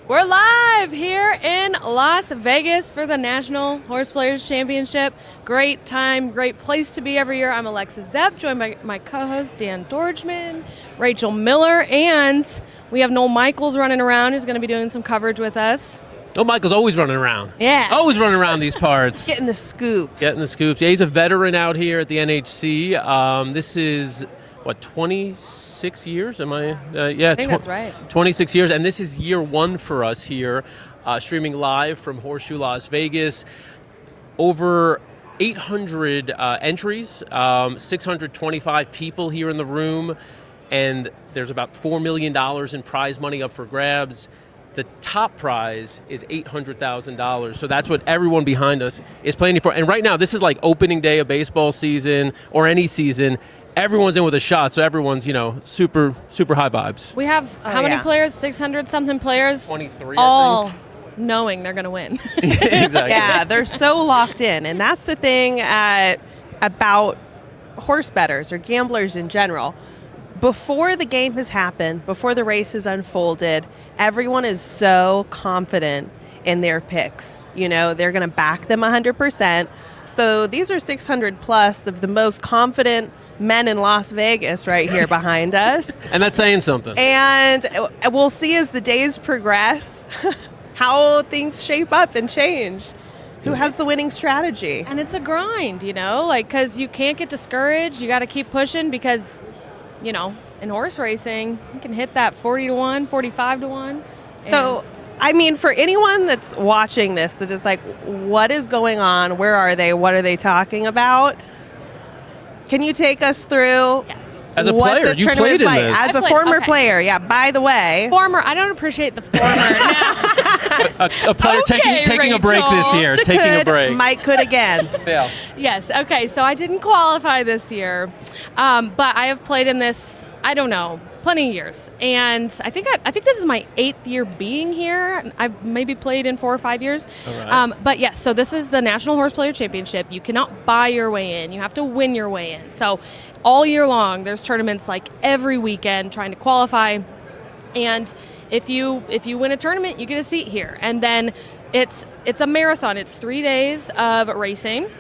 We're live here in Las Vegas for the National Horseplayers Championship. Great time, great place to be every year. I'm Alexa Zepp, joined by my co-host Dan Tordjman, Rachel Miller, and we have Noel Michaels running around who's going to be doing some coverage with us. Noel Michaels always running around. Yeah. Always running around these parts. Getting the scoop. Getting the scoops. Yeah, he's a veteran out here at the NHC. This is, 26 years? Am I? Yeah, I think that's right. 26 years, and this is year one for us here, streaming live from Horseshoe, Las Vegas. Over 800 entries, 625 people here in the room, and there's about $4 million in prize money up for grabs. The top prize is $800,000. So that's what everyone behind us is planning for. And right now, this is like opening day of baseball season or any season. Everyone's in with a shot, so everyone's, super high vibes. We have how many players? 600-something players? 23, all I think. knowing they're going to win. Exactly. Yeah, they're so locked in. And that's the thing about horse bettors or gamblers in general. Before the game has happened, before the race has unfolded, everyone is so confident in their picks. They're going to back them 100%. So these are 600 plus of the most confident men in Las Vegas right here behind us. And that's saying something. And we'll see as the days progress how things shape up and change. Who has the winning strategy? And it's a grind, because you can't get discouraged. You got to keep pushing because, in horse racing, you can hit that 40-1, 45-1. So, for anyone that's watching this that is like, what is going on? Where are they? What are they talking about? Can you take us through? Yes. As a what player, this you tournament played is in like? this. As a former player, yeah. By the way, I don't appreciate the former. A player Okay, taking a break Rachel. this year. Taking a break. Mike could again. Yeah. Yes. Okay. So I didn't qualify this year, but I have played in this. I don't know, plenty of years, and I think this is my 8th year being here. I've maybe played in 4 or 5 years. All right. But yes, so this is the National Horseplayer Championship. You cannot buy your way in. You have to win your way in. So all year long, there's tournaments like every weekend trying to qualify. And if you win a tournament, you get a seat here. And then it's a marathon. It's 3 days of racing,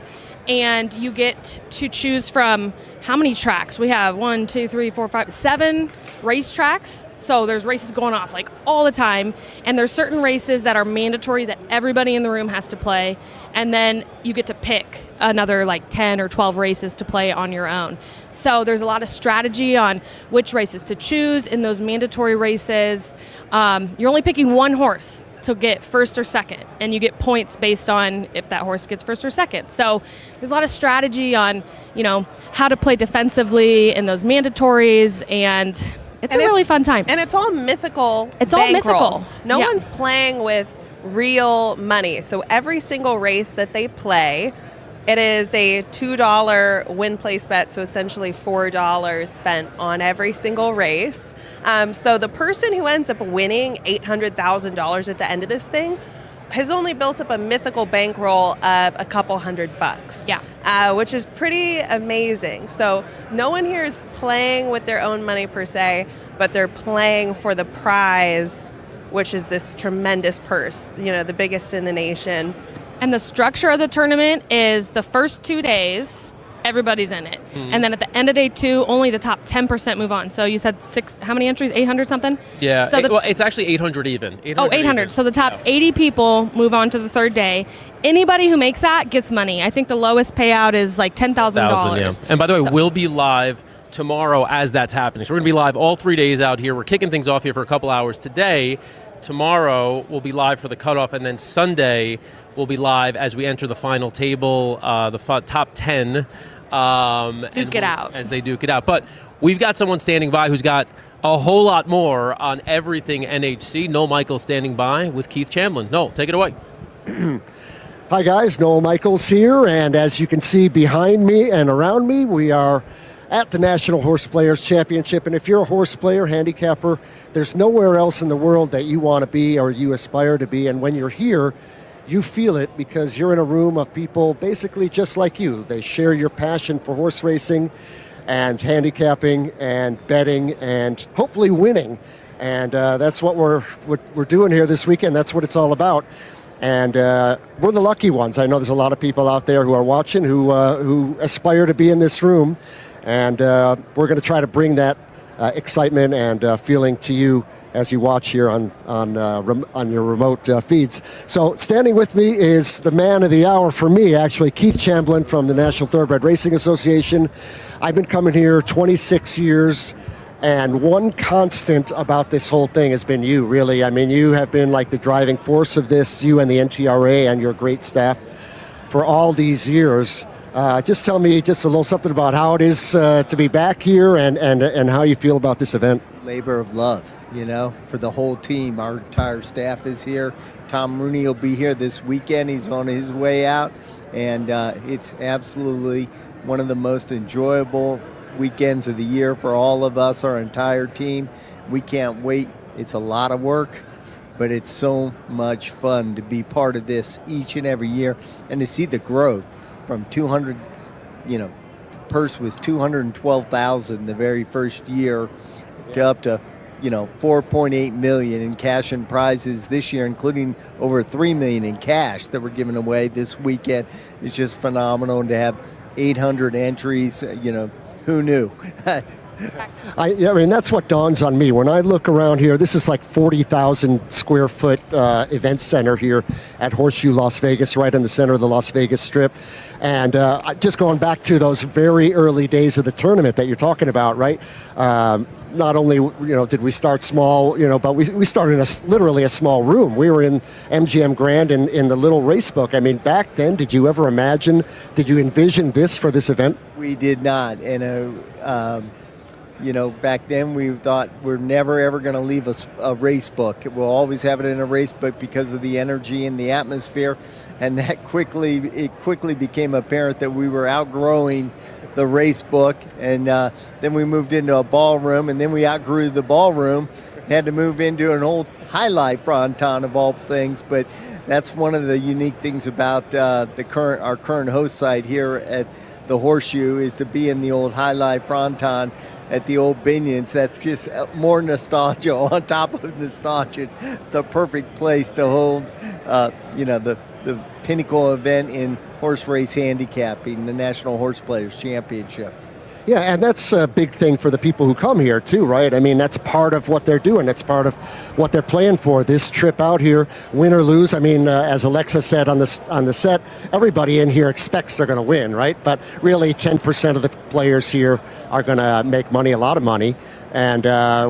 and you get to choose from how many tracks? We have 1, 2, 3, 4, 5, 7 race tracks. So there's races going off like all the time. And there's certain races that are mandatory that everybody in the room has to play. And then you get to pick another like 10 or 12 races to play on your own. So there's a lot of strategy on which races to choose in those mandatory races. You're only picking one horse to get first or second, and you get points based on if that horse gets first or second. So there's a lot of strategy on, how to play defensively in those mandatories, and it's a really fun time. And it's all mythical. It's all mythical. Rolls. No one's playing with real money. So every single race that they play, it is a $2 win place bet, so essentially $4 spent on every single race. So the person who ends up winning $800,000 at the end of this thing has only built up a mythical bankroll of a couple $100. Yeah. Which is pretty amazing. So no one here is playing with their own money per se, but they're playing for the prize, which is this tremendous purse, the biggest in the nation. And the structure of the tournament is the first 2 days, everybody's in it. Mm-hmm. And then at the end of day 2, only the top 10% move on. So you said how many entries? 800 something? Yeah. So it's actually 800 even. 800. Even. So the top 80 people move on to the third day. Anybody who makes that gets money. I think the lowest payout is like $10,000. Yeah. And by the way, we'll be live tomorrow as that's happening. So we're going to be live all 3 days out here. We're kicking things off here for a couple hours today. Tomorrow we'll be live for the cutoff, and then Sunday we'll be live as we enter the final table, the top 10. Duke it out. As they duke it out. But we've got someone standing by who's got a whole lot more on everything NHC. Noel Michaels standing by with Keith Chamblin. Noel, take it away. Hi guys, Noel Michaels here, and as you can see behind me and around me, we are at the National Horseplayers Championship. And if you're a horse player, handicapper, there's nowhere else in the world that you want to be or you aspire to be. And when you're here, you feel it because you're in a room of people basically just like you. They share your passion for horse racing and handicapping and betting and hopefully winning. And that's what we're doing here this weekend. That's what it's all about. And we're the lucky ones. I know there's a lot of people out there who are watching who aspire to be in this room. And we're going to try to bring that excitement and feeling to you as you watch here on your remote feeds. So standing with me is the man of the hour for me, actually, Keith Chamblin from the National Thoroughbred Racing Association. I've been coming here 26 years. And one constant about this whole thing has been you, really. I mean, you have been like the driving force of this, you and the NTRA and your great staff for all these years. Just tell me just a little something about how it is to be back here and how you feel about this event. Labor of love, you know, for the whole team. Our entire staff is here. Tom Rooney will be here this weekend. He's on his way out. And it's absolutely one of the most enjoyable weekends of the year for all of us, our entire team. We can't wait. It's a lot of work, but it's so much fun to be part of this each and every year and to see the growth from 200, you know, the purse was 212,000 the very first year to up to, you know, 4.8 million in cash and prizes this year, including over 3 million in cash that we're giving away this weekend. It's just phenomenal. And to have 800 entries, you know, who knew? I mean, that's what dawns on me. When I look around here, this is like 40,000 square foot event center here at Horseshoe Las Vegas, right in the center of the Las Vegas Strip. And just going back to those very early days of the tournament that you're talking about, right? Not only, you know, did we start small, you know, but we started in literally a small room. We were in MGM Grand in the little race book. I mean, back then, did you ever imagine, did you envision this for this event? We did not. And, you know, back then we thought we're never ever going to leave a race book. We'll always have it in a race book because of the energy and the atmosphere. And that quickly became apparent that we were outgrowing the race book. And then we moved into a ballroom, and then we outgrew the ballroom, had to move into an old high-life fronton of all things. But that's one of the unique things about our current host site here at the Horseshoe, is to be in the old high-life fronton at the old Binions. That's just more nostalgia on top of nostalgia. It's a perfect place to hold, you know, the pinnacle event in horse race handicapping, the National Horseplayers Championship. Yeah, and that's a big thing for the people who come here too, right? I mean, that's part of what they're doing. That's part of what they're playing for. This trip out here, win or lose. I mean, as Alexa said on the set, everybody in here expects they're going to win, right? But really, 10% of the players here are going to make money, a lot of money, and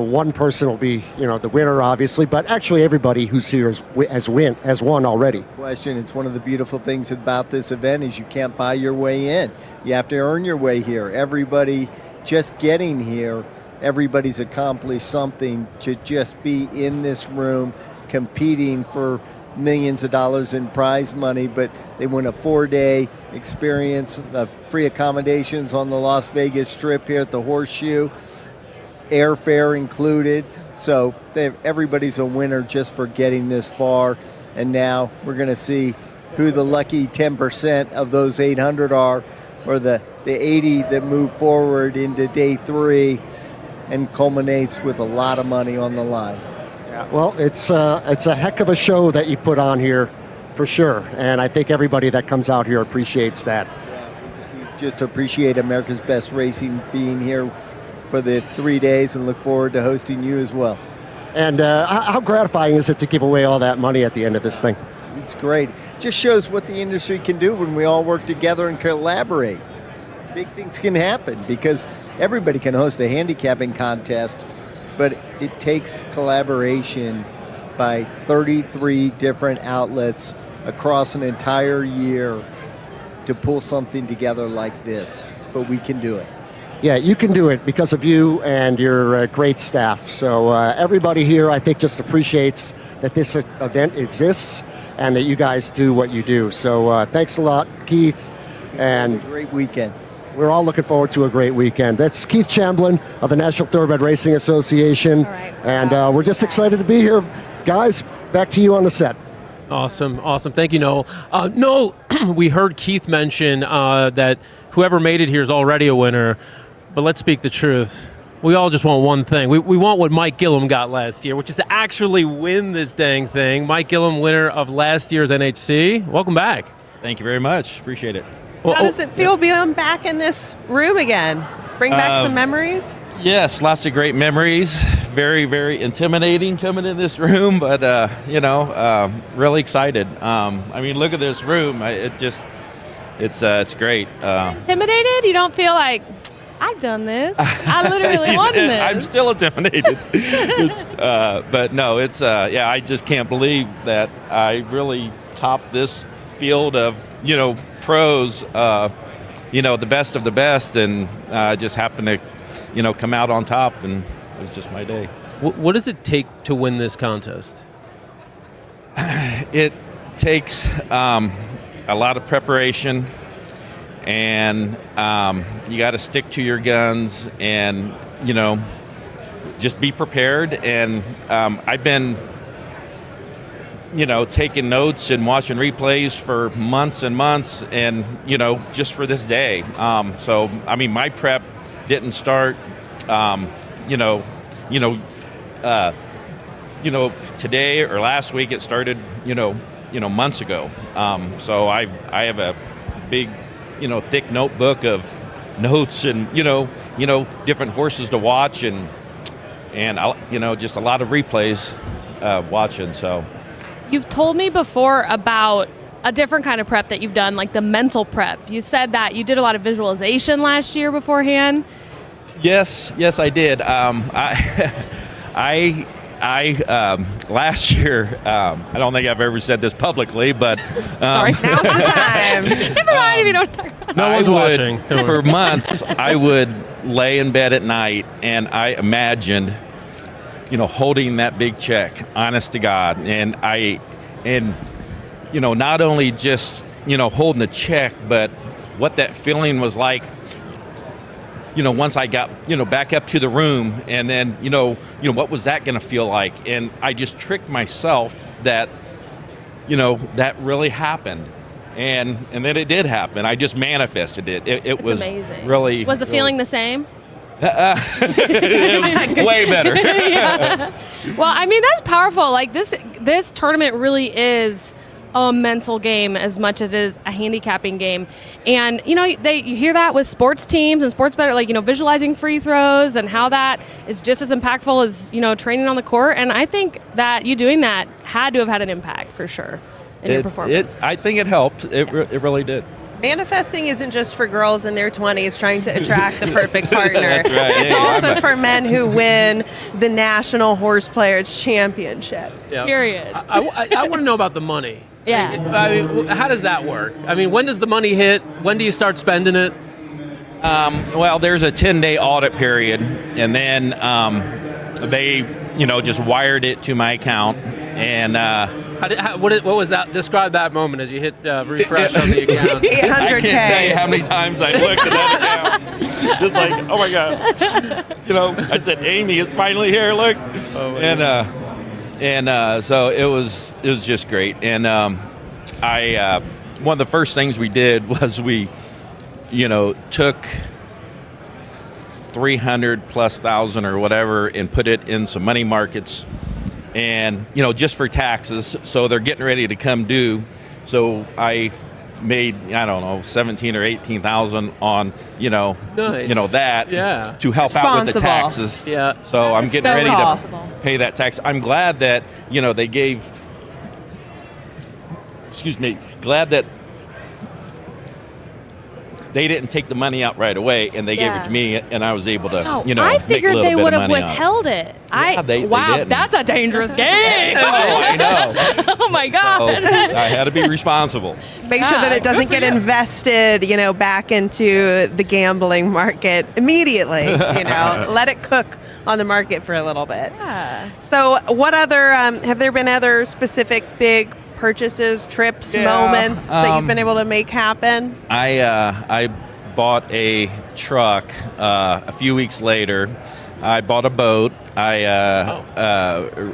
one person will be, you know, the winner, obviously. But actually, everybody who's here has won already. Question. It's one of the beautiful things about this event is you can't buy your way in. You have to earn your way here. Everybody just getting here, everybody's accomplished something to just be in this room competing for millions of dollars in prize money. But they win a 4-day experience, free accommodations on the Las Vegas Strip here at the Horseshoe, airfare included. So everybody's a winner just for getting this far. And now we're going to see who the lucky 10% of those 800 are, or the 80 that move forward into day 3 and culminates with a lot of money on the line. Yeah, well, it's a heck of a show that you put on here, for sure. And I think everybody that comes out here appreciates that. Yeah, just appreciate America's Best Racing being here for the 3 days and look forward to hosting you as well. And how gratifying is it to give away all that money at the end of this thing? It's great. Just shows what the industry can do when we all work together and collaborate. Big things can happen because everybody can host a handicapping contest, but it takes collaboration by 33 different outlets across an entire year to pull something together like this. But we can do it. Yeah, you can do it because of you and your great staff. So everybody here, I think, just appreciates that this event exists and that you guys do what you do. So thanks a lot, Keith. And a great weekend. We're all looking forward to a great weekend. That's Keith Chamblin of the National Thoroughbred Racing Association. All right. And we're just excited to be here. Guys, back to you on the set. Awesome. Thank you, Noel. Noel, we heard Keith mention that whoever made it here is already a winner. But let's speak the truth. We all just want one thing. We want what Mike Gillum got last year, which is to actually win this dang thing. Mike Gillum, winner of last year's NHC. Welcome back. Thank you very much. Appreciate it. How does it feel being back in this room again? Bring back some memories? Yes, lots of great memories. Very, very intimidating coming in this room, but really excited. I mean, look at this room. It's great. Intimidated? You don't feel like, I've done this. I literally won this. I'm still intimidated. But no, it's, I just can't believe that I really topped this field of, pros, the best of the best, and just happened to, come out on top, and it was just my day. What does it take to win this contest? It takes a lot of preparation, and you got to stick to your guns, and just be prepared. And I've been taking notes and watching replays for months and months, and just for this day. So I mean, my prep didn't start today or last week. It started months ago. So I have a big thick notebook of notes, and different horses to watch, and just a lot of replays watching. So you've told me before about a different kind of prep that you've done, like the mental prep. You said that you did a lot of visualization last year beforehand. Yes, I did. I last year, I don't think I've ever said this publicly, but sorry, now's the time. Never mind if you don't talk about it. No one's watching. For months, I would lay in bed at night, and I imagined, holding that big check, honest to God, and not only just holding the check, but what that feeling was like. Once I got, back up to the room, and then, what was that going to feel like? And I just tricked myself that, that really happened. And then it did happen. I just manifested it. It was amazing. Really. Was the feeling the same? It was way better. Yeah. Well, I mean, that's powerful. Like this tournament really is a mental game as much as it is a handicapping game. And you hear that with sports teams and sports better, like visualizing free throws and how that is just as impactful as training on the court. And I think that you doing that had to have had an impact for sure in your performance. I think it helped. It really did. Manifesting isn't just for girls in their 20s trying to attract the perfect partner. That's right. It's also for men who win the National Horseplayers Championship. Yeah. Period. I want to know about the money. Yeah. I mean, how does that work? I mean, when does the money hit? When do you start spending it? Well, there's a 10-day audit period, and then they, just wired it to my account, and what was that? Describe that moment as you hit refresh on the account. 800K. I can't tell you how many times I looked at that account. Just like, oh my God. I said, Amy, it's finally here, look. Oh, and so it was just great. And one of the first things we did was we, took 300,000+ or whatever and put it in some money markets, and just for taxes. So they're getting ready to come due. So I made, I don't know, 17 or 18,000 on nice. That to help out with the taxes. Yeah. So I'm getting ready cool. to pay that tax. I'm glad that they gave. Glad that they didn't take the money out right away, and they gave it to me, and I was able to, I figured they would have withheld it. They didn't. That's a dangerous game. I know. Oh my God. So I had to be responsible. Make sure that it doesn't get invested, back into the gambling market immediately. Let it cook on the market for a little bit. Yeah. So, what other have there been other specific big purchases, trips, moments that you've been able to make happen? I bought a truck a few weeks later. I bought a boat. I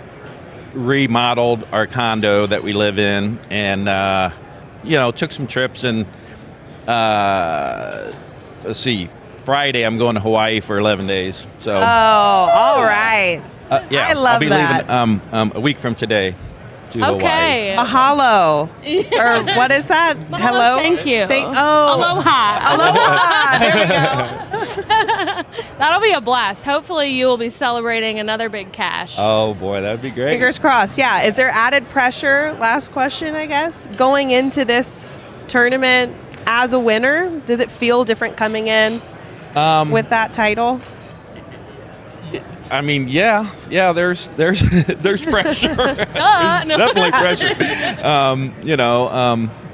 remodeled our condo that we live in, and took some trips, and let's see, Friday, I'm going to Hawaii for 11 days. So. Oh, all right. Yeah, I love I'll be that. leaving a week from today to Hawaii. Okay. Mahalo. Or what is that? Hello? Thank you. Aloha. Aloha. There we go. That'll be a blast. Hopefully you will be celebrating another big cash. Oh boy, that'd be great. Fingers crossed. Yeah. Is there added pressure? Last question, I guess. Going into this tournament as a winner, does it feel different coming in with that title? I mean, yeah. There's pressure. Definitely pressure.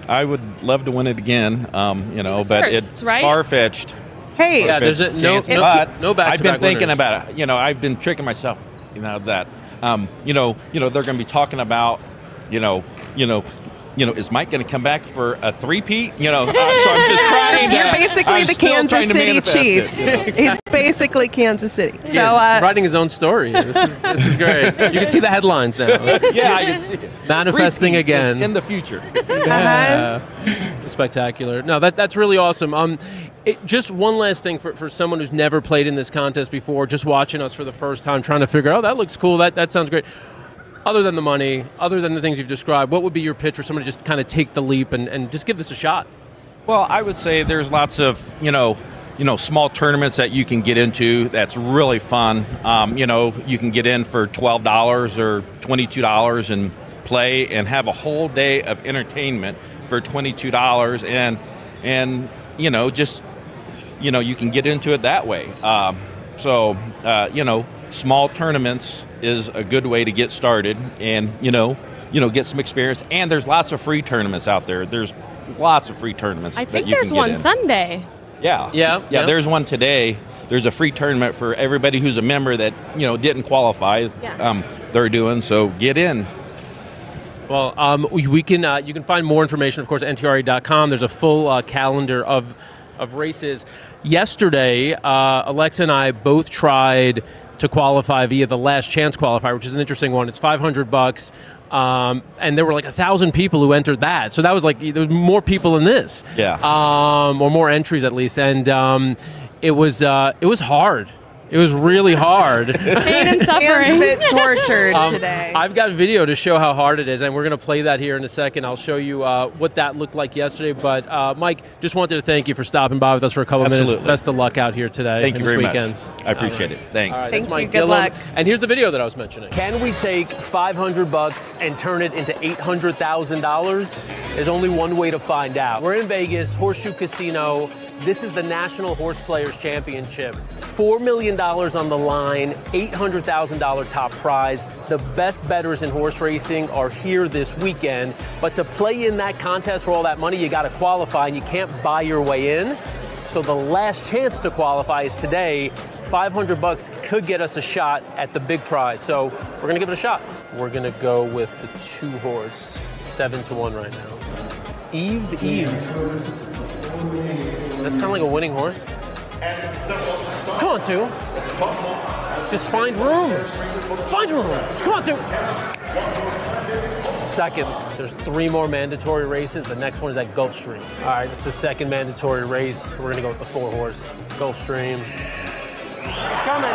I would love to win it again. But it's right? far-fetched. Hey, Yeah, there's no back-to-back I've been thinking winners. about it. I've been tricking myself. That they're going to be talking about, is Mike going to come back for a three-peat? So I'm just trying. You're basically the Kansas City Chiefs. He's basically Kansas City. He So is writing his own story. This is great. You can see the headlines now. Yeah, I can see it. Manifesting Repeat again. is in the future. Yeah. Spectacular. No, that's really awesome. Just one last thing for someone who's never played in this contest before, just watching us for the first time, trying to figure out, that looks cool, that sounds great. Other than the money, other than the things you've described, what would be your pitch for someone to just kind of take the leap and just give this a shot? Well, I would say there's lots of, small tournaments that you can get into that's really fun. You can get in for $12 or $22 and play and have a whole day of entertainment for $22 and you can get into it that way. Small tournaments is a good way to get started and, get some experience. And there's lots of free tournaments out there. There's lots of free tournaments I that think you there's can get one in. Sunday. Yeah, there's one today. There's a free tournament for everybody who's a member that, didn't qualify. Yeah. They're doing, so get in. Well, you can find more information, of course, at ntra.com. There's a full calendar of races. Yesterday, Alexa and I both tried to qualify via the Last Chance qualifier, which is an interesting one. It's $500, and there were like 1,000 people who entered that. So that was like there was more people than this, or more entries at least, and it was hard. It was really hard. Pain and suffering. Dan's a bit tortured today. I've got video to show how hard it is, and we're going to play that here in a second. I'll show you what that looked like yesterday. But, Mike, just wanted to thank you for stopping by with us for a couple of minutes. Best of luck out here today. Thank you this very weekend. much. I appreciate it. Thanks. All right, Thank that's you. Mike Good Gillum. luck. And here's the video that I was mentioning. Can we take $500 and turn it into $800,000? There's only one way to find out. We're in Vegas, Horseshoe Casino. This is the National Horseplayers Championship. $4 million on the line, $800,000 top prize. The best bettors in horse racing are here this weekend. But to play in that contest for all that money, you got to qualify, and you can't buy your way in. So the last chance to qualify is today. $500 could get us a shot at the big prize. So we're going to give it a shot. We're going to go with the 2-horse, 7-1 right now. Eve. Does that sound like a winning horse? Come on, 2. Just find room. Find room. Come on, 2. Second, there's 3 more mandatory races. The next one is at Gulfstream. All right, it's the second mandatory race. We're going to go with the 4-horse, Gulfstream. Come on.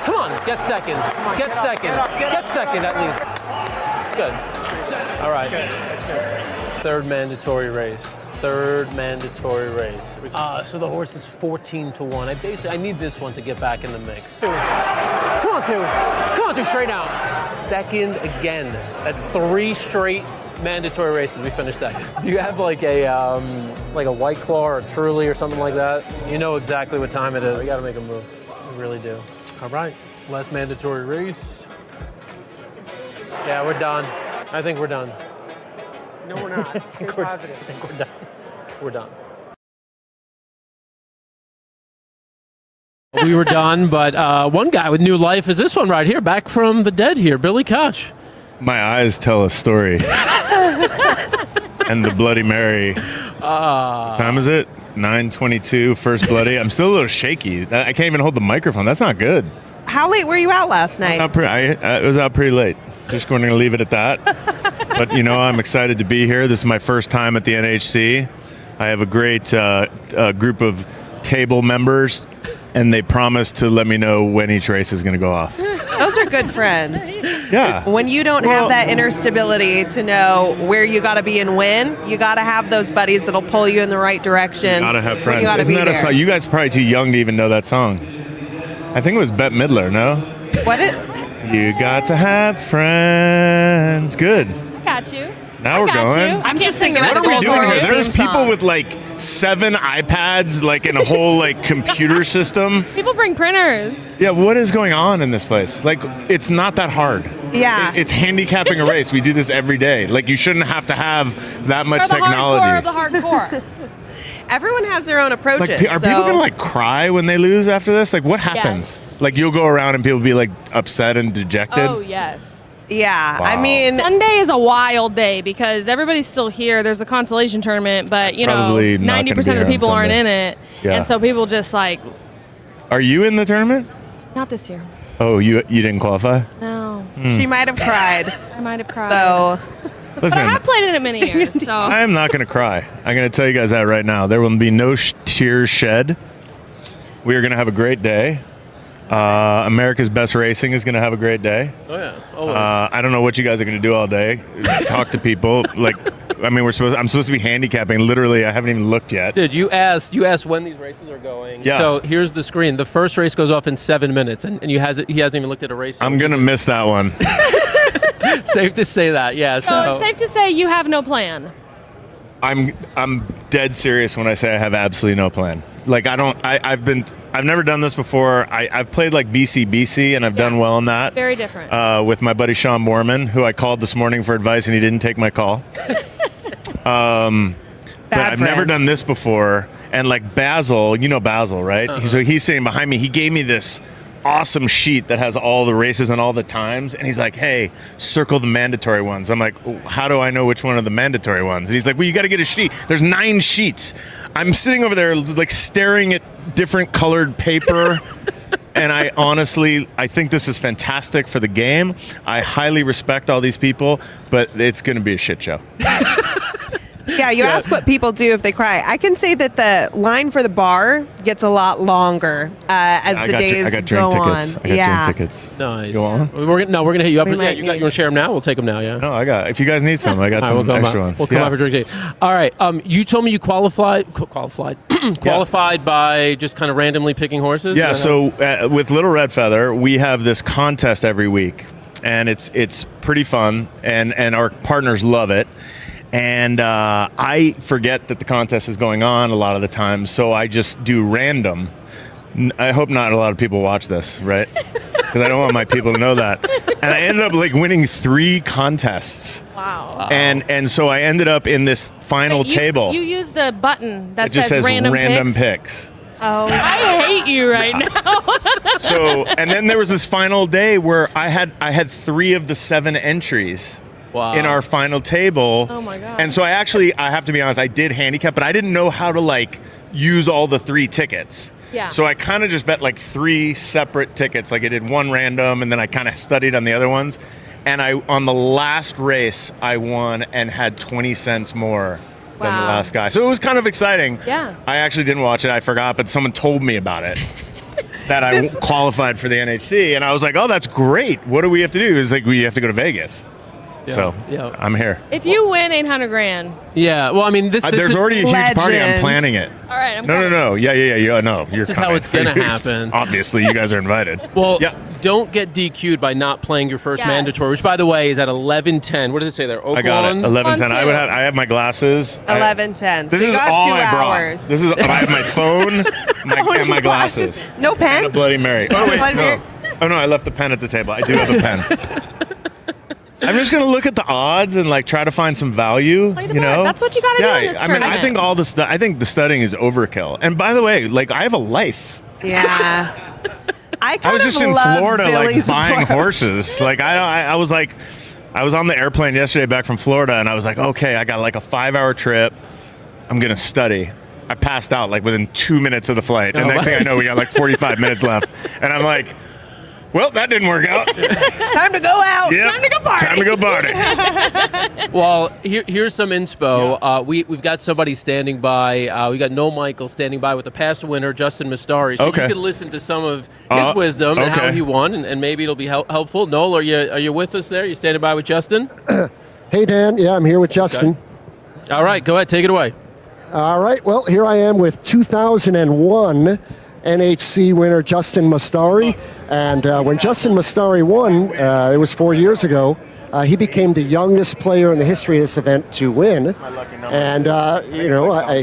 Come on, get second. Get second. Get second at least. It's good. All right. Third mandatory race. So the horse is 14-1. I need this one to get back in the mix. Come on, 2. Come on, 2, straight out. Second again. That's 3 straight mandatory races. We finished second. Do you have like a White Claw or a Truly or something like that? You know exactly what time it is. We got to make a move. We really do. All right, last mandatory race. Yeah, we're done. I think we're done. No, we're not. Stay positive. I think we're done. We're done. We were done, but one guy with new life is this one right here, back from the dead here, Billy Koch. My eyes tell a story. And the Bloody Mary. What time is it? 9:22, first Bloody. I'm still a little shaky. I can't even hold the microphone. That's not good. How late were you out last night? I was out pretty late. Just going to leave it at that. But, I'm excited to be here. This is my first time at the NHC. I have a great group of table members, and they promise to let me know when each race is going to go off. Those are good friends. Yeah. When you don't have that inner stability to know where you got to be and when, you got to have those buddies that'll pull you in the right direction. Gotta have friends. You gotta Isn't be that a there. song? You guys are probably too young to even know that song. I think it was Bette Midler, no? What it? You got to have friends. Good. I got you. Now we're going. I'm just thinking What about are we the doing World here? War There's theme people song. with like 7 iPads, like in a whole like computer system. People bring printers. Yeah, what is going on in this place? Like, it's not that hard. Yeah. It's handicapping a race. We do this every day. Like, you shouldn't have to have that much Or the technology. hardcore of the hardcore. Everyone has their own approaches. Like, are people gonna like cry when they lose after this? Like, what happens? Yes. Like, you'll go around and people be like upset and dejected. Oh, yes. Yeah, I Wow. mean, Sunday is a wild day because everybody's still here. There's the consolation tournament, but you know, Probably not gonna 90% be of the here on people aren't Sunday. in it, Yeah. and so people just like, Are you in the tournament? not this year. Oh, you didn't qualify? No, she might have cried. I might have cried. So but Listen, I have played in it many years, so I am not going to cry. I'm going to tell you guys that right now. There will be no tears shed. We are going to have a great day. America's Best Racing is going to have a great day. Oh yeah, always. I don't know what you guys are going to do all day. Talk to people. Like, I mean, I'm supposed to be handicapping. Literally, I haven't even looked yet. Dude, you asked when these races are going. Yeah. So here's the screen. The first race goes off in 7 minutes, and he hasn't even looked at a race. I'm going to miss that one. Safe to say that, yeah. so it's safe to say you have no plan. I'm dead serious when I say I have absolutely no plan. Like, I've never done this before. I've played like BC, and I've done well in that. Very different. With my buddy Sean Borman, who I called this morning for advice, and he didn't take my call. But I've never done this before. And like Basil, you know Basil, right? So he's sitting behind me. He gave me this awesome sheet that has all the races and all the times, and he's like, hey, circle the mandatory ones. I'm like, how do I know which one are the mandatory ones? And he's like, well, you got to get a sheet. There's 9 sheets. I'm sitting over there like staring at different colored paper. And I think this is fantastic for the game. I highly respect all these people, but it's going to be a shit show. yeah, you ask what people do if they cry. I can say that the line for the bar gets a lot longer as the days I got go drink on. tickets. I got drink tickets. Nice. Go on. We're gonna hit you up. We Yeah, might you need- want to share them now? We'll take them now. Yeah. No, if you guys need some, I got All right, some we'll extra ones. We'll come out for drink date. All right. You told me you qualified by just kind of randomly picking horses. Yeah. So with Little Red Feather, we have this contest every week, and it's pretty fun, and our partners love it. And I forget that the contest is going on a lot of the time, so I just do random. I hope not a lot of people watch this, right? Because I don't want my people to know that. And I ended up like winning 3 contests. Wow. And so I ended up in this final Wait, you, table. You use the button that It just says random picks. Oh, I hate you right now. So, and then there was this final day where I had 3 of the 7 entries. Wow. In our final table. Oh my God. And so I have to be honest, I did handicap, but I didn't know how to like use all the 3 tickets. Yeah. So I kind of just bet like 3 separate tickets. Like I did one random, and then I kind of studied on the other ones. And on the last race, I won and had 20 cents more than the Wow. last guy. So it was kind of exciting. Yeah. I actually didn't watch it. I forgot, but someone told me about it. That I qualified for the NHC, and I was like, oh, that's great. What do we have to do? It's like, we have to go to Vegas. So I'm here. If you win 800 grand. Yeah. Well, I mean, this There's is already a huge party. I'm Legend. planning it. All right. I'm No. Yeah. No, you're This is how coming. it's gonna happen. Obviously, you guys are invited. Well, Yeah. don't get DQ'd by not playing your first Yes. mandatory, which, by the way, is at 11:10. What does it say there? I got it. 11:10. I too. have my glasses. 11:10. This So you is got all 2 I hours. brought. I have my phone and my glasses. No pen? And a Bloody Mary. Oh wait, Bloody no. Mary. Oh no, I left the pen at the table. I do have a pen. I'm just gonna look at the odds and like try to find some value. Play the You board. know, That's what you gotta do in this I mean, I tournament. think I think the studying is overkill. And by the way, like I have a life. Yeah. I was just in Florida, like buying horses. Like I was like, I was on the airplane yesterday back from Florida, and I was like, okay, I got like a 5-hour trip. I'm gonna study. I passed out like within 2 minutes of the flight, and next thing I know, we got like 45 minutes left, and I'm like, Well, that didn't work out. Time to go out. Yep. Time to go party. Time to go party. Well, here's some inspo. We've got somebody standing by. We got Noel Michaels standing by with a past winner, Justin Mastari. So Okay. you can listen to some of his wisdom and how okay. he won, and maybe it'll be helpful. Noel, are you with us there? You standing by with Justin? Hey, Dan. Yeah, I'm here with Justin. All right, go ahead, take it away. All right. Well, here I am with 2001 NHC winner Justin Mastari. And when Justin Mastari won, it was 4 years ago, he became the youngest player in the history of this event to win. And,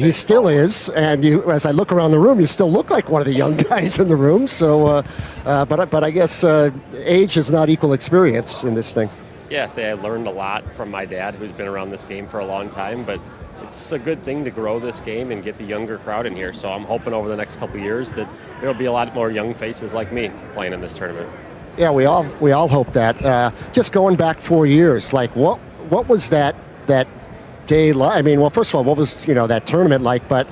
he still is. And as I look around the room, you still look like one of the young guys in the room. So, but I guess age is not equal experience in this thing. Yeah, I learned a lot from my dad, who's been around this game for a long time, but it's a good thing to grow this game and get the younger crowd in here. So I'm hoping over the next couple of years that there'll be a lot more young faces like me playing in this tournament. Yeah, we all hope that. Just going back 4 years, like what was that day like? I mean, well, first of all, what was that tournament like? But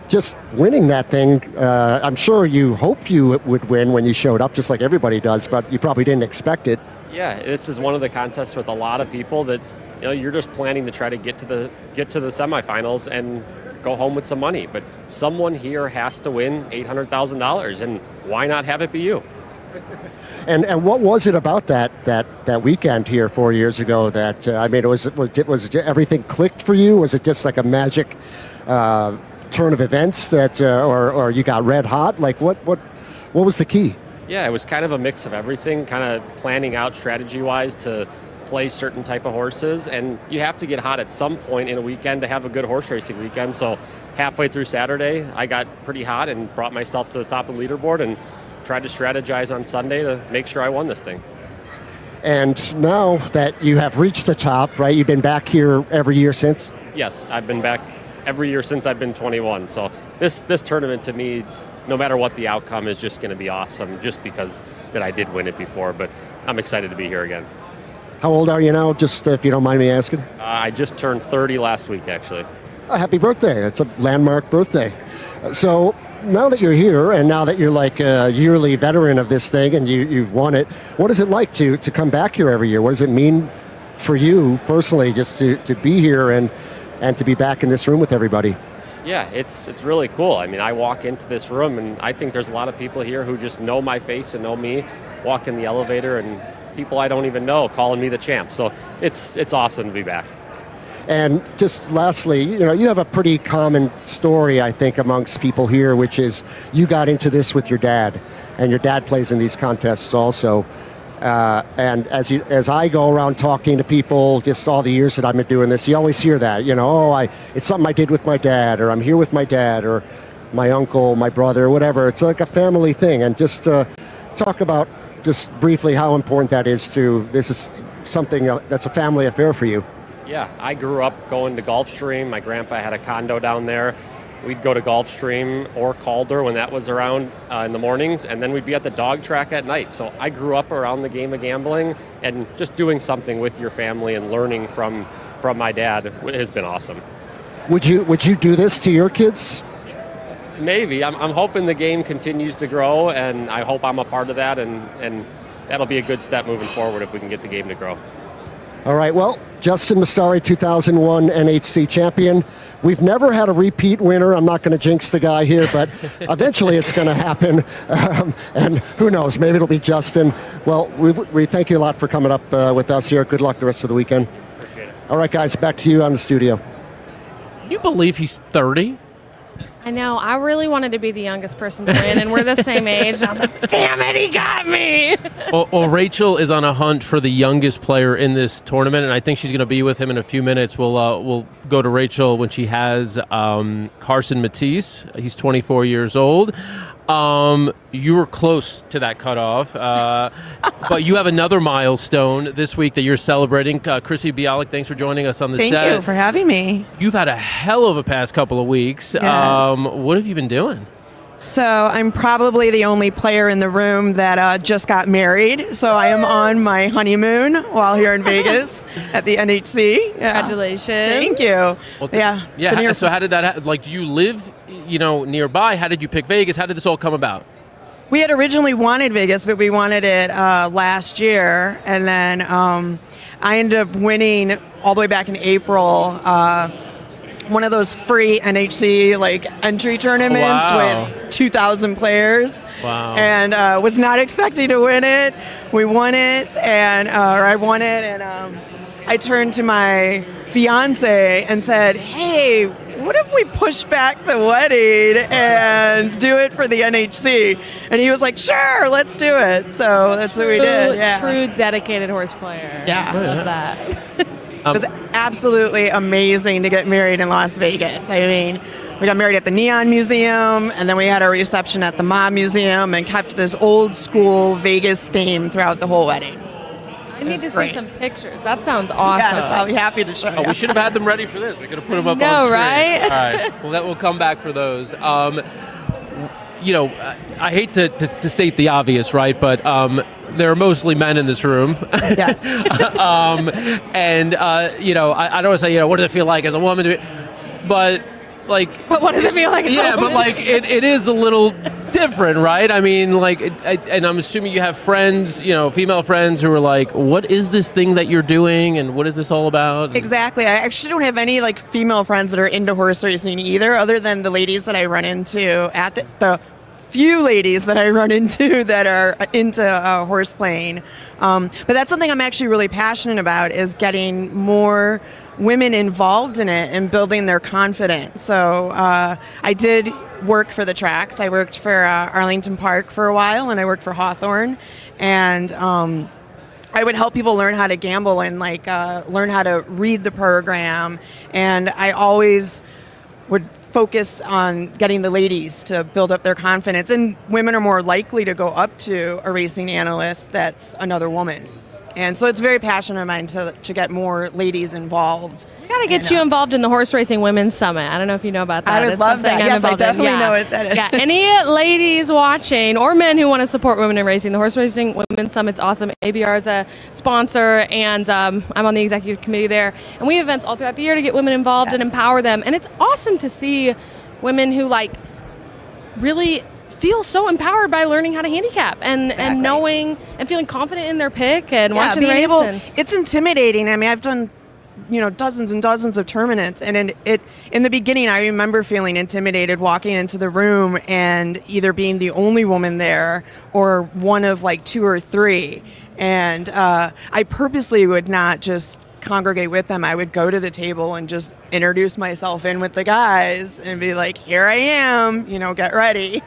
just winning that thing, I'm sure you hoped you would win when you showed up, just like everybody does. But you probably didn't expect it. Yeah, this is one of the contests with a lot of people that you're just planning to try to get to the semifinals and go home with some money. But someone here has to win $800,000, and why not have it be you? And what was it about that weekend here 4 years ago that was everything clicked for you? Was it just like a magic turn of events that or you got red hot? Like what was the key? Yeah, it was kind of a mix of everything, kind of planning out strategy-wise to play certain type of horses, and you have to get hot at some point in a weekend to have a good horse racing weekend. So halfway through Saturday, I got pretty hot and brought myself to the top of the leaderboard and tried to strategize on Sunday to make sure I won this thing. And now that you have reached the top, right, you've been back here every year since? Yes, I've been back every year since I've been 21. So this tournament to me, no matter what the outcome, is just going to be awesome just because that I did win it before. But I'm excited to be here again. How old are you now, just if you don't mind me asking? I just turned 30 last week, actually. Oh, happy birthday. It's a landmark birthday. So now that you're here and now that you're like a yearly veteran of this thing and you've won it, what is it like to come back here every year? What does it mean for you personally just to be here and to be back in this room with everybody? Yeah, it's really cool. I mean, I walk into this room and I think there's a lot of people here who just know my face and know me, walk in the elevator, and people I don't even know calling me the champ. So it's awesome to be back. And just lastly, you have a pretty common story, I think, amongst people here, which is you got into this with your dad, and your dad plays in these contests also. And as I go around talking to people, just all the years that I've been doing this, you always hear that, it's something I did with my dad, or I'm here with my dad, or my uncle, my brother, whatever. It's like a family thing. And just talk about just briefly how important that is this is something that's a family affair for you. Yeah, I grew up going to Gulfstream. My grandpa had a condo down there. We'd go to Gulfstream or Calder when that was around in the mornings, and then we'd be at the dog track at night. So I grew up around the game of gambling, and just doing something with your family and learning from my dad has been awesome. Would you do this to your kids? Maybe. I'm hoping the game continues to grow, and I hope I'm a part of that, and that'll be a good step moving forward if we can get the game to grow. All right, well, Justin Mastari, 2001 NHC champion. We've never had a repeat winner. I'm not going to jinx the guy here, but eventually it's going to happen. And who knows, maybe it'll be Justin. Well, we thank you a lot for coming up with us here. Good luck the rest of the weekend. Appreciate it. All right, guys, back to you on the studio. Can you believe he's 30? I know. I really wanted to be the youngest person to win, and we're the same age. And I was like, damn it, he got me. Well, Rachel is on a hunt for the youngest player in this tournament, and I think she's going to be with him in a few minutes. We'll go to Rachel when she has Carson Matisse. He's 24 years old. You were close to that cutoff, but you have another milestone this week that you're celebrating. Chrissy Bialik, thanks for joining us on the set. Thank you for having me. You've had a hell of a past couple of weeks. Yes. What have you been doing? So I'm probably the only player in the room that just got married. So I am on my honeymoon while here in Vegas at the NHC. Yeah. Congratulations. Thank you. Well, yeah. So how did that do you live, nearby? How did you pick Vegas? How did this all come about? We had originally wanted Vegas, but we wanted it last year, and then I ended up winning all the way back in April. One of those free NHC like entry tournaments with 2,000 players. Wow. And was not expecting to win it. We won it, and or I won it, and I turned to my fiance and said, "Hey, what if we push back the wedding and do it for the NHC?" And he was like, "Sure, let's do it." So that's what we did. Yeah. True dedicated horse player. Yeah. I love that. It was absolutely amazing to get married in Las Vegas. I mean, we got married at the Neon Museum, and then we had our reception at the Mob Museum and kept this old school Vegas theme throughout the whole wedding. I need to see some pictures. That sounds awesome. Yes, I'll be happy to show you. We should have had them ready for this. We could have put them up on No, screen. right? All right. Well, we'll come back for those. I hate to state the obvious, right? But there are mostly men in this room. Yes. I don't want to say, what does it feel like as a woman to be, but what does it feel like? Yeah, but it is a little different, right? I mean, and I'm assuming you have friends, female friends who are like, what is this thing that you're doing, and what is this all about? Exactly. I actually don't have any female friends that are into horse racing either, other than the ladies that I run into at the few ladies that I run into that are into horse playing. But that's something I'm actually really passionate about, is getting more women involved in it and building their confidence. So I did work for the tracks. I worked for Arlington Park for a while, and I worked for Hawthorne. And I would help people learn how to gamble and learn how to read the program. And I always would focus on getting the ladies to build up their confidence. And women are more likely to go up to a racing analyst that's another woman. And so it's very passionate of mine to get more ladies involved. We got to get you involved in the Horse Racing Women's Summit. I don't know if you know about that. I would love that. Yes, I definitely know what that is. Yeah, any ladies watching or men who want to support women in racing, the Horse Racing Women's Summit's awesome. ABR is a sponsor, and I'm on the executive committee there. And we have events all throughout the year to get women involved and empower them. And it's awesome to see women who really feel so empowered by learning how to handicap and knowing and feeling confident in their pick and watching the race. It's intimidating. I mean, I've done dozens and dozens of tournaments, and in the beginning I remember feeling intimidated walking into the room and either being the only woman there or one of 2 or 3, and I purposely would not just congregate with them. I would go to the table and just introduce myself in with the guys and be like, "Here I am, get ready."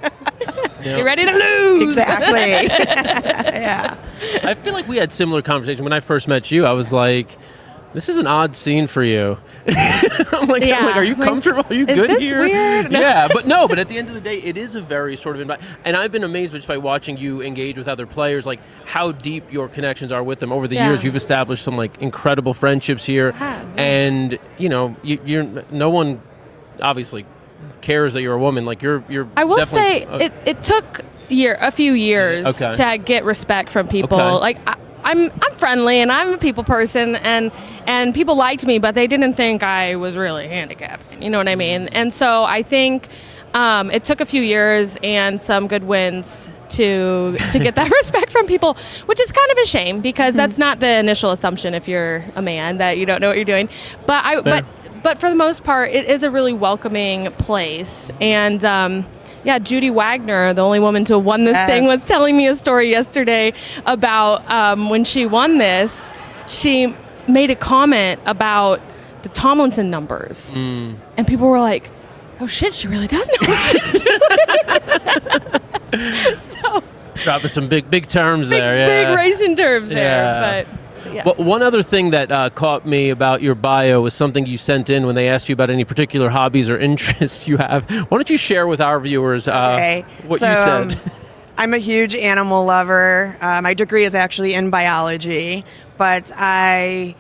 You're ready to lose. Exactly. Yeah. I feel like we had similar conversation when I first met you. I was like, this is an odd scene for you. I'm like, are you comfortable? Are you good here? Weird? Yeah, but at the end of the day, it is a very sort of and I've been amazed just by watching you engage with other players, how deep your connections are with them over the years. You've established some incredible friendships here, and you're no one obviously cares that you're a woman. You're. I will say it took a few years to get respect from people. Okay. I'm friendly and I'm a people person, and people liked me, but they didn't think I was really handicapping. You know what I mean? And so I think it took a few years and some good wins to get that respect from people, which is kind of a shame because that's not the initial assumption if you're a man, that you don't know what you're doing. But for the most part, it is a really welcoming place. And Judy Wagner, the only woman to have won this thing, was telling me a story yesterday about when she won this, she made a comment about the Tomlinson numbers. And people were like, oh shit, she really does know what she's doing. So, dropping some big terms there. Big racing terms there. But yeah. Well, one other thing that caught me about your bio was something you sent in when they asked you about any particular hobbies or interests you have. Why don't you share with our viewers what you said? I'm a huge animal lover. My degree is actually in biology, but I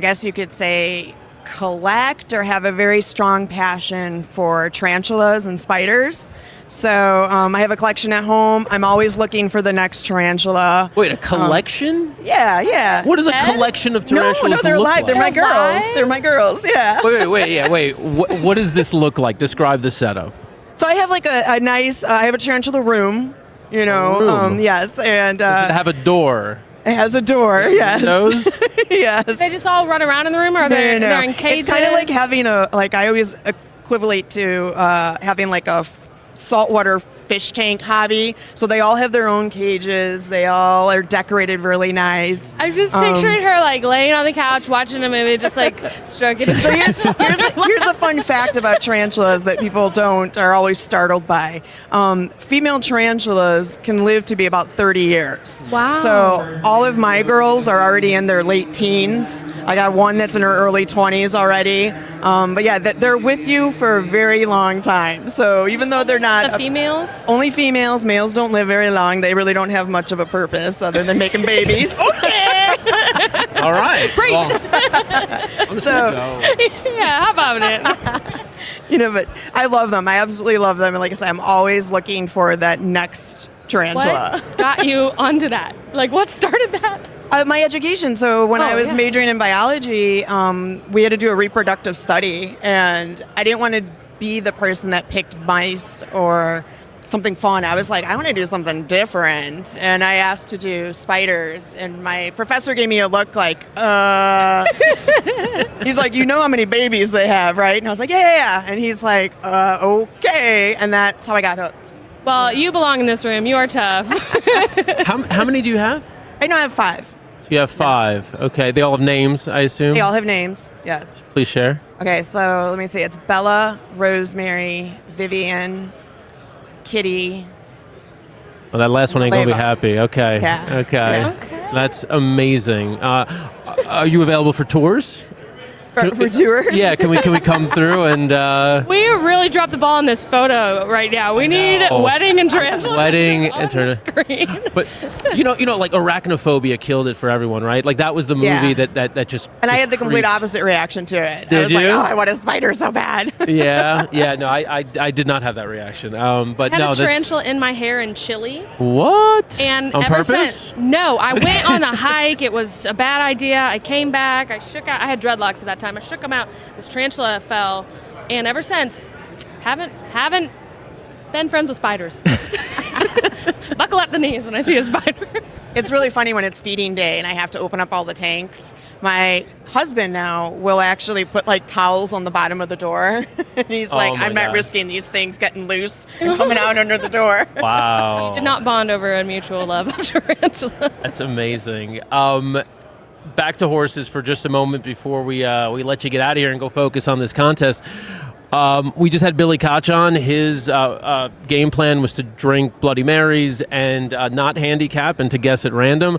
guess you could say collect or have a very strong passion for tarantulas and spiders. So I have a collection at home. I'm always looking for the next tarantula. Wait, a collection? Yeah. What does a collection of tarantulas No, they're look live. like? They're my girls. They're my girls, yeah. Wait. What does this look like? Describe the setup. So I have a nice, I have a tarantula room You know, room. yes, and Does it have a door? it has a door. Yes, Windows? yes. They just all run around in the room, or they're in cages? It's kind of like having I always equivalent to having like a saltwater fish tank hobby. So they all have their own cages. They all are decorated really nice. I'm just picturing her like laying on the couch watching a movie, just like stroking. So here's a fun fact about tarantulas that people are always startled by. Female tarantulas can live to be about 30 years. Wow. So all of my girls are already in their late teens. I got one that's in her early 20s already. But yeah, they're with you for a very long time. So even though they're not The females? only females, males don't live very long. They really don't have much of a purpose other than making babies. Okay. All right. Preach. Well, So- Yeah, how about it? You know, but I love them. I absolutely love them. And like I said, I'm always looking for that next tarantula. What got you onto that? Like, what started that? My education. So when I was yeah. majoring in biology, we had to do a reproductive study, and I didn't want to be the person that picked mice or something fun. I was like, I want to do something different, and I asked to do spiders, and my professor gave me a look like, he's like, you know how many babies they have, right? And I was like, yeah. And he's like, okay, and that's how I got hooked. Well, you belong in this room. You are tough. How many do you have? I know I have 5. So you have 5. Okay. They all have names, I assume? They all have names, yes. Please share. Okay, so let me see. It's Bella, Rosemary, Vivian, Kitty. Well, that last one ain't going to be happy. Okay. Yeah. Okay. Yeah. That's amazing. Are you available for tours? For tours? Yeah, can we come through and We really dropped the ball on this photo right now. We need wedding and tarantula. Wedding pictures and on the screen. But you know, like Arachnophobia killed it for everyone, right? Like that was the movie Yeah. that just. And I just had the complete creeped. opposite reaction to it. I Did was like, you? oh, I want a spider so bad. Yeah. No, I did not have that reaction. But I had no, a tarantula in my hair in Chile. What? And on ever purpose? since, no, I went on a hike. It was a bad idea. I came back. I had dreadlocks at that time. I shook them out. This tarantula fell, and ever since, haven't been friends with spiders. Buckle at the knees when I see a spider. It's really funny when it's feeding day and I have to open up all the tanks. My husband now will actually put like towels on the bottom of the door. And he's like, my I'm not God. risking these things getting loose and coming out under the door. Wow. Did not bond over a mutual love of tarantula. That's amazing. Back to horses for just a moment before we let you get out of here and go focus on this contest. We just had Billy Koch on. His game plan was to drink Bloody Marys and not handicap and to guess at random.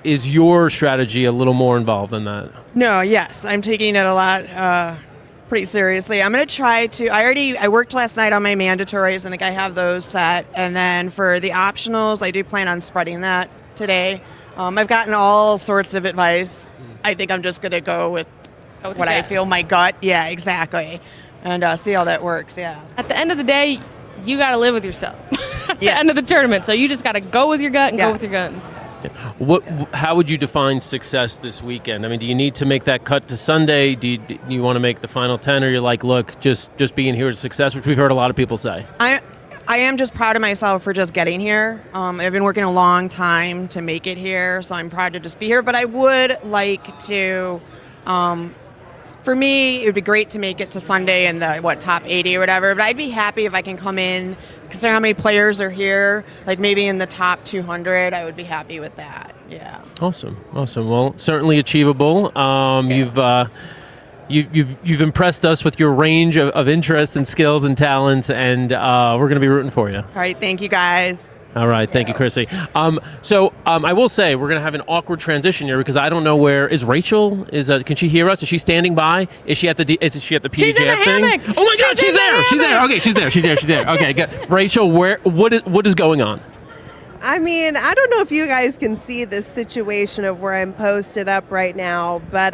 Is your strategy a little more involved than that? No, yes, I'm taking it a lot pretty seriously. I'm going to try to. I worked last night on my mandatories, and I think I have those set. And then for the optionals, I do plan on spreading that today. I've gotten all sorts of advice. I think I'm just going to go with what I feel my gut. Yeah, exactly. And see how that works, yeah. At the end of the day, you got to live with yourself. At the end of the tournament. So you just got to go with your gut and go with your guns. How would you define success this weekend? I mean, do you need to make that cut to Sunday? Do you want to make the final 10, or you're like, look, just being here is success, which we've heard a lot of people say? I am just proud of myself for just getting here. I've been working a long time to make it here, so I'm proud to just be here. But I would like to, for me, it would be great to make it to Sunday in the, top 80 or whatever. But I'd be happy if I can come in, considering how many players are here, like maybe in the top 200. I would be happy with that, yeah. Awesome. Well, certainly achievable. You've impressed us with your range of interests and skills and talents, and we're going to be rooting for you. All right, thank you guys. All right, thank you, Chrissy. So I will say we're going to have an awkward transition here because I don't know where is Rachel. Can she hear us? Is she standing by? Is she at the PGF She's in the thing? hammock. Oh my God, she's in the there! She's there. Okay, she's there. Okay, good. Rachel, what is going on? I mean, I don't know if you guys can see this situation of where I'm posted up right now, but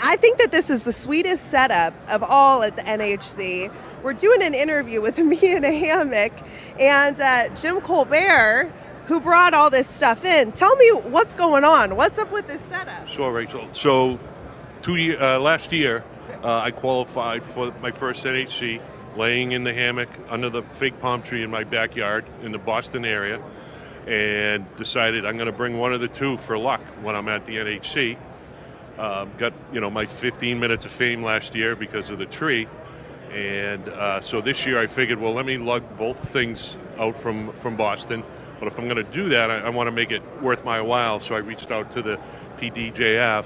I think that this is the sweetest setup of all at the NHC. We're doing an interview with me in a hammock, and Jim Colbert, who brought all this stuff in. Tell me what's going on. What's up with this setup? Sure, Rachel. So last year, I qualified for my first NHC laying in the hammock under the fake palm tree in my backyard in the Boston area, and decided I'm going to bring one of the two for luck when I'm at the NHC. Got my 15 minutes of fame last year because of the tree, and so this year I figured, well, let me lug both things out from Boston. But if I'm going to do that, I want to make it worth my while. So I reached out to the PDJF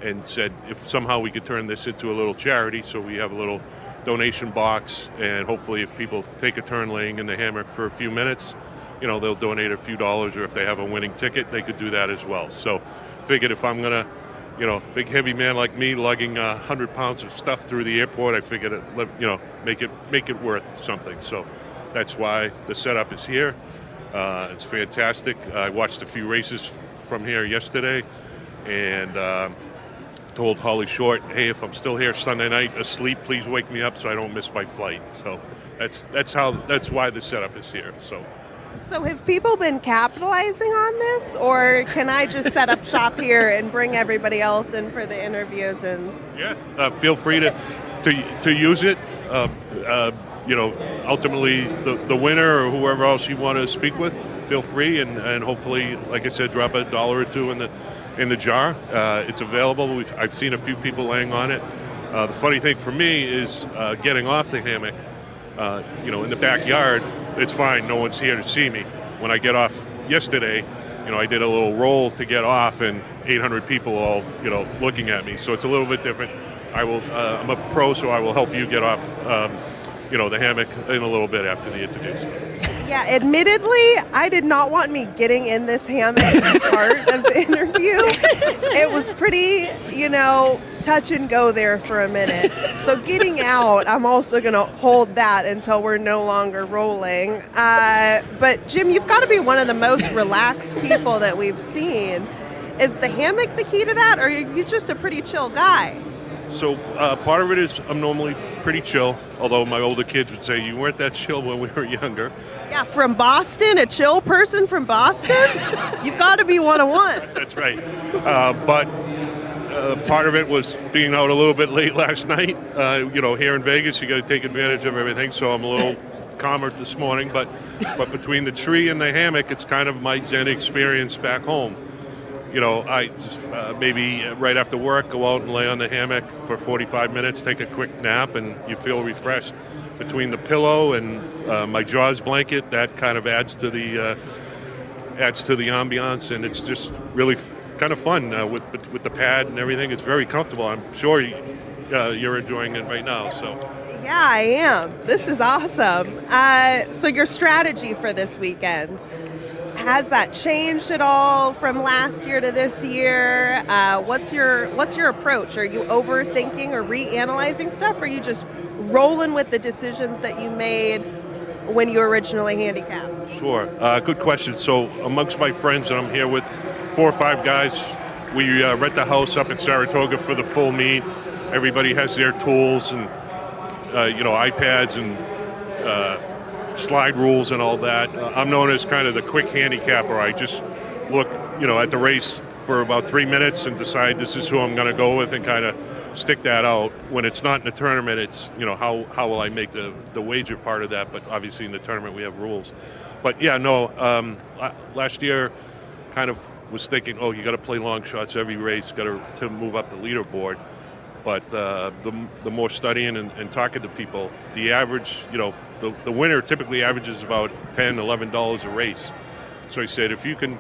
and said if somehow we could turn this into a little charity, so we have a little donation box, and hopefully if people take a turn laying in the hammock for a few minutes, they'll donate a few dollars, or if they have a winning ticket, they could do that as well. So figured if I'm going to, big heavy man like me lugging 100 pounds of stuff through the airport, I figured make it worth something. So that's why the setup is here. It's fantastic. I watched a few races from here yesterday, and told Holly Short, hey, if I'm still here Sunday night asleep, please wake me up so I don't miss my flight. So that's why the setup is here. So have people been capitalizing on this, or can I just set up shop here and bring everybody else in for the interviews? And feel free to use it. Ultimately the winner or whoever else you want to speak with, feel free, and hopefully, like I said, drop $1 or $2 in the jar. It's available. I've seen a few people laying on it. The funny thing for me is getting off the hammock. In the backyard, it's fine. No one's here to see me. When I get off yesterday, I did a little roll to get off, and 800 people all looking at me. So it's a little bit different. I'm a pro, so I will help you get off the hammock in a little bit after the interviews. Yeah, admittedly, I did not want me getting in this hammock part of the interview. It was pretty, touch and go there for a minute. So getting out, I'm also going to hold that until we're no longer rolling. But Jim, you've got to be one of the most relaxed people that we've seen. Is the hammock the key to that, or are you just a pretty chill guy? So part of it is I'm normally pretty chill, although my older kids would say you weren't that chill when we were younger. Yeah, from Boston, a chill person from Boston? You've got to be 101. That's right. But part of it was being out a little bit late last night. Here in Vegas, you got to take advantage of everything, so I'm a little calmer this morning. But between the tree and the hammock, it's kind of my Zen experience back home. I just maybe right after work go out and lay on the hammock for 45 minutes, take a quick nap, and you feel refreshed. Between the pillow and my Jaws blanket, that kind of adds to the ambiance, and it's just really kind of fun with the pad and everything. It's very comfortable. I'm sure you're enjoying it right now. So. Yeah, I am. This is awesome. So your strategy for this weekend, has that changed at all from last year to this year? What's your approach? Are you overthinking or reanalyzing stuff, or are you just rolling with the decisions that you made when you originally handicapped? Sure. Good question. So amongst my friends, and I'm here with 4 or 5 guys, we rent the house up in Saratoga for the full meet. Everybody has their tools and iPads and slide rules and all that. I'm known as kind of the quick handicapper. I just look, at the race for about 3 minutes and decide this is who I'm going to go with and kind of stick that out. When it's not in a tournament, it's, how will I make the wager part of that? But obviously in the tournament we have rules. But yeah, no, last year kind of was thinking, you got to play long shots every race, got to move up the leaderboard. But the more studying and talking to people, the average, the winner typically averages about $10, $11 a race. So I said, if you can,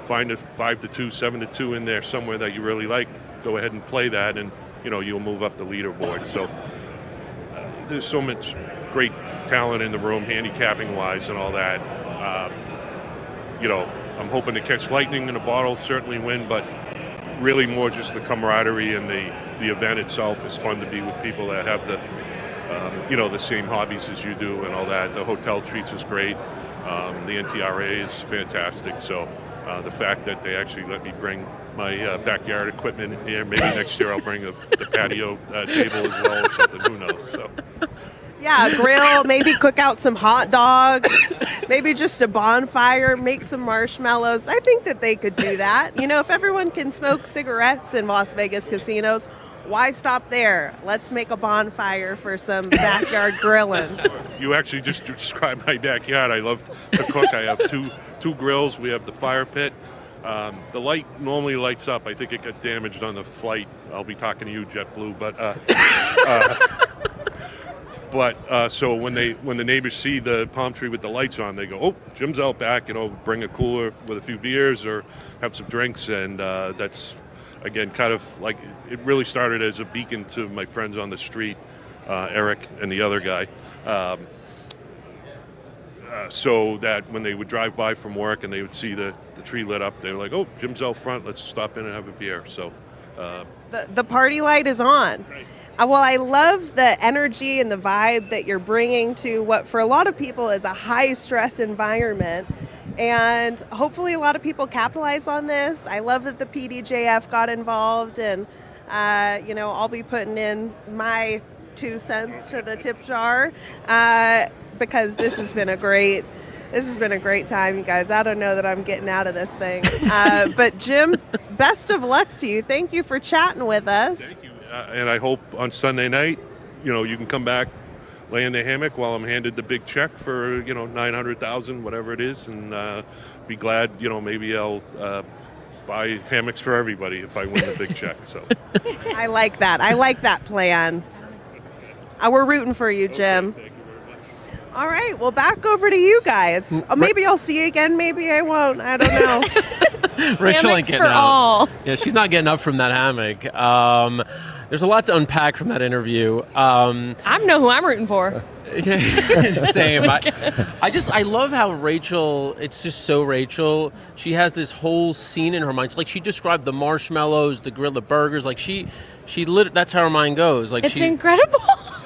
find a 5-2, 7-2 in there somewhere that you really like, go ahead and play that, and you'll move up the leaderboard. So there's so much great talent in the room, handicapping wise, and all that. I'm hoping to catch lightning in a bottle, certainly win, but really more just the camaraderie and the event itself is fun to be with people that have the same hobbies as you do and all that. The hotel treats us great. The NTRA is fantastic. So the fact that they actually let me bring my backyard equipment in here, maybe next year I'll bring the patio table as well or something. Who knows? So. Yeah, grill, maybe cook out some hot dogs, maybe just a bonfire, make some marshmallows. I think that they could do that. You know, if everyone can smoke cigarettes in Las Vegas casinos, why stop there? Let's make a bonfire for some backyard grilling. You actually just described my backyard. I love to cook. I have two grills. We have the fire pit. The light normally lights up. I think it got damaged on the flight. I'll be talking to you, JetBlue. But so when the neighbors see the palm tree with the lights on, they go, "Oh, Jim's out back. You know, bring a cooler with a few beers or have some drinks." And that's, again, kind of like it really started as a beacon to my friends on the street, Eric and the other guy. So that when they would drive by from work and they would see the tree lit up, they were like, "Oh, Jim's out front. Let's stop in and have a beer." So the party light is on. Right. Well, I love the energy and the vibe that you're bringing to what for a lot of people is a high-stress environment. And hopefully a lot of people capitalize on this. I love that the PDJF got involved, and, you know, I'll be putting in my 2 cents to the tip jar because this has been a great time, you guys. I don't know that I'm getting out of this thing. But Jim, best of luck to you. Thank you for chatting with us. Thank you. And I hope on Sunday night, you know, you can come back, lay in the hammock while I'm handed the big check for, you know, $900,000, whatever it is, and be glad, you know, maybe I'll buy hammocks for everybody if I win the big check. So I like that. I like that plan. We're rooting for you, Jim. Okay, thank you very much. All right, well, back over to you guys. Maybe I'll see you again. Maybe I won't. I don't know. Rachel ain't Hammocks getting for up. all. Yeah, she's not getting up from that hammock. There's a lot to unpack from that interview. I know who I'm rooting for. Same. I love how Rachel, it's just so Rachel. She has this whole scene in her mind. It's like she described the marshmallows, the grill, the burgers. Like she that's how her mind goes. Like It's incredible.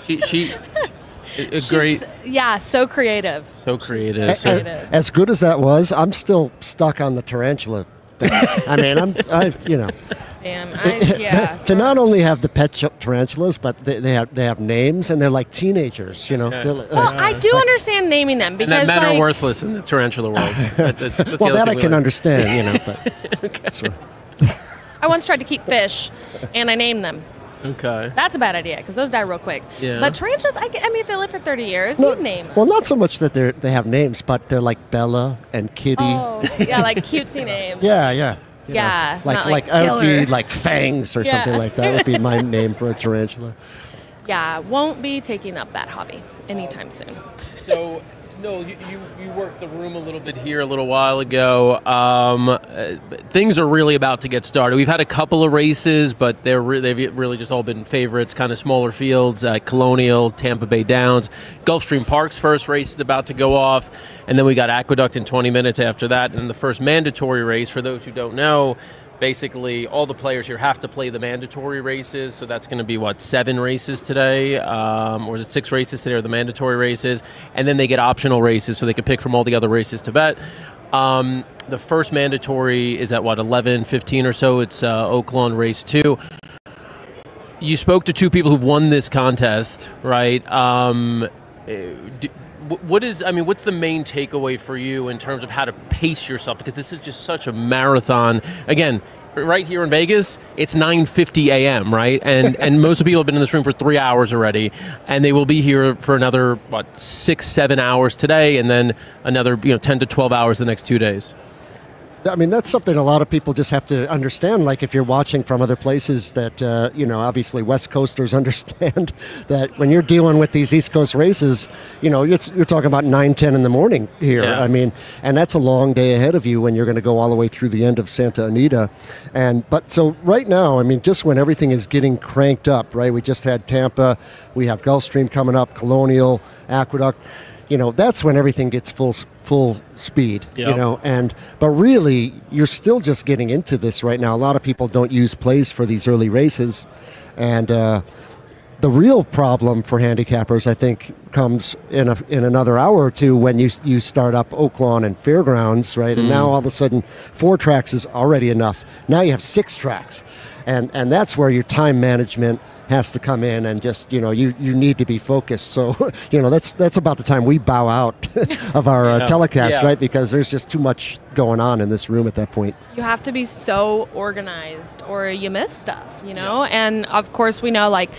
It's great. Yeah, so creative. So creative. As good as that was, I'm still stuck on the tarantula thing. I mean, you know. Damn, yeah. To not only have the pet tarantulas, but they have names, and they're like teenagers, you know. Okay. Well, I do understand naming them because and that men are worthless in the tarantula world. That's well, that I can understand, you know. But, okay. So. I once tried to keep fish, and I named them. Okay. That's a bad idea because those die real quick. Yeah. But tarantulas, I mean, if they live for 30 years, No, you'd name them. well, not so much that they have names, but they're like Bella and Kitty. Oh, yeah, like cutesy names. Yeah. You know, Yeah, not like like I would be killer. like Fangs or something like that. Would be my name for a tarantula. Yeah, won't be taking up that hobby anytime soon. So, no, you worked the room a little bit here a little while ago. Things are really about to get started. We've had a couple of races, but they've really just all been favorites, kind of smaller fields, Colonial, Tampa Bay Downs. Gulfstream Park's first race is about to go off, and then we got Aqueduct in 20 minutes after that, and the first mandatory race. For those who don't know, basically all the players here have to play the mandatory races, so that's going to be 7 races today, or is it 6 races today, or the mandatory races, and then they get optional races, so they can pick from all the other races to bet. The first mandatory is at 11:15 or so. It's Oaklawn Race 2. You spoke to 2 people who've won this contest, right? What's the main takeaway for you in terms of how to pace yourself? Because this is just such a marathon. Again, right here in Vegas, it's 9:50 a.m., right? And most of the people have been in this room for 3 hours already, and they will be here for another 6-7 hours today, and then another 10 to 12 hours the next 2 days. I mean, that's something a lot of people just have to understand. Like if you're watching from other places that, obviously West Coasters understand that when you're dealing with these East Coast races, you're talking about 9-10 in the morning here. Yeah. I mean, and that's a long day ahead of you when you're going to go all the way through the end of Santa Anita. But so right now, I mean, just when everything is getting cranked up, right? We just had Tampa, we have Gulfstream coming up, Colonial, Aqueduct. That's when everything gets full speed, Yep. But really, you're still just getting into this right now. A lot of people don't use plays for these early races. And the real problem for handicappers, I think, comes in another hour or two when you start up Oaklawn and Fairgrounds, right? And now all of a sudden, 4 tracks is already enough. Now you have 6 tracks. And that's where your time management has to come in and just, you need to be focused. So, that's about the time we bow out of our telecast, right? Because there's just too much going on in this room at that point. You have to be so organized or you miss stuff, And of course we know like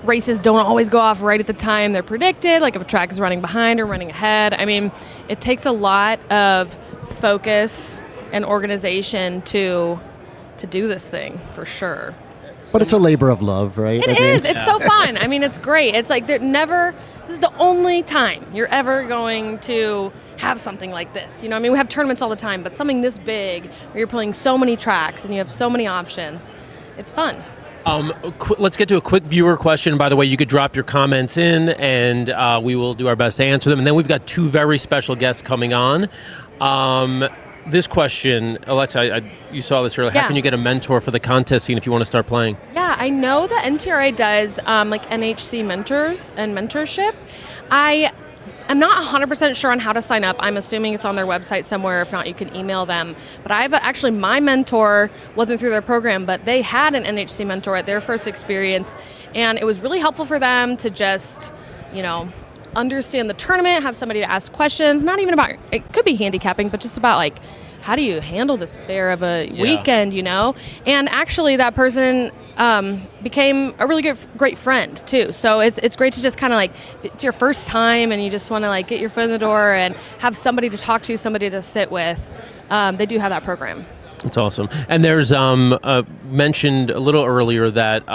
races don't always go off right at the time they're predicted, like if a track is running behind or running ahead. I mean, it takes a lot of focus and organization to do this thing for sure. But it's a labor of love, right? It is. It's so fun. I mean, it's great. It's like this is the only time you're ever going to have something like this. We have tournaments all the time, but something this big where you're playing so many tracks and you have so many options, it's fun. Let's get to a quick viewer question. By the way, you could drop your comments in, and we will do our best to answer them. And then we've got two very special guests coming on. This question, Alexa, you saw this earlier. How can you get a mentor for the contest scene if you want to start playing? Yeah, I know that NTRA does like NHC mentors and mentorship. I'm not 100% sure on how to sign up. I'm assuming it's on their website somewhere. If not, you can email them. But my mentor wasn't through their program, but they had an NHC mentor at their first experience. And it was really helpful for them to just, understand the tournament, have somebody to ask questions, not even about, it could be handicapping, but just about like, how do you handle this bear of a weekend, And actually that person became a really great friend too. So it's great to just kind of like, if it's your first time and you just want to like get your foot in the door and have somebody to talk to, somebody to sit with, they do have that program. That's awesome. And there's mentioned a little earlier that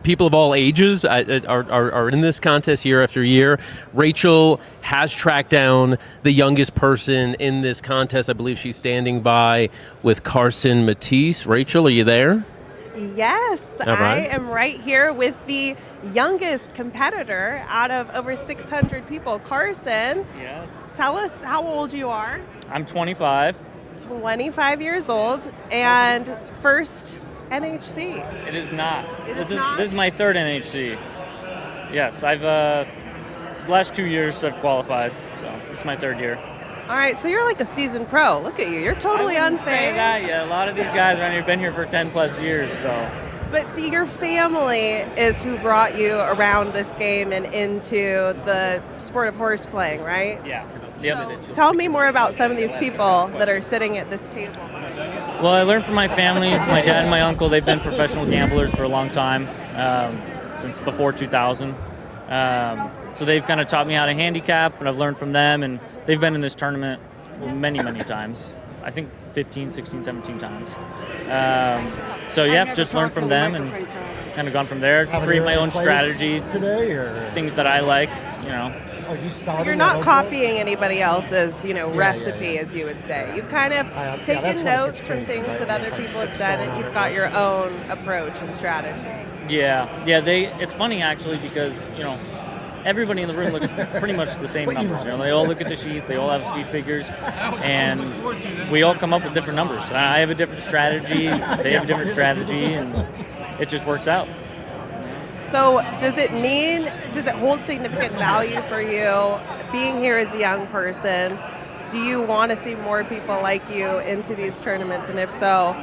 people of all ages are in this contest year after year. Rachel has tracked down the youngest person in this contest. I believe she's standing by with Carson Matisse. Rachel, are you there? Yes, right. I am right here with the youngest competitor out of over 600 people. Carson, yes. Tell us how old you are. I'm 25. 25 years old, and first NHC. It is not. This is my third NHC. Yes, I've the last 2 years I've qualified, so this is my third year. All right, so you're like a seasoned pro. Look at you. You're totally I unfair. Say that. Yeah, a lot of these guys around here have been here for 10 plus years, so. But see, your family is who brought you around this game and into the sport of horse playing, right? Yeah. So tell me more about some of these people that are sitting at this table. Well, I learned from my family. My dad and my uncle, they've been professional gamblers for a long time, since before 2000. So they've kind of taught me how to handicap, and I've learned from them, and they've been in this tournament many, many times. I think 15, 16, 17 times. So yeah, just learned from them and kind of gone from there, create my own strategy, things that I like, So you're not copying anybody else's, recipe, as you would say. You've kind of taken notes from things that other people have done, and you've got your own approach and strategy. Yeah. It's funny actually because everybody in the room looks pretty much the same numbers. They all look at the sheets, they all have speed figures, and we all come up with different numbers. I have a different strategy, they have a different strategy, and it just works out. So does it hold significant value for you being here as a young person? Do you want to see more people like you into these tournaments? And if so,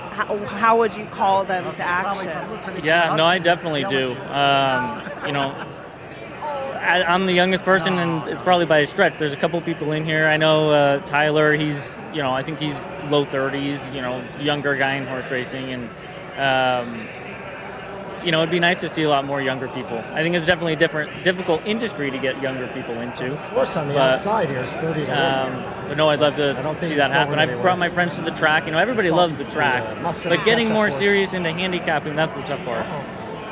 how would you call them to action? Yeah, no, I definitely do. I'm the youngest person, and it's probably by a stretch. There's a couple people in here. I know Tyler, he's, I think he's low 30s, younger guy in horse racing, and it'd be nice to see a lot more younger people. I think it's definitely a difficult industry to get younger people into. Of course, on the outside here is 30 to 1. But no, I'd love to see that happen. I've brought my friends to the track. Everybody loves the track. But getting more serious into handicapping, that's the tough part.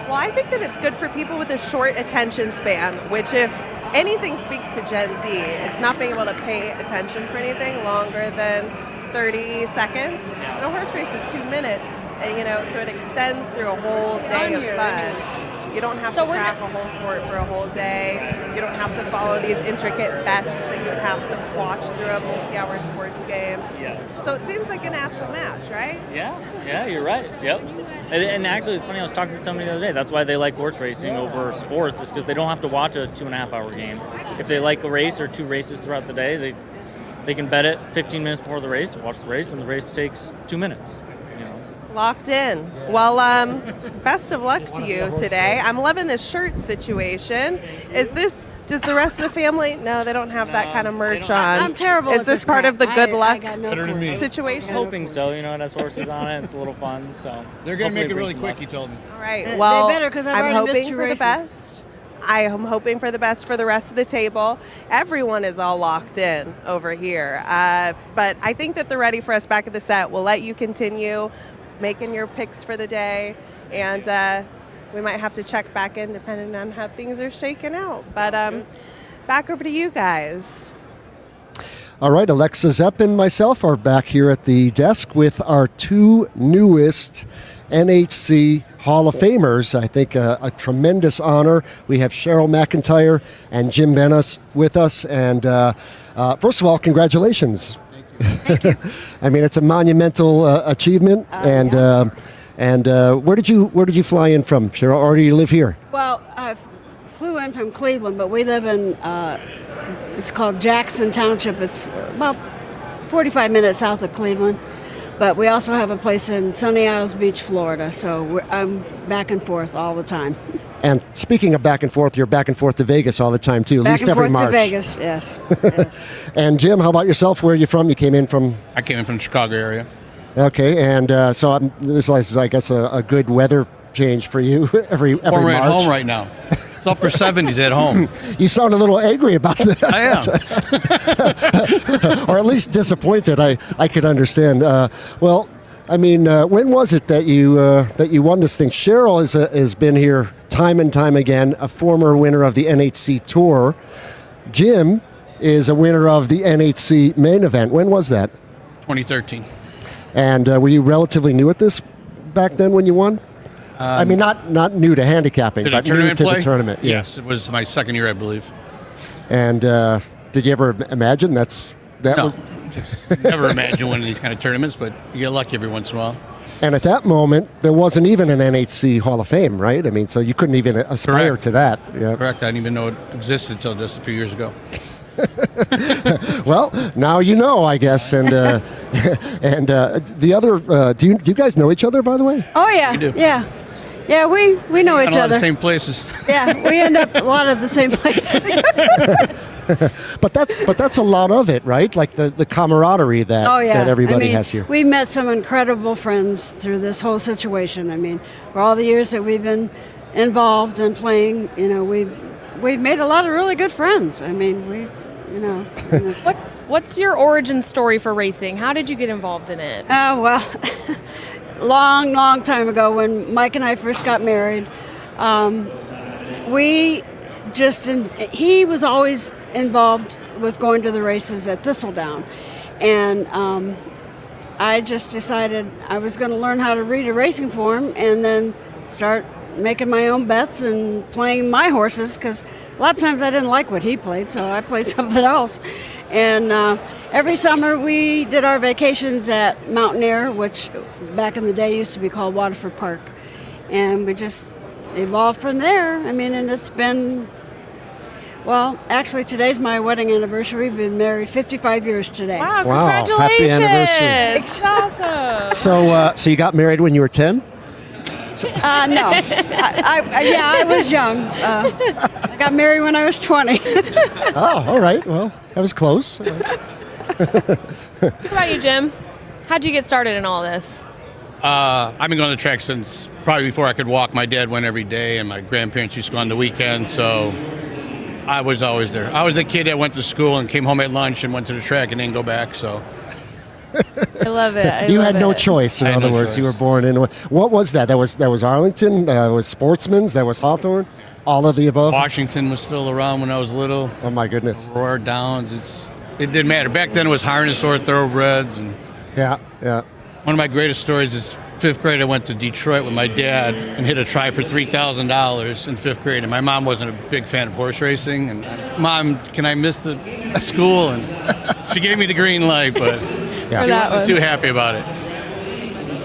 Well, I think that it's good for people with a short attention span, which if anything speaks to Gen Z, it's not being able to pay attention for anything longer than 30 seconds. And a horse race is 2 minutes, and so it extends through a whole day of fun. You don't have to track a whole sport for a whole day. You don't have to follow these intricate bets that you would have to watch through a multi-hour sports game. Yes. So it seems like a natural match, right? Yeah, you're right. Yep. And actually, it's funny, I was talking to somebody the other day, that's why they like horse racing over sports, is because they don't have to watch a 2.5-hour game. If they like a race or 2 races throughout the day, they can bet it 15 minutes before the race, watch the race, and the race takes 2 minutes. Locked in. Well, best of luck to you today. I'm loving this shirt situation. Does the rest of the family? No, they don't have that kind of merch on. I'm terrible. Is this part of the good luck I'm situation? hoping so. You know, it has horses on it. It's a little fun. So they're going to make it really quick, you told me. All right. Well, they better, 'cause I've I'm already missed hoping 2 for the races. best. I am hoping for the best for the rest of the table. Everyone is all locked in over here. But I think that they're ready for us back at the set. We'll let you continue making your picks for the day, and we might have to check back in depending on how things are shaking out. But back over to you guys. All right, Alexa Zepp and myself are back here at the desk with our 2 newest NHC Hall of Famers. I think a tremendous honor. We have Cheryl McIntyre and Jim Bennis with us. And first of all, congratulations. Thank you. I mean, it's a monumental achievement. And where did you fly in from, Cheryl? Or do you live here? Well, I flew in from Cleveland, but we live in, it's called Jackson Township. It's about 45 minutes south of Cleveland. But we also have a place in Sunny Isles Beach, Florida. So I'm back and forth all the time. And speaking of back and forth, you're back and forth to Vegas all the time, too, at least every March. Back and forth to Vegas, yes. And Jim, how about yourself? Where are you from? You came in from? I came in from the Chicago area. Okay, and so this is, I guess, a good weather change for you every March. We're at home right now. It's upper 70s at home. You sound a little angry about that. I am. Or at least disappointed. I could understand. Well, I mean, when was it that you won this thing? Cheryl has been here time and time again, a former winner of the NHC Tour. Jim is a winner of the NHC main event. When was that? 2013. And were you relatively new at this back then when you won? I mean, not new to handicapping, but new to the tournament. Yes, it was my second year, I believe. And did you ever imagine that No, was? just never imagine winning these kind of tournaments, but you get lucky every once in a while. And at that moment, there wasn't even an NHC Hall of Fame, right? I mean, so you couldn't even aspire to that. Yeah. Correct. I didn't even know it existed until just a few years ago. Well, now you know, I guess. And and the other, do you guys know each other, by the way? Oh, yeah. We do. Yeah. Yeah, we know each A lot of other. the same places. Yeah, we end up a lot of the same places. But that's a lot of it, right? Like the camaraderie that that everybody has here. We met some incredible friends through this whole situation. I mean, for all the years that we've been involved in playing, you know, we've made a lot of really good friends. I mean, What's your origin story for racing? How did you get involved in it? Well, long time ago when Mike and I first got married, he was always involved with going to the races at Thistledown. And I just decided I was going to learn how to read a racing form and then start making my own bets and playing my horses, because a lot of times I didn't like what he played, so I played something else. And every summer we did our vacations at Mountaineer, which back in the day used to be called Waterford Park. And we just evolved from there. I mean, and it's been, well, actually today's my wedding anniversary. We've been married 55 years today. Wow, Happy congratulations. anniversary. That's awesome. So you got married when you were 10? No. I was young. I got married when I was 20. Oh, all right. Well, that was close. What about you, Jim? How'd you get started in all this? I've been going to the track since probably before I could walk. My dad went every day, and my grandparents used to go on the weekend, so I was always there. I was the kid that went to school and came home at lunch and went to the track and didn't go back, so... I love it. You had no choice, in other words. choice. You were born in. What was that? That was Arlington. That was Sportsman's. That was Hawthorne. All of the above. Washington was still around when I was little. Oh my goodness. Aurora Downs. It didn't matter. Back then it was harness or thoroughbreds. And yeah. one of my greatest stories is 5th grade. I went to Detroit with my dad and hit a try for $3,000 in 5th grade. And my mom wasn't a big fan of horse racing. And Mom, can I miss the school? And she gave me the green light, but she wasn't too happy about it.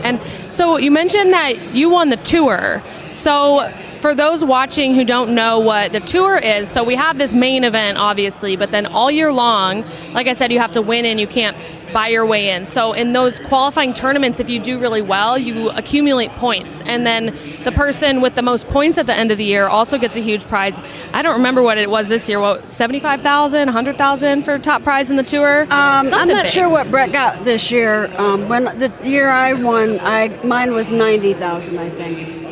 And so you mentioned that you won the tour. So for those watching who don't know what the tour is, so we have this main event, obviously, but then all year long, like I said, you have to win in. You can't buy your way in. So in those qualifying tournaments, if you do really well, you accumulate points. And then the person with the most points at the end of the year also gets a huge prize. I don't remember what it was this year. What, 75,000, 100,000 for top prize in the tour? I'm not big. sure what Brett got this year. When the year I won, mine was 90,000, I think.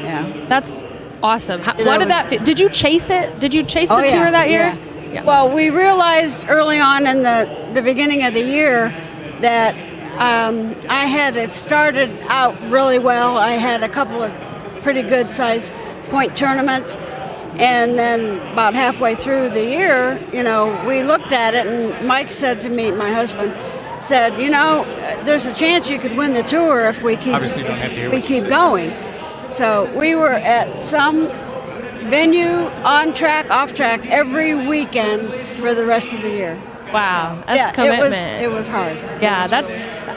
Yeah, that's awesome. What did that? Did you chase it? Did you chase the tour that year? Yeah. Well, we realized early on in the beginning of the year that I had it started out really well. I had a couple of pretty good size point tournaments, and then about halfway through the year, we looked at it, and Mike said to me, my husband said, there's a chance you could win the tour if we keep going. So we were at some venue, on track, off track, every weekend for the rest of the year. Wow, that's commitment. It was hard. Yeah,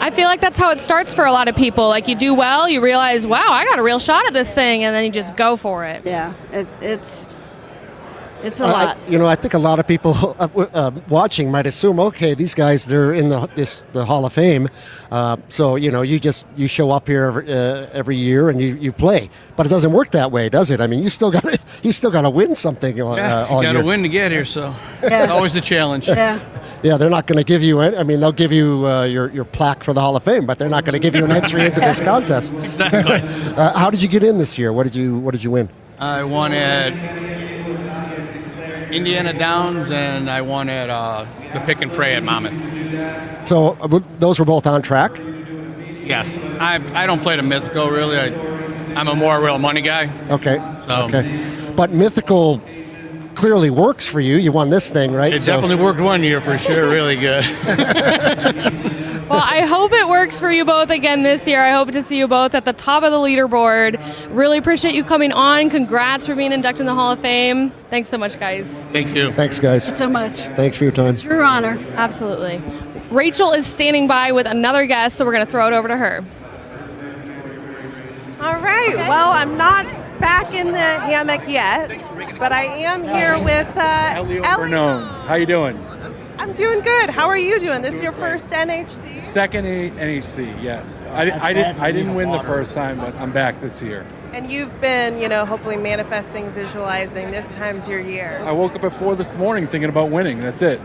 I feel like that's how it starts for a lot of people. Like, you do well, you realize, wow, I got a real shot at this thing, and then you just go for it. Yeah, it's a lot. I think a lot of people watching might assume, okay, these guys, they're in the Hall of Fame, so you show up here every year and you play, but it doesn't work that way, does it? I mean, you still got to win something all year. You got to win to get here, so it's always a challenge. Yeah, they're not going to give you. I mean, they'll give you your plaque for the Hall of Fame, but they're not going to give you an entry into this contest. Exactly. How did you get in this year? What did you win? I won at Indiana Downs, and I won at the Pick and Pray at Monmouth. So those were both on track? Yes. I don't play the Mythical, really. I'm a more real money guy. Okay. So. Okay. But Mythical clearly works for you. You won this thing, right? It definitely worked one year for sure. Really good. Well, I hope it works for you both again this year. I hope to see you both at the top of the leaderboard. Really appreciate you coming on. Congrats for being inducted in the Hall of Fame. Thanks so much, guys. Thank you. Thanks, guys. Thank you so much. Thanks for your time. It's a true honor. Absolutely. Rachel is standing by with another guest, so we're going to throw it over to her. All right. Okay. Well, I'm not back in the hammock yet, but I am here with Ellie. How you doing? I'm doing good. How are you doing? This is your first NHC? Second NHC, yes. I didn't win the first time, but I'm back this year. And you've been, hopefully manifesting, visualizing. This time's your year. I woke up at 4 this morning thinking about winning. That's it.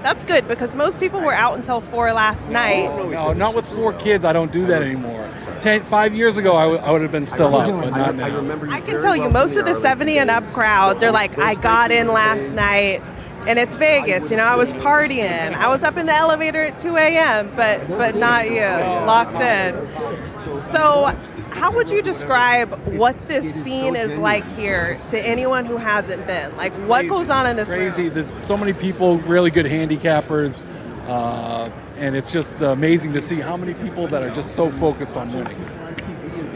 That's good, because most people were out until 4 last night. No, not with 4 kids. I don't do that anymore. 5 years ago, I would have been still up, but not now. I can tell you, most of the 70 and up crowd, they're like, I got in last night. And it's Vegas, I was partying. I was up in the elevator at 2 a.m., but not you, locked in. So how would you describe what this scene is like here to anyone who hasn't been? Like, what goes on in this room? Crazy. There's so many people, really good handicappers, and it's just amazing to see how many people that are just so focused on winning.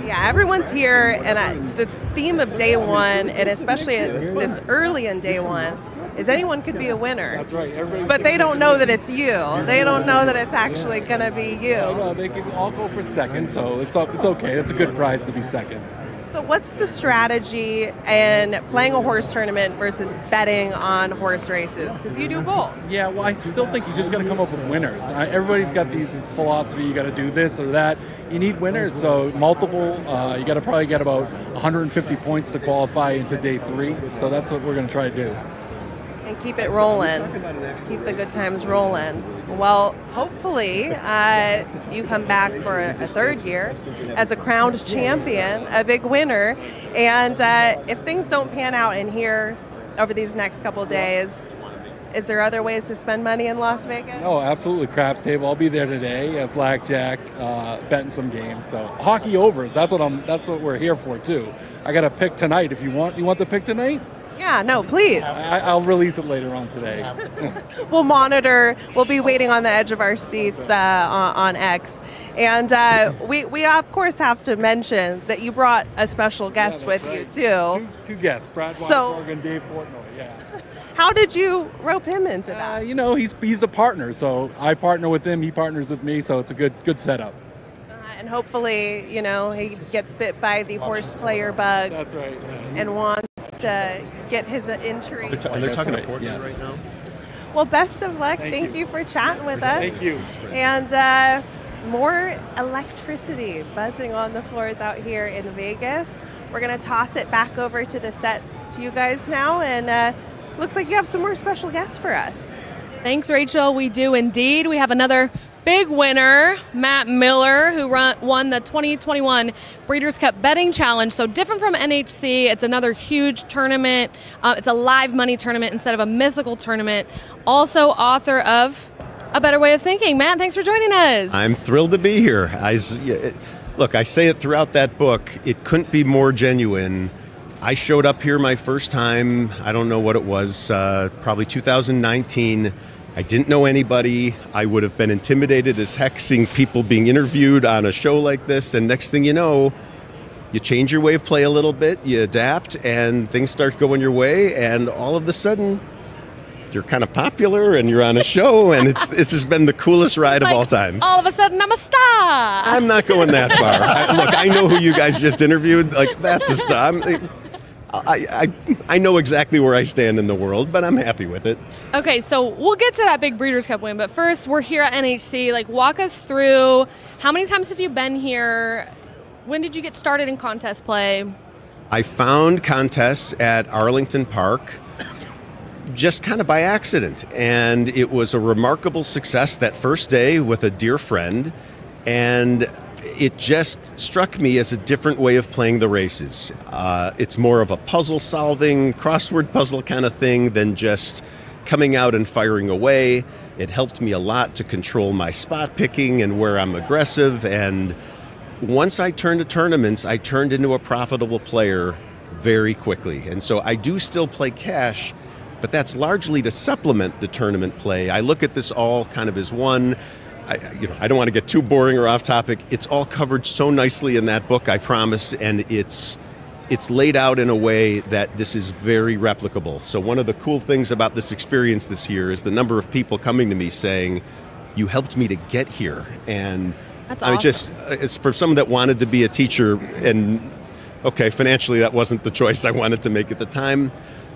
Yeah, everyone's here, and the theme of day one, and especially this early in day one, is anyone could be a winner. That's right. But they don't know that it's you. They don't know that it's actually going to be you. No, they can all go for second, so it's okay. It's a good prize to be second. So what's the strategy in playing a horse tournament versus betting on horse races? Because you do both. Yeah, well, I still think you just got to come up with winners. Everybody's got these philosophy, you got to do this or that. You need winners, so multiple. You got to probably get about 150 points to qualify into day 3. So that's what we're going to try to do. And keep it rolling. Keep the good times rolling. Well, hopefully you come back for a 3rd year as a crowned champion, a big winner. And if things don't pan out in here over these next couple days, is there other ways to spend money in Las Vegas? Oh, absolutely. Craps table. I'll be there today. Blackjack, betting some games. So hockey overs. That's what we're here for too. I got a pick tonight. If you want the pick tonight? Yeah, no, please. I'll release it later on today. We'll monitor. We'll be waiting on the edge of our seats on X. And we, of course, have to mention that you brought a special guest with you, too. Two guests, Brad Weinberg and Dave Portnoy, yeah. How did you rope him into that? He's the partner, so I partner with him, he partners with me, so it's a good setup. And hopefully, he gets bit by the horse player bug. That's right. And wants to get his entry. And they're talking to Portland right now. Well, best of luck. Thank you for chatting with us. Thank you. And more electricity buzzing on the floors out here in Vegas. We're going to toss it back over to the set to you guys now. And looks like you have some more special guests for us. Thanks, Rachel. We do indeed. We have another big winner, Matt Miller, who won the 2021 Breeders' Cup Betting Challenge. So different from NHC, it's another huge tournament. It's a live money tournament instead of a mythical tournament. Also author of A Better Way of Thinking. Matt, thanks for joining us. I'm thrilled to be here. Look, I say it throughout that book. It couldn't be more genuine. I showed up here my first time, I don't know what it was, probably 2019. I didn't know anybody. I would have been intimidated as heck seeing people being interviewed on a show like this. And next thing you know, you change your way of play a little bit, you adapt, and things start going your way. And all of a sudden, you're kind of popular and you're on a show. And it's just been the coolest ride of all time. All of a sudden, I'm a star. I'm not going that far. Look, I know who you guys just interviewed. Like, that's a star. I know exactly where I stand in the world, but I'm happy with it. Okay, so we'll get to that big Breeders' Cup win, but first, we're here at NHC. Like, walk us through, how many times have you been here? When did you get started in contest play? I found contests at Arlington Park just kind of by accident, and it was a remarkable success that first day with a dear friend, and it just struck me as a different way of playing the races. It's more of a puzzle-solving, crossword puzzle kind of thing than just coming out and firing away. It helped me a lot to control my spot picking and where I'm aggressive. And once I turned to tournaments, I turned into a profitable player very quickly. And so I do still play cash, but that's largely to supplement the tournament play. I look at this all kind of as one. I don't want to get too boring or off topic. It's all covered so nicely in that book, I promise, and it's laid out in a way that this is very replicable. So one of the cool things about this experience this year is the number of people coming to me saying, you helped me to get here. And that's awesome. It's for someone that wanted to be a teacher, and okay, financially that wasn't the choice I wanted to make at the time.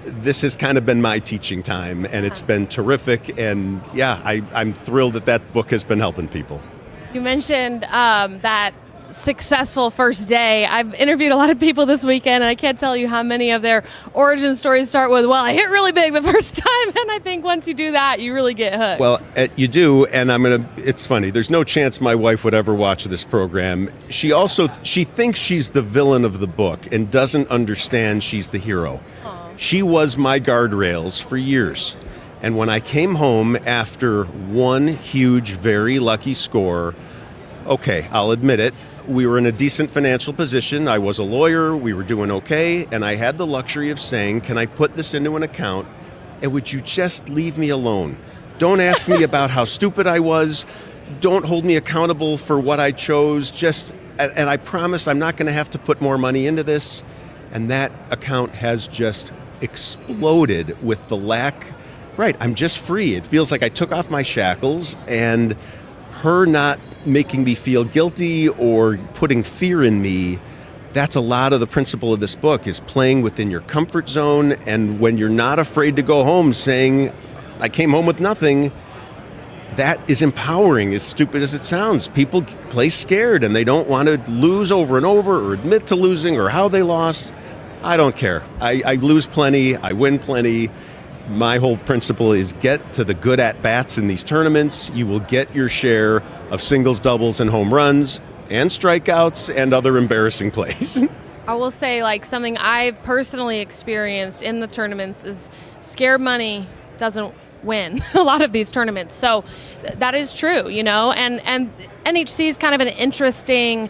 This has kind of been my teaching time, and it's been terrific. And yeah, I'm thrilled that book has been helping people. You mentioned that successful first day. I've interviewed a lot of people this weekend, and I can't tell you how many of their origin stories start with, well, I hit really big the first time, and I think once you do that, you really get hooked. Well, you do, and it's funny, there's no chance my wife would ever watch this program. She thinks she's the villain of the book and doesn't understand she's the hero. She was my guardrails for years. And when I came home after one huge, very lucky score, okay, I'll admit it, we were in a decent financial position. I was a lawyer, we were doing okay, and I had the luxury of saying, can I put this into an account, and would you just leave me alone? Don't ask me about how stupid I was. Don't hold me accountable for what I chose. And I promise I'm not going to have to put more money into this. And that account has just exploded with the lack. Right, I'm just free. It feels like I took off my shackles, and her not making me feel guilty or putting fear in me, that's a lot of the principle of this book, is playing within your comfort zone. And when you're not afraid to go home saying, I came home with nothing, that is empowering, as stupid as it sounds. People play scared and they don't want to lose over and over or admit to losing or how they lost. I don't care. I lose plenty, I win plenty. My whole principle is get to the good at-bats in these tournaments. You will get your share of singles, doubles, and home runs, and strikeouts, and other embarrassing plays. I will say, like, something I've personally experienced in the tournaments is scared money doesn't win a lot of these tournaments. So that is true, you know, and NHC is kind of an interesting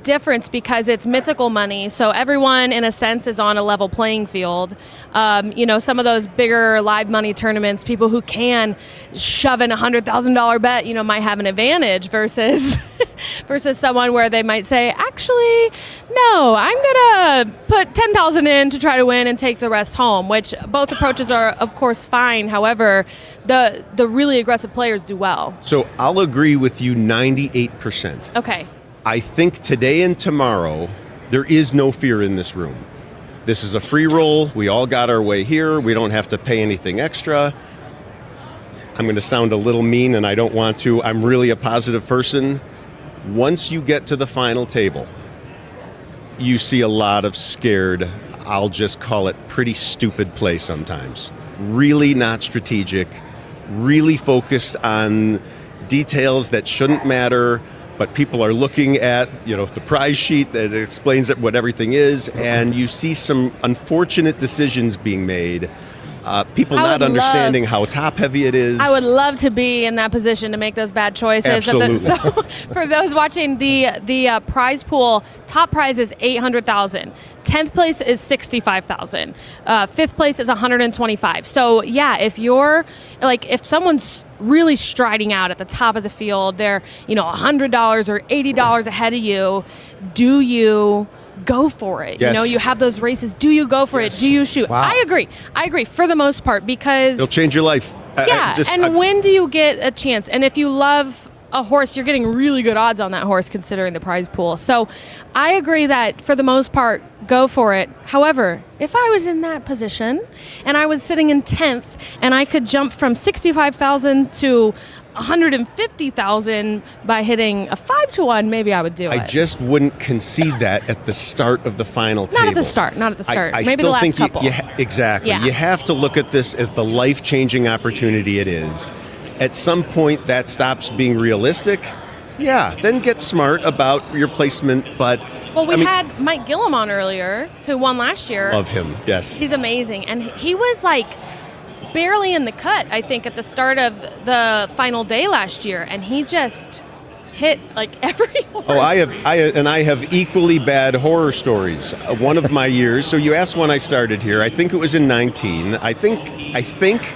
difference because it's mythical money. So everyone, in a sense, is on a level playing field. You know, some of those bigger live money tournaments, people who can shove in $100,000 bet, you know, might have an advantage versus someone where they might say, actually, no, I'm gonna put $10,000 in to try to win and take the rest home. Which both approaches are, of course, fine. However, the really aggressive players do well. So I'll agree with you 98%. Okay. I think today and tomorrow, there is no fear in this room. This is a free roll. We all got our way here. We don't have to pay anything extra. I'm going to sound a little mean, and I don't want to. I'm really a positive person. Once you get to the final table, you see a lot of scared, I'll just call it pretty stupid play sometimes. Really not strategic, really focused on details that shouldn't matter, but people are looking at, the prize sheet that explains what everything is, and you see some unfortunate decisions being made. People not understanding how top-heavy it is. I would love to be in that position to make those bad choices. Absolutely. So, for those watching, the prize pool, top prize is $800,000. 10th place is $65,000. 5th place is $125,000. So yeah, if someone's really striding out at the top of the field, they're $100 or $80 ahead of you. Do you go for it? Yes. You have those races. Do you go for it? Do you shoot? Wow. I agree for the most part, because It'll change your life. when do you get a chance? And if you love a horse, you're getting really good odds on that horse considering the prize pool. So I agree that for the most part, go for it. However, if I was in that position and I was sitting in 10th and I could jump from $65,000 to $150,000 by hitting a 5-to-1, maybe I would do it. I just wouldn't concede that at the start of the final table. Not at the start. I Maybe still the last think couple. Exactly. Yeah. You have to look at this as the life-changing opportunity it is. At some point, that stops being realistic. Yeah, then get smart about your placement. But well, we had Mike Gillum on earlier, who won last year. Love him. Yes, he's amazing, and he was barely in the cut, I think, at the start of the final day last year, and he just hit every horse. Oh, I have equally bad horror stories. One of my years. So you asked when I started here. I think it was in 19. I think.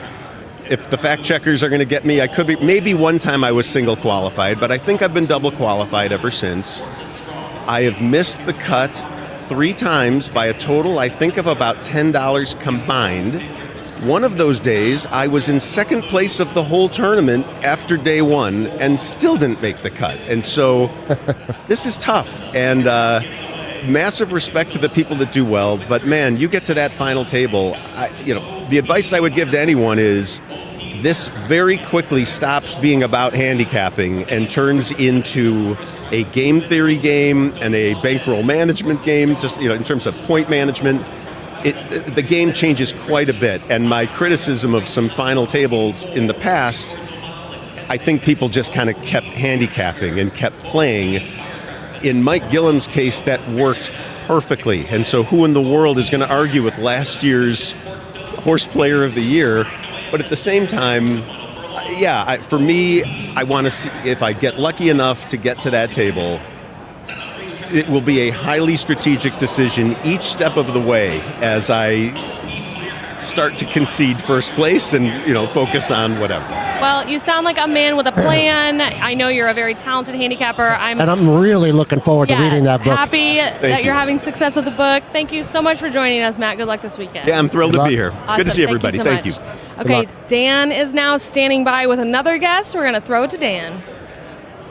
If the fact checkers are going to get me, I could be. Maybe one time I was single qualified, but I think I've been double qualified ever since. I have missed the cut 3 times by a total, I think, of about $10 combined. One of those days, I was in second place of the whole tournament after day 1 and still didn't make the cut. And so this is tough. And massive respect to the people that do well. But man, you get to that final table, the advice I would give to anyone is this very quickly stops being about handicapping and turns into a game theory game and a bankroll management game, just in terms of point management. The game changes quite a bit, and my criticism of some final tables in the past, I think people just kind of kept handicapping and kept playing. In Mike Gillum's case, that worked perfectly, and so who in the world is going to argue with last year's Horse Player of the Year? But at the same time, for me, I want to see if I get lucky enough to get to that table. It will be a highly strategic decision each step of the way as I start to concede first place and focus on whatever. Well, you sound like a man with a plan. I know you're a very talented handicapper. And I'm really looking forward to reading that book. Happy that you're having success with the book. Thank you so much for joining us, Matt. Good luck this weekend. Yeah, I'm thrilled to be here. Awesome. Good to see everybody. Thank you. Okay, Dan is now standing by with another guest. We're going to throw it to Dan.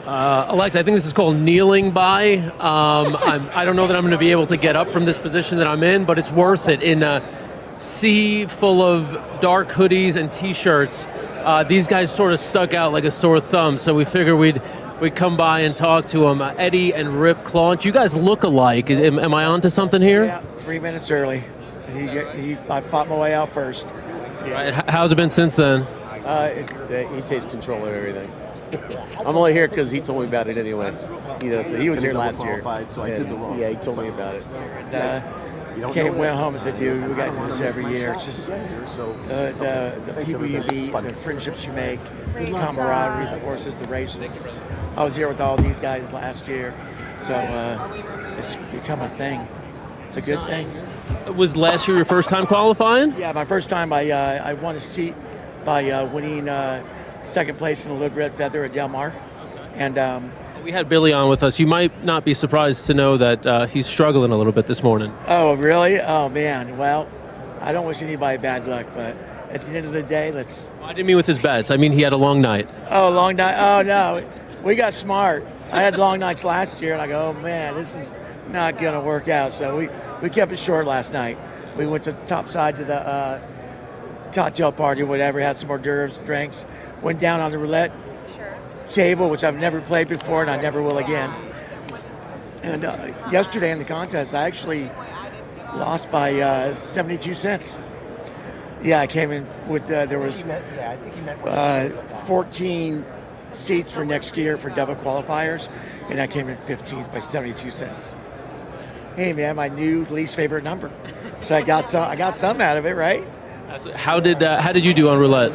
Alexa, I think this is called kneeling by. I don't know that I'm going to be able to get up from this position that I'm in, but it's worth it. In a sea full of dark hoodies and T-shirts, these guys sort of stuck out like a sore thumb, so we figured we'd come by and talk to them. Eddie and Rip Claunch, you guys look alike. Am I onto something here? Yeah, 3 minutes early. I fought my way out first. Right. How's it been since then? He takes control of everything. I'm only here because he told me about it anyway. So he was here last year. So I did the wrong. Yeah, he told me about it. Came went home and said, dude, we got to do this every year. It's just the people you meet, the friendships you make, the camaraderie, the horses, the races. I was here with all these guys last year, so it's become a thing. It's a good thing. Was last year your first time qualifying? Yeah, my first time. I won a seat by winning second place in the Little Red Feather at Del Mar, and we had Billy on with us. You might not be surprised to know that he's struggling a little bit this morning. Oh, really? Oh, man. Well, I don't wish anybody bad luck, but at the end of the day, let's... I didn't mean with his bets. I mean he had a long night. Oh, long night? Oh, no. We got smart. I had long nights last year, and I go, oh man, this is not going to work out. So we kept it short last night. We went to top side to the cocktail party or whatever, had some hors d'oeuvres, drinks, went down on the roulette table, which I've never played before and I never will again. And yesterday in the contest, I actually lost by 72 cents. Yeah, I came in with, there was 14 seats for next year for double qualifiers, and I came in 15th by 72 cents. Hey man, my new least favorite number. So I got some out of it, right? How did you do on roulette?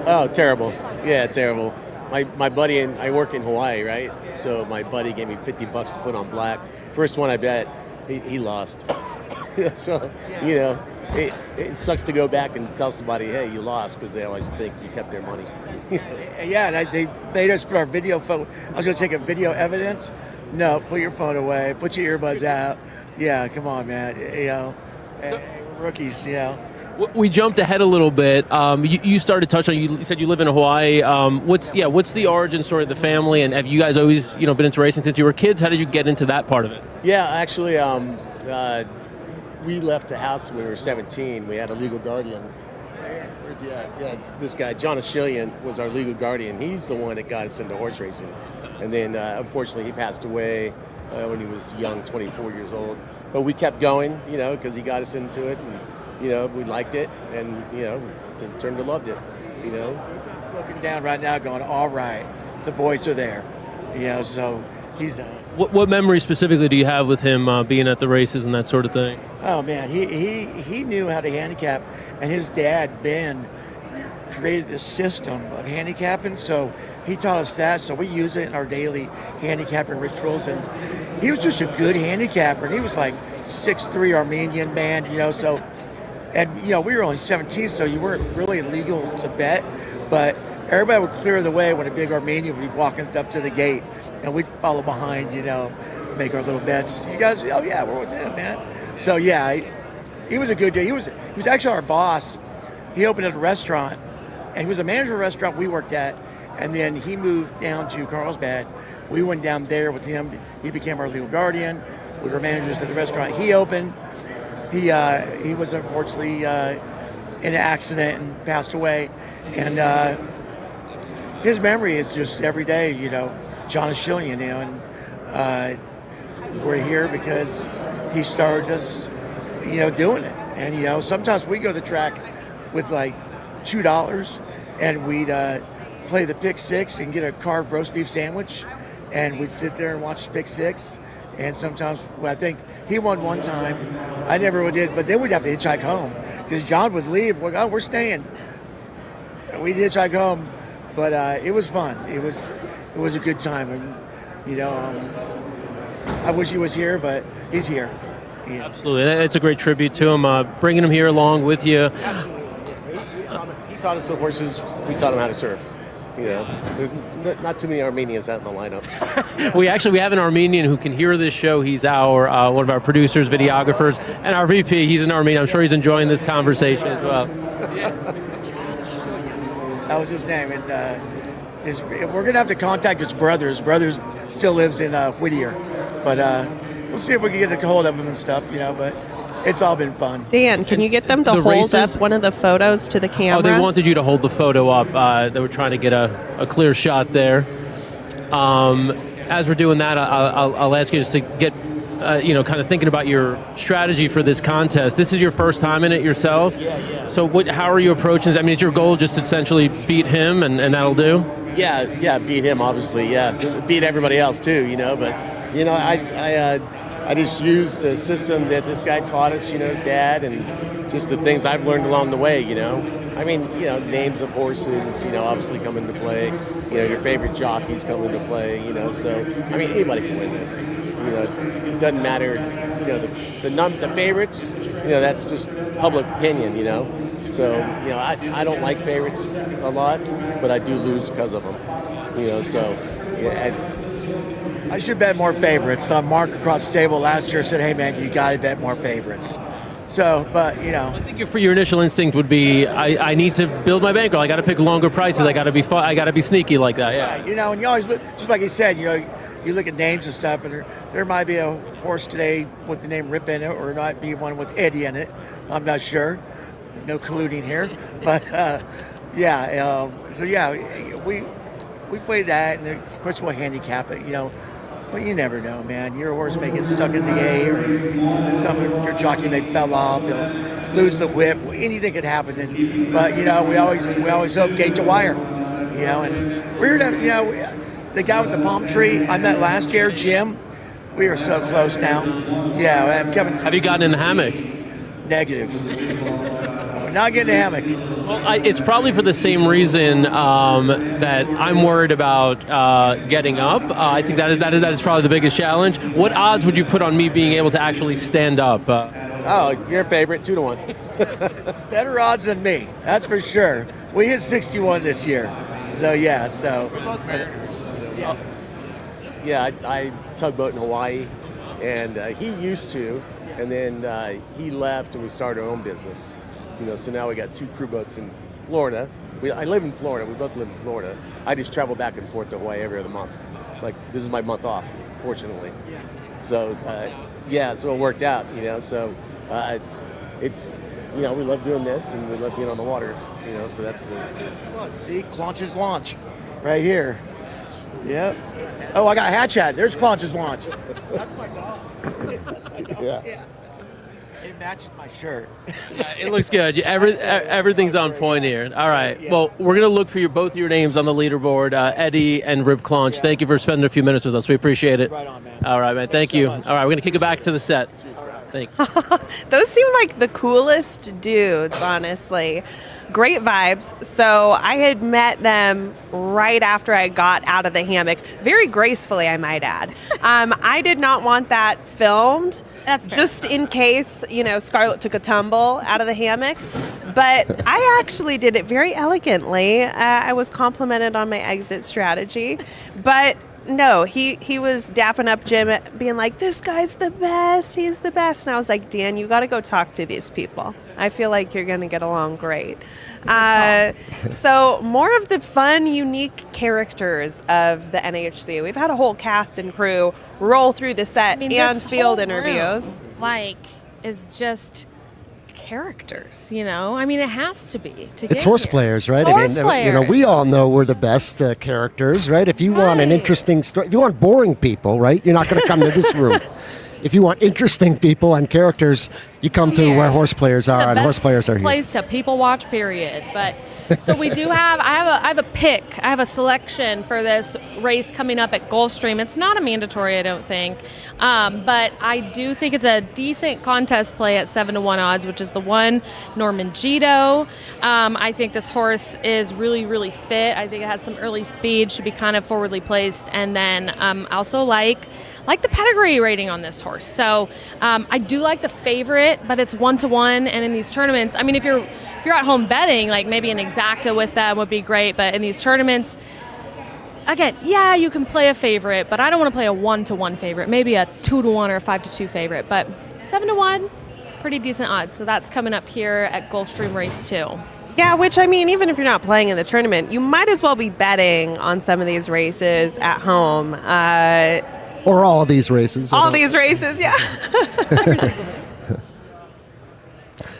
Oh, terrible. Yeah, terrible. My buddy, and I work in Hawaii, right? So my buddy gave me $50 to put on black. First one I bet, he lost. So, you know, it sucks to go back and tell somebody, hey, you lost, because they always think you kept their money. Yeah, and they made us put our video phone. I was going to take a video evidence. No, put your phone away. Put your earbuds out. Yeah, come on, man. You know, rookies, you know. We jumped ahead a little bit. You started touching on, you said you live in Hawaii. What's the origin story of the family, and have you guys always been into racing since you were kids? How did you get into that part of it? Yeah, actually, we left the house when we were 17. We had a legal guardian. Where's he at? Yeah, this guy, John Ashilian, was our legal guardian. He's the one that got us into horse racing. And then, unfortunately, he passed away when he was young, 24 years old. But we kept going, because he got us into it. And, we liked it, and, turned to loved it, He's looking down right now going, all right, the boys are there, so he's... What memory specifically do you have with him being at the races and that sort of thing? Oh, man, he knew how to handicap, and his dad, Ben, created this system of handicapping, so he taught us that, so we use it in our daily handicapping rituals, and he was just a good handicapper, and he was like 6'3" Armenian man, so... And, we were only 17, so you weren't really legal to bet, but everybody would clear the way when a big Armenian would be walking up to the gate, and we'd follow behind, make our little bets. You guys, oh yeah, we're with him, man. So yeah, he was a good dude. He was actually our boss. He opened a restaurant, and he was a manager of a restaurant we worked at, and then he moved down to Carlsbad. We went down there with him. He became our legal guardian. We were managers at the restaurant he opened. He was unfortunately in an accident and passed away, and his memory is just every day, John Ashilian, and we're here because he started us, doing it, and sometimes we go to the track with like $2, and we'd play the pick six and get a carved roast beef sandwich, and we'd sit there and watch pick six. And sometimes, I think he won one time. I never did, but then we'd have to hitchhike home because John would leave. We're staying. We'd hitchhike home, but it was fun. It was a good time, and I wish he was here, but he's here. Yeah. Absolutely, it's a great tribute to him. Bringing him here along with you. He taught us the horses. We taught him how to surf. There's not too many Armenians out in the lineup. We have an Armenian who can hear this show. He's our one of our producers, videographers, and our VP. He's an Armenian. I'm sure he's enjoying this conversation as well. That was his name, and we're going to have to contact his brother. His brother still lives in Whittier, but we'll see if we can get a hold of him and stuff, but... It's all been fun. Dan, can you get them to hold up one of the photos to the camera? Oh, they wanted you to hold the photo up. They were trying to get a clear shot there. As we're doing that, I'll ask you just to get, kind of thinking about your strategy for this contest. This is your first time in it yourself. Yeah. So how are you approaching this? I mean, is your goal just essentially beat him and that'll do? Yeah, beat him, obviously, yeah. Beat everybody else, too, but, I just use the system that this guy taught us, his dad, and just the things I've learned along the way, I mean, names of horses, obviously come into play. Your favorite jockeys come into play, so, I mean, anybody can win this. It doesn't matter, the favorites, that's just public opinion, So, I don't like favorites a lot, but I do lose because of them, so, yeah. I should bet more favorites. Mark across the table last year said, hey, man, you got to bet more favorites. So, but, I think your initial instinct would be, I need to build my bankroll. I got to pick longer prices. I got to be fun. I got to be sneaky like that, yeah. Right. And you always look, just like he said, you look at names and stuff, and there might be a horse today with the name Rip in it, or it might be one with Eddie in it. I'm not sure. No colluding here, but yeah. So yeah, we play that, and of course we'll handicap it, But you never know, man. Your horse may get stuck in the A, or some of your jockey may fell off. He'll lose the whip. Anything could happen. But we always hope gate to wire. And we're the guy with the palm tree I met last year, Jim. We are so close now. Yeah, Kevin. Have you gotten in the hammock? Negative. We're not getting a hammock. Well, it's probably for the same reason that I'm worried about getting up. I think that is probably the biggest challenge. What odds would you put on me being able to actually stand up? Your favorite, 2-1. Better odds than me, that's for sure. We hit 61 this year, so yeah. Yeah, I tugboat in Hawaii, and he used to, and then he left, and we started our own business. So now we got 2 crew boats in Florida. I live in Florida. We both live in Florida. I just travel back and forth to Hawaii every other month. Like, this is my month off, fortunately. So, so it worked out, So it's, we love doing this, and we love being on the water, So that's the... Look, see, Claunch's launch right here. Yep. Oh, I got Hatch Hat. There's Claunch's launch. That's my dog. Yeah. It matches my shirt. It looks good. Everything's on point here. All right. Well, we're going to look for both your names on the leaderboard, Eddie and Rip Claunch. Thank you for spending a few minutes with us. We appreciate it. Right on, man. All right, man. Thank you. All right, we're going to kick it back to the set. Those seem like the coolest dudes, honestly. Great vibes. So I had met them right after I got out of the hammock, very gracefully, I might add. I did not want that filmed. That's fair. Just in case, Scarlett took a tumble out of the hammock. But I actually did it very elegantly. I was complimented on my exit strategy. But no, he was dapping up Jim, being like, this guy's the best. He's the best. And I was like, Dan, you got to go talk to these people. I feel like you're going to get along great. So more of the fun, unique characters of the NHC. We've had a whole cast and crew roll through the set and field interviews. Is just characters, I mean, it has to be to It's get Horseplayers, right? Horseplayers. We all know we're the best characters, right? If you want an interesting story, if you want boring people, right, you're not going to come to this room. If you want interesting people and characters, you come to where Horseplayers are, and Horseplayers are here. Place to people watch, period. But so we do have. I have a pick. I have a selection for this race coming up at Gulfstream. It's not a mandatory, I don't think, but I do think it's a decent contest play at 7-1 odds, which is the one Norman Gito. I think this horse is really, really fit. I think it has some early speed. Should be kind of forwardly placed, and then also like the pedigree rating on this horse. So I do like the favorite, but it's 1-1, and in these tournaments, I mean, if you're at home betting, like maybe an exacta with them would be great, but in these tournaments, again, yeah, you can play a favorite, but I don't want to play a 1-1 favorite, maybe a 2-1 or a 5-2 favorite, but 7-1, pretty decent odds. So that's coming up here at Gulfstream Race 2. Yeah, which, I mean, even if you're not playing in the tournament, you might as well be betting on some of these races at home. Or all of these races. All these races, yeah.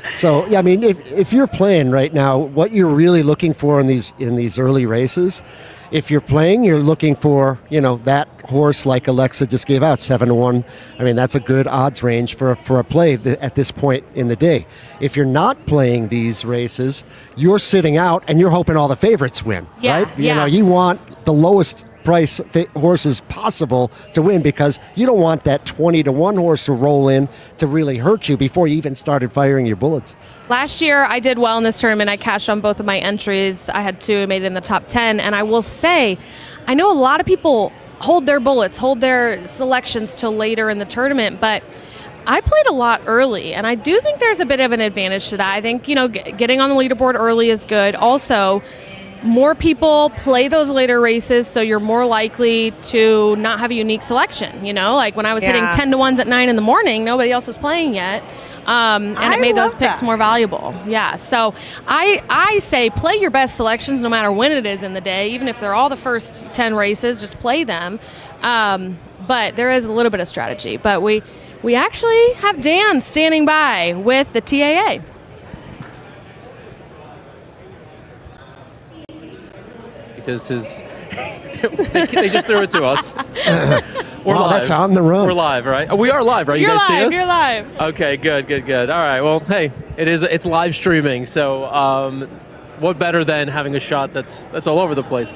So, yeah, I mean, if you're playing right now, what you're really looking for in these early races, if you're playing, you're looking for, that horse like Alexa just gave out, 7-1. I mean, that's a good odds range for a play at this point in the day. If you're not playing these races, you're sitting out and you're hoping all the favorites win, right? You want the lowest price horses possible to win, because you don't want that 20-1 horse to roll in to really hurt you before you even started firing your bullets. Last year, I did well in this tournament. I cashed on both of my entries. I had 2, made it in the top 10. And I will say, I know a lot of people hold their bullets, hold their selections till later in the tournament, but I played a lot early, and I do think there's a bit of an advantage to that. I think, getting on the leaderboard early is good. Also, more people play those later races, so you're more likely to not have a unique selection. Like when I was hitting 10-1s at 9 in the morning, nobody else was playing yet. and it made those picks more valuable. Yeah, so I say play your best selections no matter when it is in the day, even if they're all the first 10 races, just play them. But there is a little bit of strategy. But we actually have Dan standing by with the TAA. Because they just threw it to us. We're Wow, live. that's on the run. We're live, right? Oh, we are live, right? You're you guys live, see us? you're live. Okay, good. All right. Well, hey, it's live streaming, so what better than having a shot that's all over the place?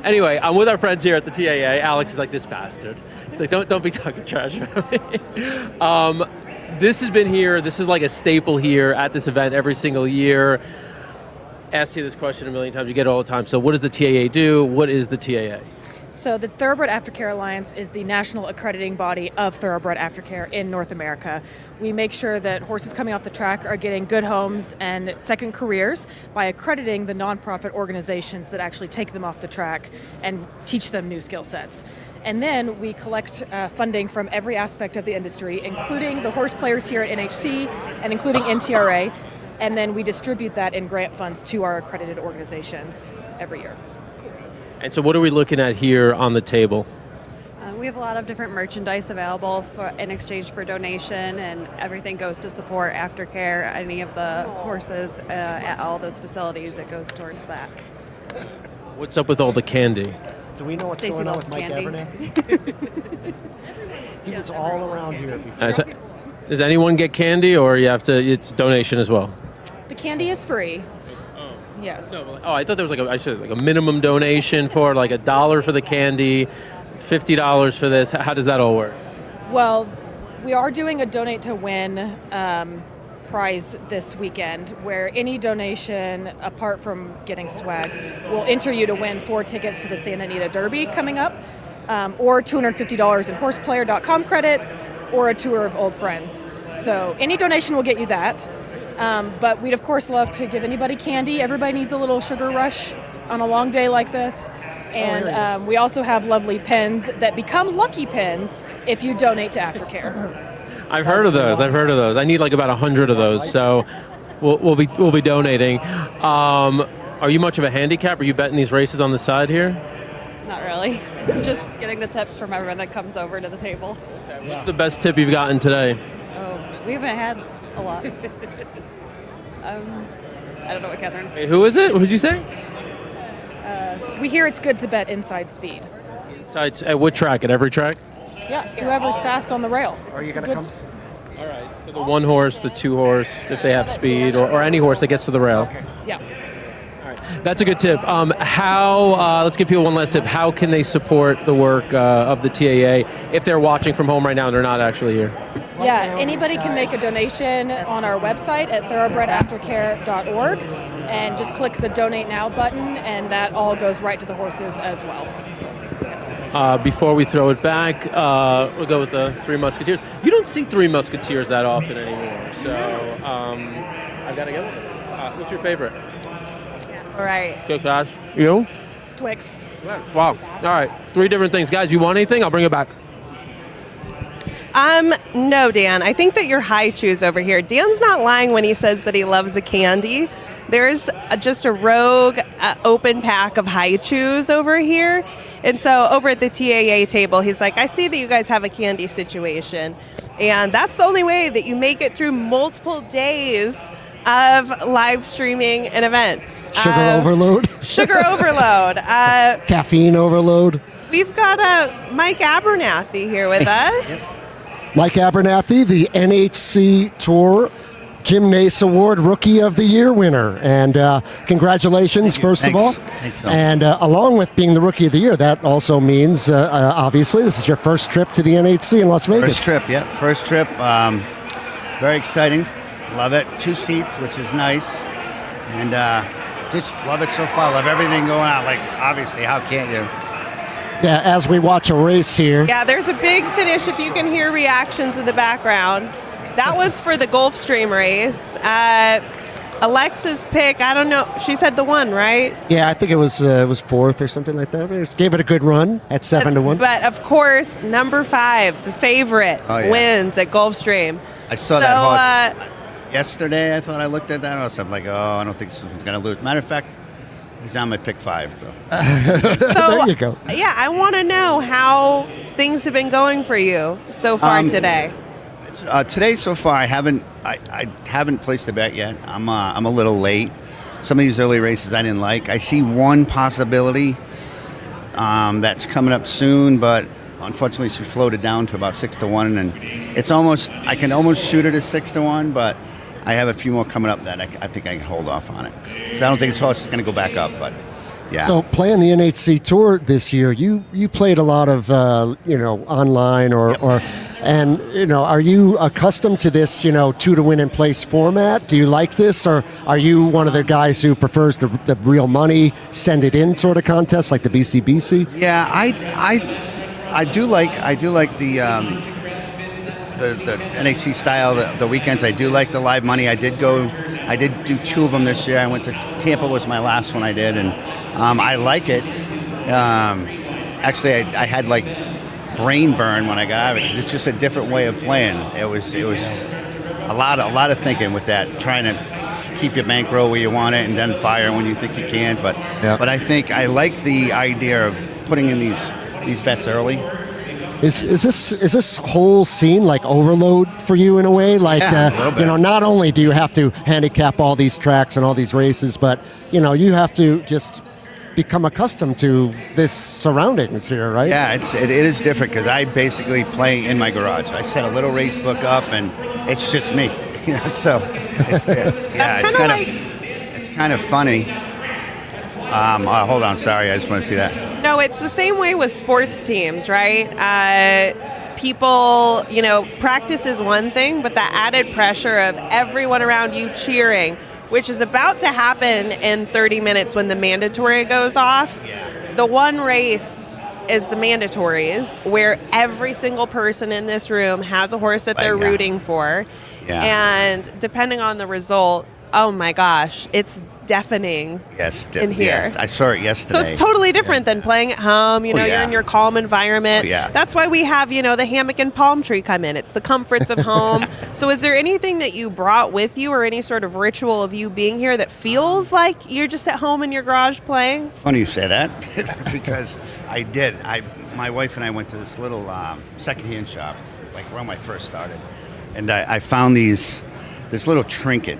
Anyway, I'm with our friends here at the TAA. Alex is like, this bastard. He's like, don't be talking trash about me. This has been here. This is like a staple here at this event every single year. Asked you this question a million times. You get it all the time. So what does the TAA do? What is the TAA? So the Thoroughbred Aftercare Alliance is the national accrediting body of thoroughbred aftercare in North America. We make sure that horses coming off the track are getting good homes and second careers by accrediting the nonprofit organizations that actually take them off the track and teach them new skill sets. And then we collect funding from every aspect of the industry, including the Horseplayers here at NHC and including NTRA. And then we distribute that in grant funds to our accredited organizations every year. And so what are we looking at here on the table? We have a lot of different merchandise available in exchange for donation, and everything goes to support aftercare. Any of the horses at all those facilities, it goes towards that. What's up with all the candy? Do we know what's Stacey going on loves with Mike candy. Abernathy? He was all around here before. Does anyone get candy, or it's donation as well? The candy is free. Yes. Oh, I thought there was like a minimum donation for like $1 for the candy, $50 for this. How does that all work? Well, we are doing a donate to win prize this weekend, where any donation, apart from getting swag, will enter you to win 4 tickets to the Santa Anita Derby coming up, or $250 in Horseplayer.com credits, or a tour of old friends. So any donation will get you that. But we'd, of course, love to give anybody candy. Everybody needs a little sugar rush on a long day like this. And we also have lovely pens that become lucky pens if you donate to Aftercare. I've heard of those. I need like about 100 of those. So we'll be donating. Are you much of a handicap? Are you betting these races on the side here? Not really. Just getting the tips from everyone that comes over to the table. What's the best tip you've gotten today? Oh, we haven't had a lot. I don't know what Catherine's saying. Wait, who is it? What did you say? We hear it's good to bet inside speed. At what track? At every track? Yeah, whoever's fast on the rail. Are you going to come? All right. So the 1 horse, the 2 horse, if they have speed, or any horse that gets to the rail. Okay. Yeah. That's a good tip. Let's give people one last tip. How can they support the work of the TAA if they're watching from home right now and they're not actually here? Yeah, anybody can make a donation on our website at thoroughbredaftercare.org and just click the Donate Now button, and that all goes right to the horses as well. Before we throw it back, we'll go with the 3 Musketeers. You don't see 3 Musketeers that often anymore, so I've got to go with it. What's your favorite? All right. Go, Cash. You? Twix. Wow. All right. 3 different things. Guys, you want anything? I'll bring it back. No, Dan. I think that you're high chews over here. Dan's not lying when he says that he loves a candy. There's just a rogue open pack of high chews over here. And so over at the TAA table, he's like, I see that you guys have a candy situation. And that's the only way that you make it through multiple days of live streaming an event. Sugar overload? Sugar overload. Caffeine overload? We've got Mike Abernathy here with us. Mike Abernathy, the NHC Tour Gymnase Award Rookie of the Year winner. And congratulations, first of all. Thanks, Phil. And along with being the Rookie of the Year, that also means, obviously, this is your first trip to the NHC in Las Vegas. First trip, yeah. First trip. Very exciting. Love it. 2 seats, which is nice. And just love it so far. Love everything going on. Like, obviously, how can't you? Yeah, as we watch a race here. Yeah, there's a big finish if you can hear reactions in the background. That was for the Gulfstream race. Alexa's pick, I don't know. She said the 1, right? Yeah, I think it was 4th or something like that. It gave it a good run at 7-1. But of course, number 5, the favorite, wins at Gulfstream. I saw that horse yesterday. I thought I looked at that horse. I'm like, oh, I don't think someone's going to lose. Matter of fact, he's on my pick 5. So. There you go. Yeah, I want to know how things have been going for you so far today. Today so far, I haven't placed a bet yet. I'm a little late. Some of these early races I didn't like. I see one possibility that's coming up soon, but unfortunately she floated down to about 6-1, and it's almost, I can almost shoot it at 6-1, but I have a few more coming up that I think I can hold off on it. 'Cause I don't think this horse is going to go back up, but yeah. So playing the NHC Tour this year, you played a lot of online and are you accustomed to this 2 to win in place format? Do you like this, or are you one of the guys who prefers the real money, send it in sort of contest like the BCBC? Yeah, I do like the NHC style, the weekends. I do like the live money. I did do 2 of them this year. I went to Tampa, was my last one I did, and I like it. Actually, I had like brain burn when I got out of it, 'cause it's just a different way of playing. It was a lot of thinking with that, trying to keep your bankroll where you want it and then fire when you think you can. But I think I like the idea of putting in these bets early. Is this whole scene like overload for you in a way? Like not only do you have to handicap all these tracks and all these races, but you have to just become accustomed to this surroundings here, right? Yeah, it is different because I basically play in my garage. I set a little race book up, and it's just me. So it's good. Yeah, it's kind of funny. Hold on, sorry, I just want to see that. No, it's the same way with sports teams, right? People, practice is one thing, but the added pressure of everyone around you cheering, which is about to happen in 30 minutes when the mandatory goes off. The one race is the mandatories, where every single person in this room has a horse that they're rooting for. Yeah. And depending on the result, oh my gosh, it's deafening in here. Yeah, I saw it yesterday. So it's totally different than playing at home. You're in your calm environment. That's why we have, the hammock and palm tree come in. It's the comforts of home. So is there anything that you brought with you, or any sort of ritual of you being here that feels like you're just at home in your garage playing? Funny you say that, because I did. My wife and I went to this little secondhand shop, like when I first started, and I found this little trinket.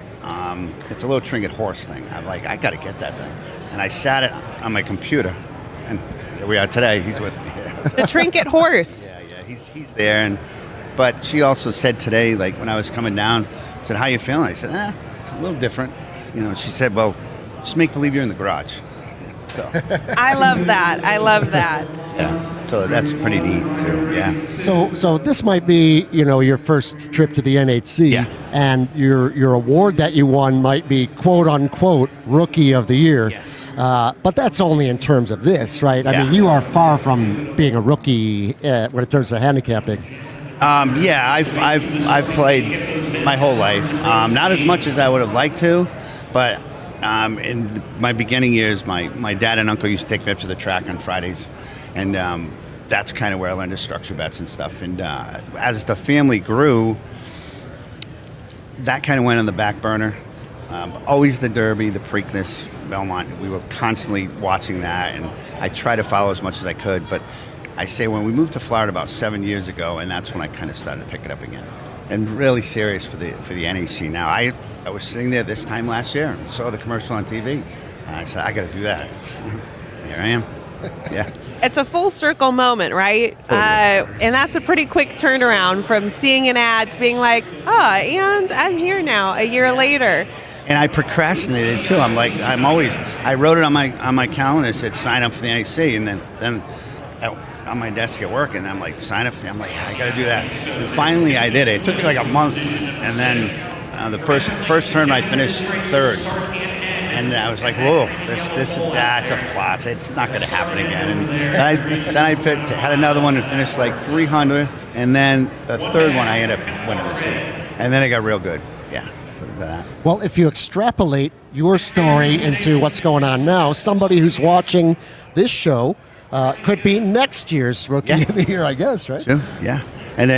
It's a little trinket horse thing. I'm like, I got to get that thing. And I sat it on my computer, and here we are today. He's with me. The trinket horse. Yeah, he's there. But she also said today, like when I was coming down, said, "How you feeling?" I said, it's a little different. She said, "Well, just make believe you're in the garage." So. I love that. Yeah. So that's pretty neat too. Yeah. So this might be your first trip to the NHC, and your award that you won might be quote unquote Rookie of the Year. Yes. But that's only in terms of this, right? I mean, you are far from being a rookie when it comes to handicapping. I've played my whole life. Not as much as I would have liked to, but in my beginning years, my dad and uncle used to take me up to the track on Fridays, and that's kind of where I learned to structure bets and stuff. And as the family grew, that kind of went on the back burner. Always the Derby, the Preakness, Belmont. We were constantly watching that, and I tried to follow as much as I could. But I say when we moved to Florida about 7 years ago, and that's when I kind of started to pick it up again. And really serious for the NHC. Now, I was sitting there this time last year and saw the commercial on TV. And I said, I got to do that. Here I am. Yeah. It's a full circle moment, right? And that's a pretty quick turnaround from seeing an ad to being like, and I'm here now a year later. And I procrastinated too. I wrote it on my calendar. It said sign up for the NHC, and then on my desk at work, and I'm like, sign up. I'm like, I got to do that. And finally, I did it. It took me like a month, and then the first term I finished 3rd. And I was like, whoa, that's a floss. It's not going to happen again. And then I had another one and finished like 300th. And then the 3rd one, I ended up winning the seat. And then it got real good. Yeah. for that. Well, if you extrapolate your story into what's going on now, somebody who's watching this show could be next year's Rookie of the Year, I guess, right? Sure, yeah. And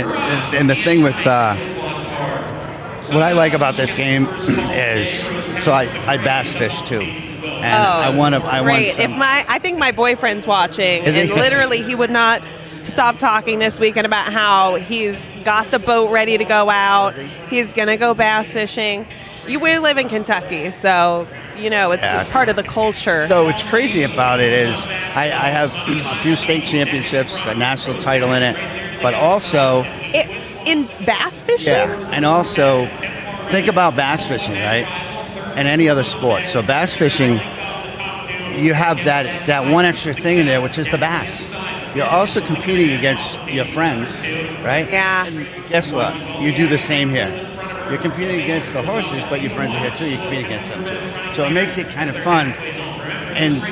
the thing with what I like about this game is, so I bass fish too, and I want Great. I think my boyfriend's watching, and literally he would not stop talking this weekend about how he's got the boat ready to go out. He's gonna go bass fishing. We live in Kentucky, so it's part of the culture. So what's crazy about it is I have a few state championships, a national title in it, but also in bass fishing. Yeah, and also think about bass fishing, right? And any other sport. So bass fishing, you have that one extra thing in there, which is the bass. You're also competing against your friends, right? Yeah. And guess what? You do the same here. You're competing against the horses, but your friends are here too. You compete against them too. So it makes it kind of fun. And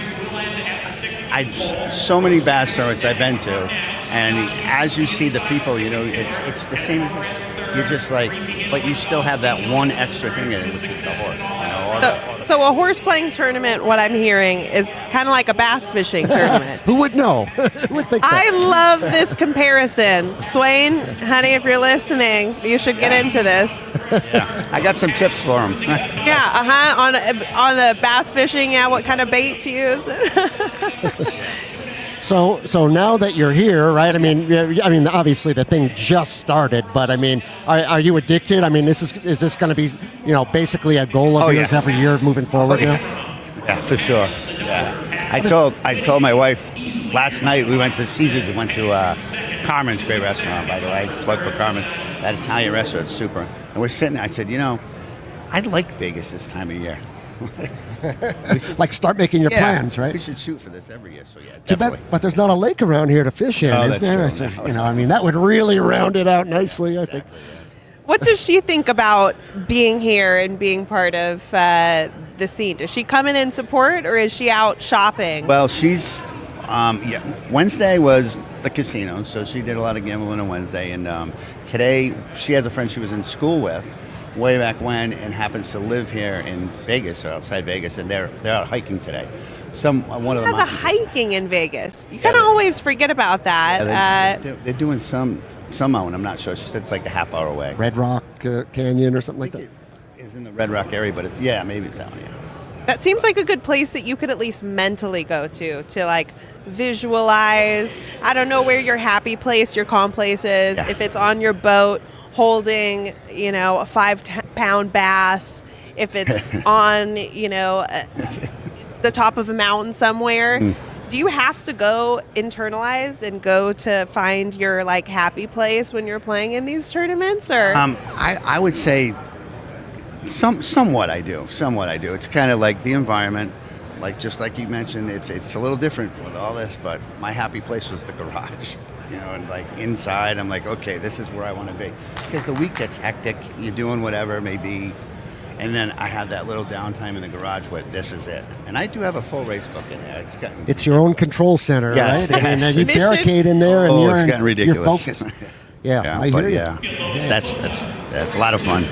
so many bass tournaments I've been to, and as you see the people, it's the same as this. You're just like, but you still have that one extra thing in it, which is the horse. So a horse playing tournament, what I'm hearing, is kind of like a bass fishing tournament. Who would know? Who would think that? I love this comparison. Swain, honey, if you're listening, you should get into this. Yeah, I got some tips for him. Yeah, on the bass fishing, what kind of bait to use. So now that you're here, right? I mean, obviously the thing just started, but I mean, are you addicted? I mean, is this going to be, basically a goal of yours every year moving forward now? Yeah, for sure. Yeah, I told my wife last night we went to Caesars. We went to Carmen's, great restaurant, by the way. Plug for Carmen's, that Italian restaurant, super. And we're sitting there. I said, I'd like Vegas this time of year. Like start making your plans, right? We should shoot for this every year. So yeah, definitely. But there's not a lake around here to fish in, is there? True. That would really round it out nicely, I think. What does she think about being here and being part of the scene? Does she come in and support, or is she out shopping? Well, she's Wednesday was the casino, so she did a lot of gambling on Wednesday, and today she has a friend she was in school with way back when, and happens to live here in Vegas or outside Vegas, and they're out hiking today. One of them. Have a hiking in Vegas. You kind of always forget about that. Yeah, they're doing some out. I'm not sure. She said it's like a half hour away. Red Rock Canyon or something like that. It's in the Red Rock area, but maybe it's that one. Yeah. That seems like a good place that you could at least mentally go to like visualize. I don't know where your happy place, your calm place is. Yeah. If it's on your boat, holding, a 5-pound bass, if it's on, the top of a mountain somewhere. Do you have to go internalize and go to find your happy place when you're playing in these tournaments, or? I would say somewhat I do. It's kind of like the environment, just like you mentioned, it's a little different with all this, but my happy place was the garage. And inside, I'm like, okay, this is where I want to be. Because the week gets hectic, you're doing whatever it may be, and then I have that little downtime in the garage where this is it. And I do have a full race book in there. It's your own control center, yes, right? And then you barricade in there, and it's getting ridiculous. You're focused. I hear you. That's a lot of fun.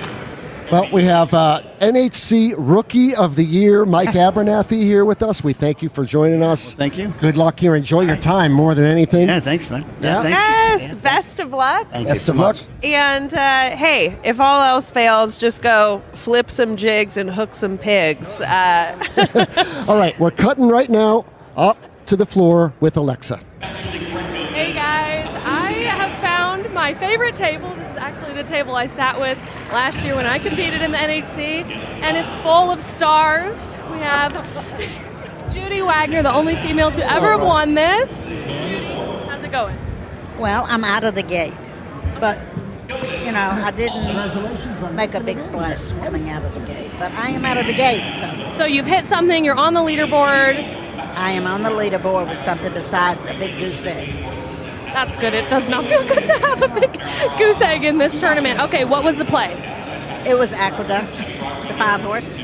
Well, we have NHC Rookie of the Year, Mike Abernathy, here with us. We thank you for joining us. Well, thank you. Good luck here. Enjoy your time more than anything. Yeah, thanks, man. Yeah. Yes, best of luck. Best of luck. And hey, if all else fails, just go flip some jigs and hook some pigs. All right, we're cutting right now up to the floor with Alexa. Hey guys, I have found my favorite table. This is actually the table I sat with last year when I competed in the NHC, and it's full of stars. We have Judy Wagner, the only female to ever have won this. Judy, how's it going? Well, I'm out of the gate, but I didn't make a big splash coming out of the gate, but I am out of the gate. So you've hit something, you're on the leaderboard. I am on the leaderboard with something besides a big goose egg. That's good. It does not feel good to have a big goose egg in this tournament. Okay, what was the play? It was Aqueduct, the 5-horse,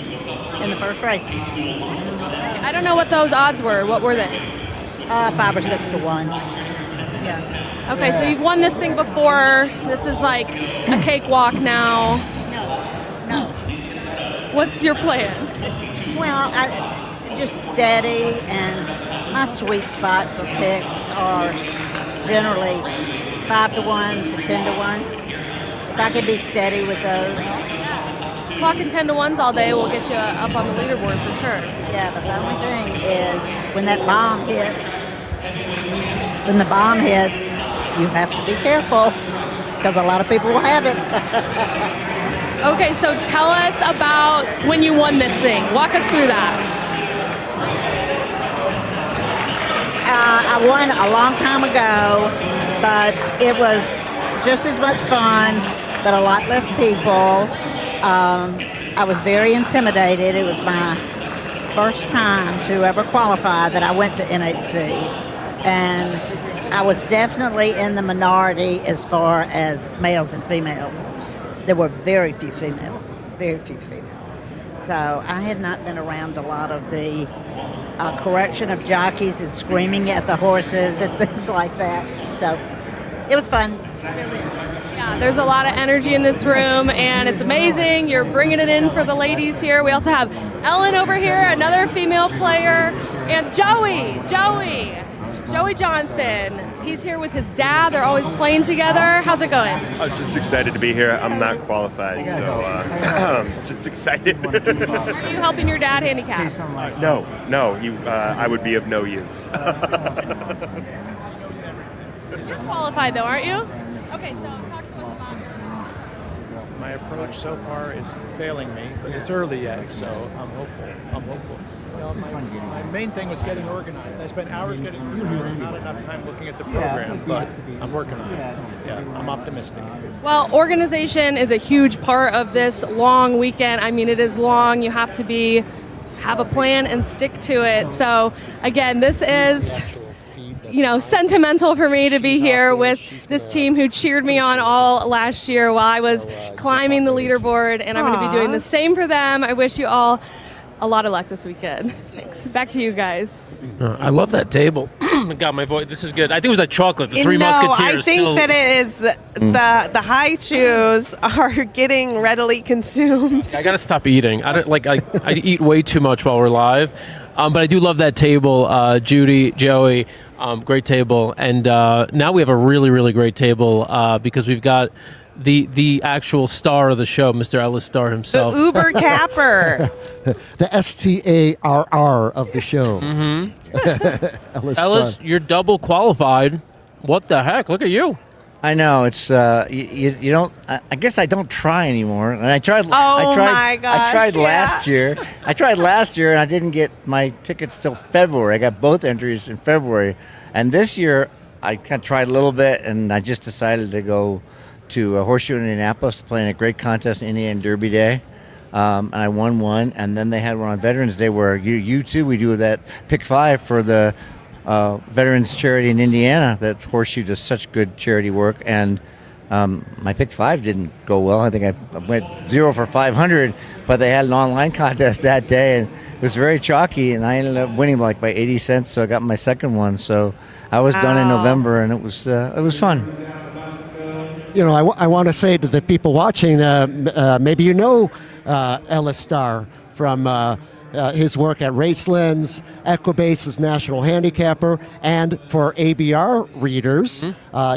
in the first race. I don't know what those odds were. What were they? 5 or 6 to 1. Yeah. Okay, so you've won this thing before. This is like a cakewalk now. No. What's your plan? Well, I just steady, and my sweet spot for picks are generally 5-1 to 10-1. If I could be steady with those. Clocking 10-1s all day will get you up on the leaderboard for sure. Yeah, but the only thing is when that bomb hits, you have to be careful because a lot of people will have it. Okay, so tell us about when you won this thing. Walk us through that. I won a long time ago, but it was just as much fun, but a lot less people. I was very intimidated. It was my first time to ever qualify that I went to NHC, and I was definitely in the minority as far as males and females. There were very few females, very few females. So I had not been around a lot of the correction of jockeys and screaming at the horses and things like that. So it was fun. Yeah, there's a lot of energy in this room, and it's amazing. You're bringing it in for the ladies here. We also have Ellen over here, another female player, and Joey Johnson. He's here with his dad. They're always playing together. How's it going? I'm just excited to be here. I'm not qualified, so just excited. Are you helping your dad handicap? No, I would be of no use. You're qualified though, aren't you? Okay, so talk to us about your My approach so far is failing me, but it's early yet, so I'm hopeful. Well, my main thing was getting organized. I spent hours getting organized and not enough time looking at the program, but I'm working on it. Yeah, I'm optimistic. Well, organization is a huge part of this long weekend. I mean, it is long. You have to have a plan and stick to it. So, again, this is sentimental for me to be here with this team who cheered me on all last year while I was climbing the leaderboard, and I'm going to be doing the same for them. I wish you all a lot of luck this weekend. Thanks. Back to you guys. I love that table. God, my voice. This is good. I think it was that chocolate, the Three Musketeers. I think that it is the high chews are getting readily consumed. I gotta stop eating. I don't I eat way too much while we're live, but I do love that table, Judy, Joey. Great table, and now we have a really, really great table because we've got the actual star of the show, Mr. Ellis Starr himself. The Uber capper. The STARR of the show. Mm-hmm. Ellis, you're double qualified. What the heck? Look at you. I know it's you don't. I guess I don't try anymore. And I tried. My gosh! I tried last year. I tried last year, and I didn't get my tickets till February. I got both entries in February, and this year I kind of tried a little bit, and I just decided to go to Horseshoe in Indianapolis to play in a great contest, Indiana Derby Day. And I won one, and then they had one on Veterans Day where you too. We do that pick 5 for the Veterans Charity in Indiana. That Horseshoe does such good charity work, and my pick 5 didn't go well. I think I went 0 for 500, but they had an online contest that day, and it was very chalky, and I ended up winning by 80 cents, so I got my second one. So I was done in November, and it was fun. I want to say to the people watching, maybe Ellis Starr from his work at Racelands, Equibase as national handicapper, and for ABR readers,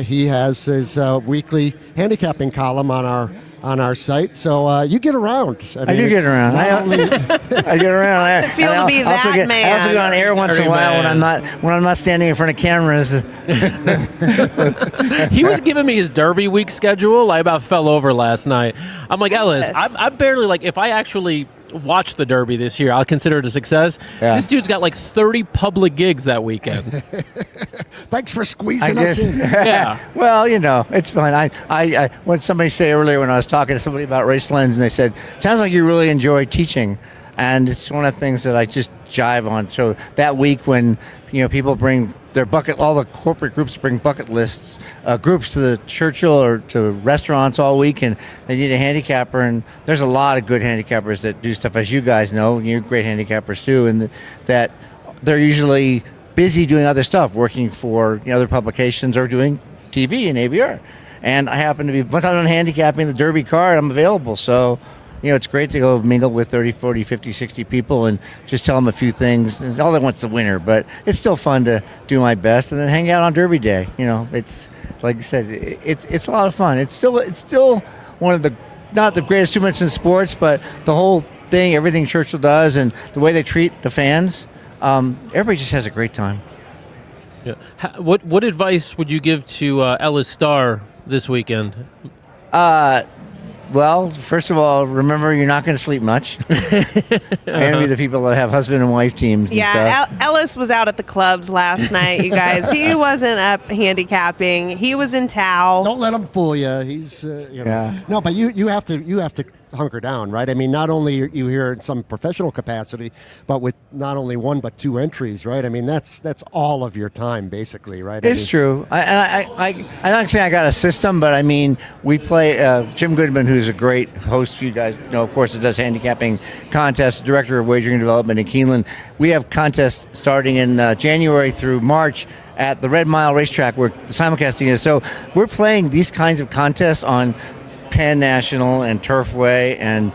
he has his weekly handicapping column on our site. So you get around. I do get around. I get around. I feel to be that man. I also get on air once in a while when I'm not standing in front of cameras. He was giving me his Derby week schedule. I about fell over last night. I'm like, Ellis, I barely if I actually watch the Derby this year, I'll consider it a success. Yeah. This dude's got 30 public gigs that weekend. Thanks for squeezing us in. Yeah. Well, it's fine. I what somebody say earlier when I was talking to somebody about Racelands, and they said, sounds like you really enjoy teaching. And it's one of the things that I just jive on. So that week when people bring their all the corporate groups bring bucket lists, groups to the Churchill or to restaurants all week, and they need a handicapper. And there's a lot of good handicappers that do stuff, as you guys know. You're great handicappers too, and that they're usually busy doing other stuff, working for other publications or doing TV and ABR. And I happen to be, once I'm on handicapping the Derby card, I'm available. So it's great to go mingle with 30, 40, 50, 60 people and just tell them a few things. And all they want's the winner, but it's still fun to do my best and then hang out on Derby Day. It's like you said, it's a lot of fun. It's still one of the, not the greatest 2 minutes in sports, but the whole thing, everything Churchill does and the way they treat the fans, everybody just has a great time. Yeah. What advice would you give to Ellis Starr this weekend? Well, first of all, remember you're not going to sleep much. I envy the people that have husband and wife teams. And stuff. Ellis was out at the clubs last night, you guys. He wasn't up handicapping. He was in Tao. Don't let him fool you. He's Yeah. No, but you have to hunker down, right? I mean, not only are you here in some professional capacity, but with not only one but 2 entries, right? I mean, that's all of your time, basically, right? It's true. I'm not saying I got a system, but I mean, we play Jim Goodman, who's a great host. You guys know, of course, that does handicapping contests, director of wagering development in Keeneland. We have contests starting in January through March at the Red Mile Racetrack, where the simulcasting is. So we're playing these kinds of contests on Penn National and Turfway and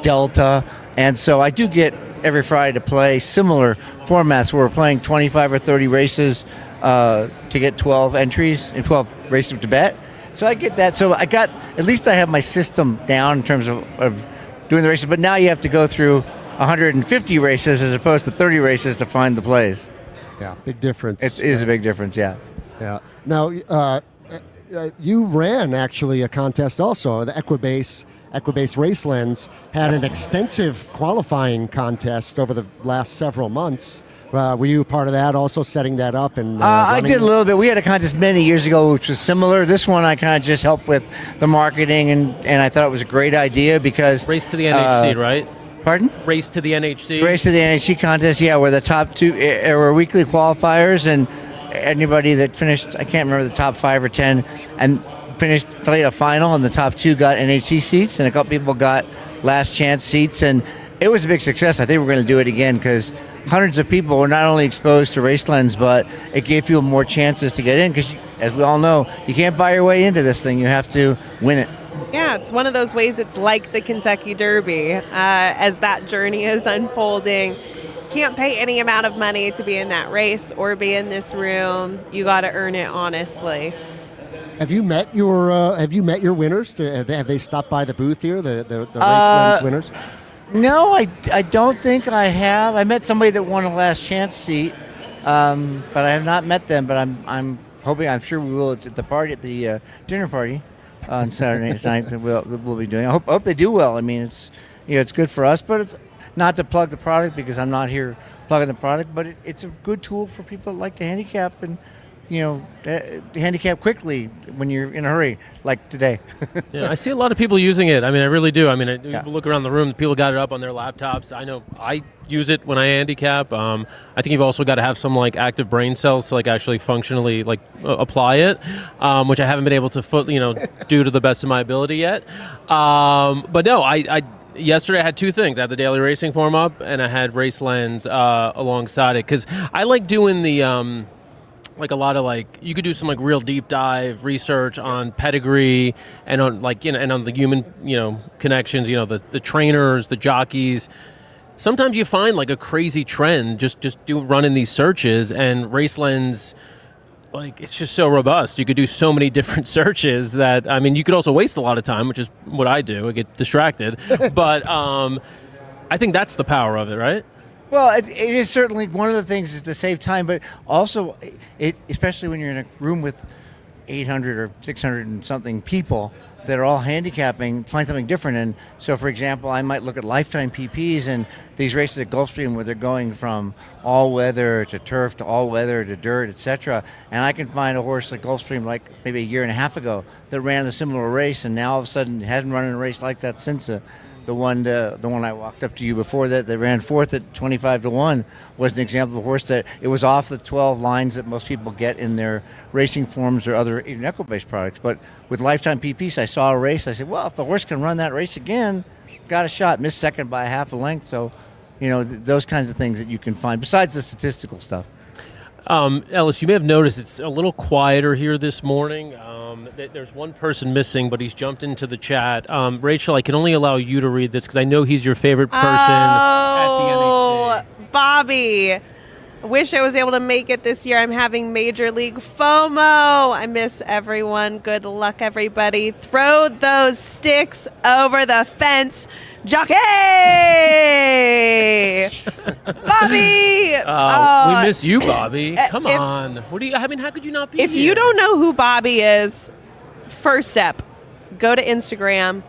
Delta, and so I do get every Friday to play similar formats where we're playing 25 or 30 races to get 12 entries and 12 races to bet. So I get that. So at least I have my system down in terms of doing the races, but now you have to go through 150 races as opposed to 30 races to find the plays. Yeah, big difference. It is a big difference, yeah. Yeah. Now, you ran actually a contest also. The Equibase Racelands had an extensive qualifying contest over the last several months. Were you part of that, also setting that up? And I did a little bit. We had a contest many years ago which was similar. This one I kind of just helped with the marketing, and I thought it was a great idea because... Race to the NHC, right? Pardon? Race to the NHC. Race to the NHC contest, yeah, where the top 2 were weekly qualifiers, and anybody that finished, I can't remember the top 5 or 10, and played a final, and the top 2 got NHC seats, and a couple people got last chance seats, and it was a big success. I think we're going to do it again because hundreds of people were not only exposed to Racelands, but it gave people more chances to get in because, as we all know, you can't buy your way into this thing. You have to win it. Yeah, it's one of those ways. It's like the Kentucky Derby as that journey is unfolding. Can't pay any amount of money to be in that race or be in this room. You got to earn it honestly. Have you met your winners? Have they stopped by the booth here? The Racelands winners? No, I don't think I have. I met somebody that won a last chance seat, but I have not met them. But I'm hoping. I'm sure we will at the party, at the dinner party on Saturday night that we'll be doing. I hope they do well. I mean, it's good for us, but it's not to plug the product because I'm not here plugging the product. But it's a good tool for people that like to handicap and handicap quickly when you're in a hurry, like today. Yeah, I see a lot of people using it. I mean, I really do. I mean, you look around the room, people got it up on their laptops. I know I use it when I handicap. I think you've also got to have some active brain cells to actually functionally apply it, which I haven't been able to do to the best of my ability yet. But no, I yesterday I had 2 things. I had the daily racing form up, and I had Racelands alongside it because I like doing the. A lot of you could do some real deep dive research on pedigree and on and on the human connections, the trainers, the jockeys. Sometimes you find a crazy trend just running these searches, and Racelands it's just so robust. You could do so many different searches that you could also waste a lot of time, which is what I do. I get distracted, but I think that's the power of it, right? Well, it is certainly one of the things is to save time, but also, especially when you're in a room with 800 or 600 and something people that are all handicapping, find something different. And so, for example, I might look at lifetime PPs and these races at Gulfstream where they're going from all-weather to turf to all-weather to dirt, etc. And I can find a horse like Gulfstream maybe a year and a half ago that ran a similar race, and now all of a sudden hasn't run in a race like that since the one I walked up to you before that ran 4th at 25-1 was an example of a horse that it was off the 12 lines that most people get in their racing forms or other even equibase products. But with lifetime PPs, I saw a race. I said, well, if the horse can run that race again, got a shot. Missed second by a half a length. So, those kinds of things that you can find besides the statistical stuff. Ellis, you may have noticed it's a little quieter here this morning. There's one person missing, but he's jumped into the chat. Rachel, I can only allow you to read this because I know he's your favorite person at the NHC. Bobby. Wish I was able to make it this year. I'm having Major League FOMO. I miss everyone. Good luck, everybody. Throw those sticks over the fence. Jockey! Bobby! We miss you, Bobby. Come on. How could you not be If here? you don't know who Bobby is, first step, go to Instagram,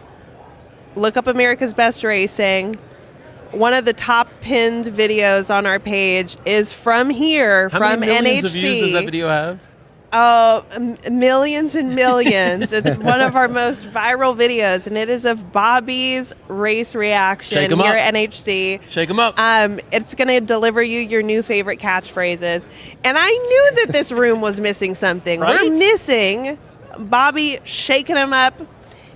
look up America's Best Racing. One of the top pinned videos on our page is from here, How from many millions NHC. of views does that video have? Oh, millions and millions. It's one of our most viral videos, and it is of Bobby's race reaction Shake 'em here up. at NHC. Shake 'em up. It's going to deliver you your new favorite catchphrases. And I knew that this room was missing something. Right? We're missing Bobby shaking him up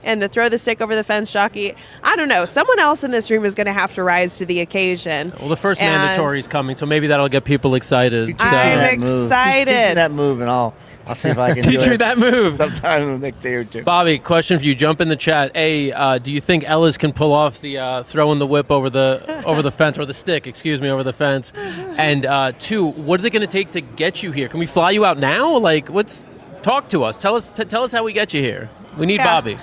and the throw the stick over the fence jockey. I don't know. Someone else in this room is going to have to rise to the occasion. Well, the first And mandatory is coming, so maybe that'll get people excited. I'm excited. Teach me that move, and I'll see if I can Teach do me it that move. sometime in the next day or two. Bobby, question for you. Jump in the chat. A, do you think Ellis can pull off the throwing the whip over the fence, or the stick, excuse me, over the fence? And 2, what is it going to take to get you here? Can we fly you out now? Talk to us. Tell us how we get you here. We need Bobby.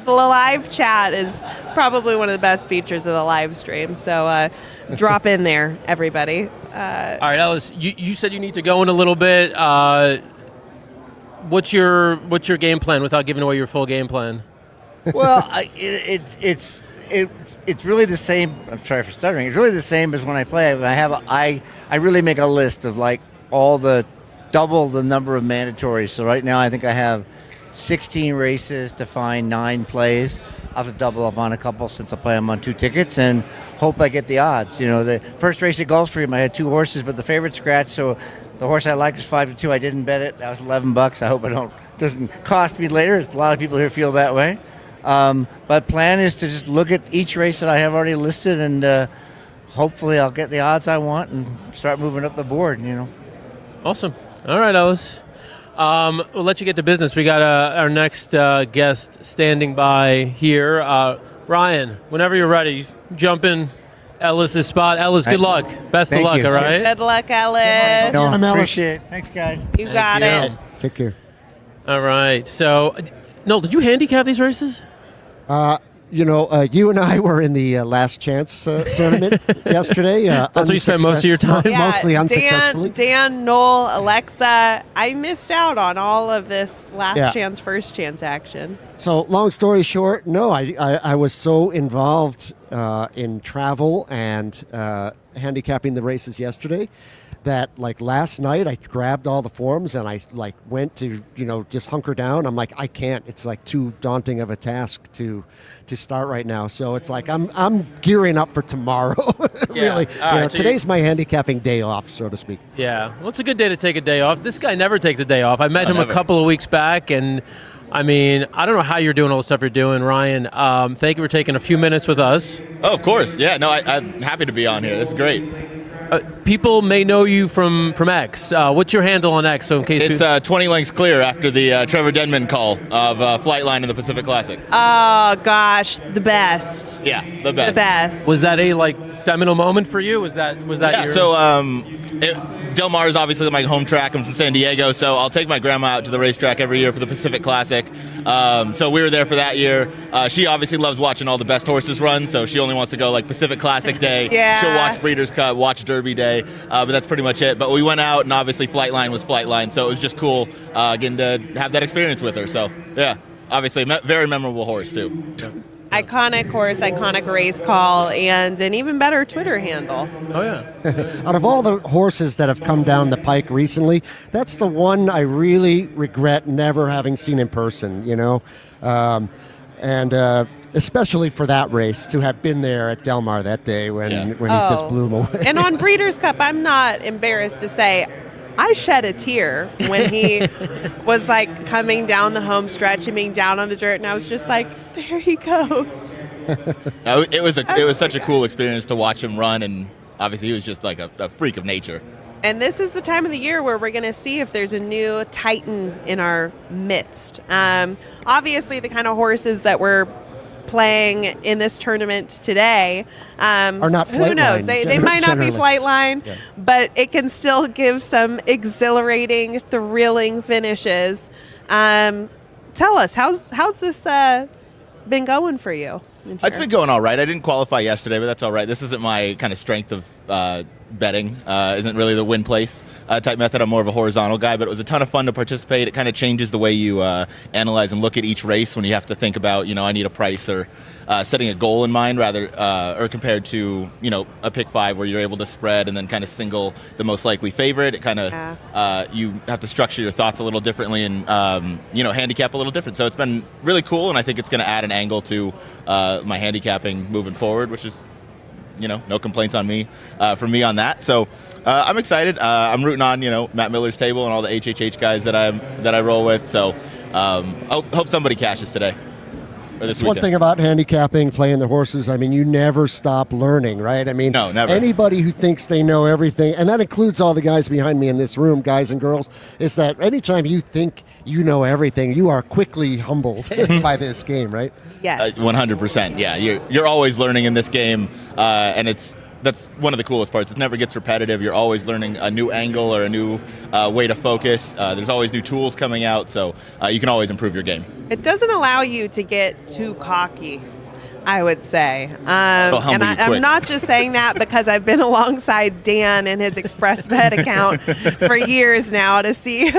The live chat is probably one of the best features of the live stream. So drop in there, everybody. All right, Ellis, you said you need to go in a little bit. What's your game plan without giving away your full game plan? Well, it's really the same. I'm sorry for stuttering. It's really the same as when I play. I really make a list of double the number of mandatories. So right now I think I have 16 races to find 9 plays. I'll have to double up on a couple since I play them on 2 tickets and hope I get the odds. The first race at Gulfstream, I had 2 horses, but the favorite scratch, so the horse I liked was 5-2. I didn't bet it. That was $11. I hope it doesn't cost me later. A lot of people here feel that way. But plan is to just look at each race that I have already listed, and hopefully I'll get the odds I want and start moving up the board. Awesome. All right, Ellis. We'll let you get to business. We got our next guest standing by here. Ryan, whenever you're ready, jump in Ellis' spot. Ellis, good luck. Best of luck, all right? Good luck, Ellis. No, I'm Ellis. Appreciate it. Thanks, guys. You got it. Take care. All right. So, Noel, did you handicap these races? You and I were in the last chance tournament yesterday. That's where you spent most of your time? Yeah, Mostly unsuccessfully. Dan, Noel, Alexa, I missed out on all of this last chance, first chance action. So long story short, no, I was so involved in travel and handicapping the races yesterday that last night I grabbed all the forms and I went to just hunker down. I'm like, I can't. It's too daunting of a task to start right now. So it's I'm gearing up for tomorrow. Really, right, so today's my handicapping day off, so to speak. Yeah, well, it's a good day to take a day off. This guy never takes a day off. I met him a couple of weeks back, and I don't know how you're doing all the stuff you're doing, Ryan. Thank you for taking a few minutes with us. Oh, of course. Yeah, no, I'm happy to be on here. This is great. People may know you from X. What's your handle on X? So in case it's 20 lengths clear after the Trevor Denman call of Flightline in the Pacific Classic. Oh gosh, the best. Yeah, the best. The best. Was that a seminal moment for you? Was that yeah, your... So Del Mar is obviously my home track. I'm from San Diego, so I'll take my grandma out to the racetrack every year for the Pacific Classic. So we were there for that year. She obviously loves watching all the best horses run, so she only wants to go Pacific Classic Day. Yeah. She'll watch Breeders' Cup, watch Derby Day, but that's pretty much it. But we went out, and obviously Flightline was Flightline, so it was just cool getting to have that experience with her. So yeah, obviously very memorable horse too. Iconic horse, iconic race call, and an even better Twitter handle. Oh, yeah. Out of all the horses that have come down the pike recently, that's the one I really regret never having seen in person, and especially for that race, to have been there at Del Mar that day when he just blew him away. And on Breeders' Cup, I'm not embarrassed to say, I shed a tear when he was coming down the home stretch and being down on the dirt, and I was just there he goes. It was such a cool experience to watch him run, and obviously he was just a freak of nature. And this is the time of the year where we're going to see if there's a new titan in our midst. Obviously, the kind of horses that we're playing in this tournament today are not flight who knows? line, They might not be generally. flight line, but it can still give some exhilarating, thrilling finishes. Tell us, how's this been going for you? It's been going all right. I didn't qualify yesterday, but that's all right. This isn't my kind of strength of betting. Isn't really the win place type method. I'm more of a horizontal guy, but it was a ton of fun to participate. It kind of changes the way you analyze and look at each race when you have to think about, I need a price or setting a goal in mind rather, or compared to, a pick five where you're able to spread and then kind of single the most likely favorite. It kind of, you have to structure your thoughts a little differently and, handicap a little different. So it's been really cool, and I think it's going to add an angle to my handicapping moving forward, which is, no complaints on me, from me on that. So I'm excited. I'm rooting on, Matt Miller's table and all the HHH guys that I roll with. So hope somebody cashes today. It's one thing about handicapping, playing the horses. I mean, you never stop learning, right? I mean, no, never. Anybody who thinks they know everything, and that includes all the guys behind me in this room, guys and girls, is that anytime you think you know everything, you are quickly humbled by this game, right? Yes. 100%. Yeah, you're always learning in this game, and that's one of the coolest parts. It never gets repetitive. You're always learning a new angle or a new way to focus. There's always new tools coming out, so you can always improve your game. It doesn't allow you to get too cocky, I would say. And I'm not just saying that because I've been alongside Dan in his Express Bet account for years now to see.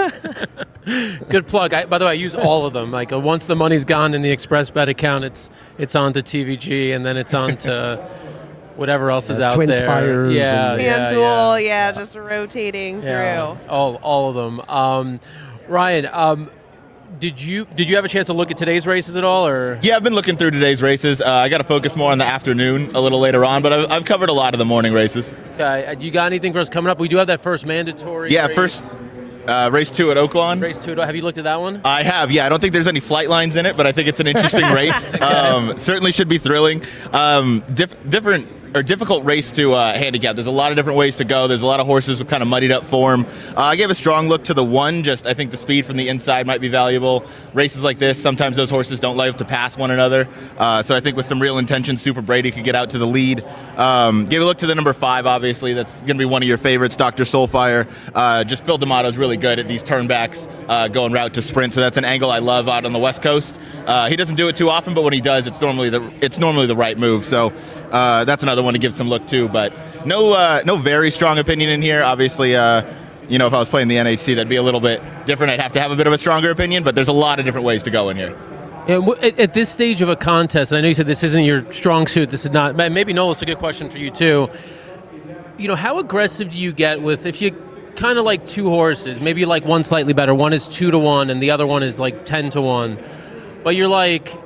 Good plug. By the way, I use all of them. Like once the money's gone in the Express Bet account, it's on to TVG, and then it's on to whatever else is out Twin there. Spires. FanDuel, just rotating through. All of them. Ryan, did you have a chance to look at today's races at all, or? Yeah, I've been looking through today's races. I got to focus more on the afternoon a little later on, but I've covered a lot of the morning races. Okay, you got anything for us coming up? We do have that first mandatory. Yeah, race. First race 2 at Oaklawn. Race 2. Have you looked at that one? I have. Yeah, I don't think there's any flight lines in it, but I think it's an interesting race. Certainly should be thrilling. Difficult race to handicap. There's a lot of different ways to go. There's a lot of horses with kind of muddied up form. I gave a strong look to the 1. Just I think the speed from the inside might be valuable. Races like this, sometimes those horses don't like to pass one another. So I think with some real intention, Super Brady could get out to the lead. Gave a look to the number 5. Obviously, that's going to be one of your favorites, Dr. Soulfire. Just Phil D'Amato's really good at these turnbacks, going route to sprint. So that's an angle I love out on the West Coast. He doesn't do it too often, but when he does, it's normally the right move. So that's another one to give some look to, but no very strong opinion in here. Obviously, if I was playing the NHC, that'd be a little bit different. I'd have to have a bit of a stronger opinion, but there's a lot of different ways to go in here. Yeah, at this stage of a contest, and I know you said this isn't your strong suit. This is not. Maybe Noel, it's a good question for you too. How aggressive do you get with if you kind of like 2 horses? Maybe you like one slightly better. One is 2-1, and the other one is like 10-1. But you're like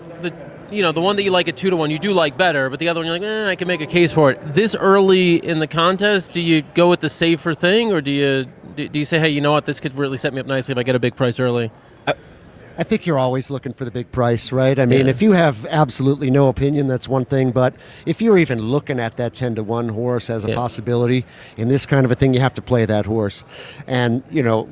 the one that you like at 2-1, you do like better, but the other one you're like, I can make a case for it. This early in the contest, do you go with the safer thing, or do you say, hey, you know what, this could really set me up nicely if I get a big price early? I think you're always looking for the big price, right? I mean, if you have absolutely no opinion, that's one thing. But if you're even looking at that 10-1 horse as a possibility in this kind of a thing, you have to play that horse. And,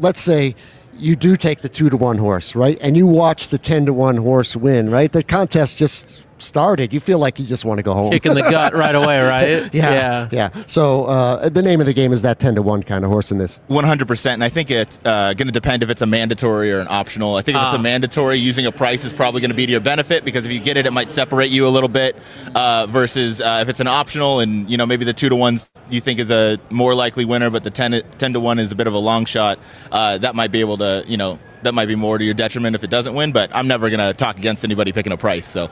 let's say you do take the 2-1 horse, right? And you watch the 10-1 horse win, right? The contest just started. You feel like you just want to go home. Kick in the gut right away, right? Yeah. So the name of the game is that 10-1 kind of horse in this. 100%, and I think it's going to depend if it's a mandatory or an optional. I think if it's a mandatory, using a price is probably going to be to your benefit, because if you get it, it might separate you a little bit, versus if it's an optional and, maybe the 2-1s you think is a more likely winner, but the 10-1 is a bit of a long shot, that might be able to, that might be more to your detriment if it doesn't win, but I'm never going to talk against anybody picking a price. So,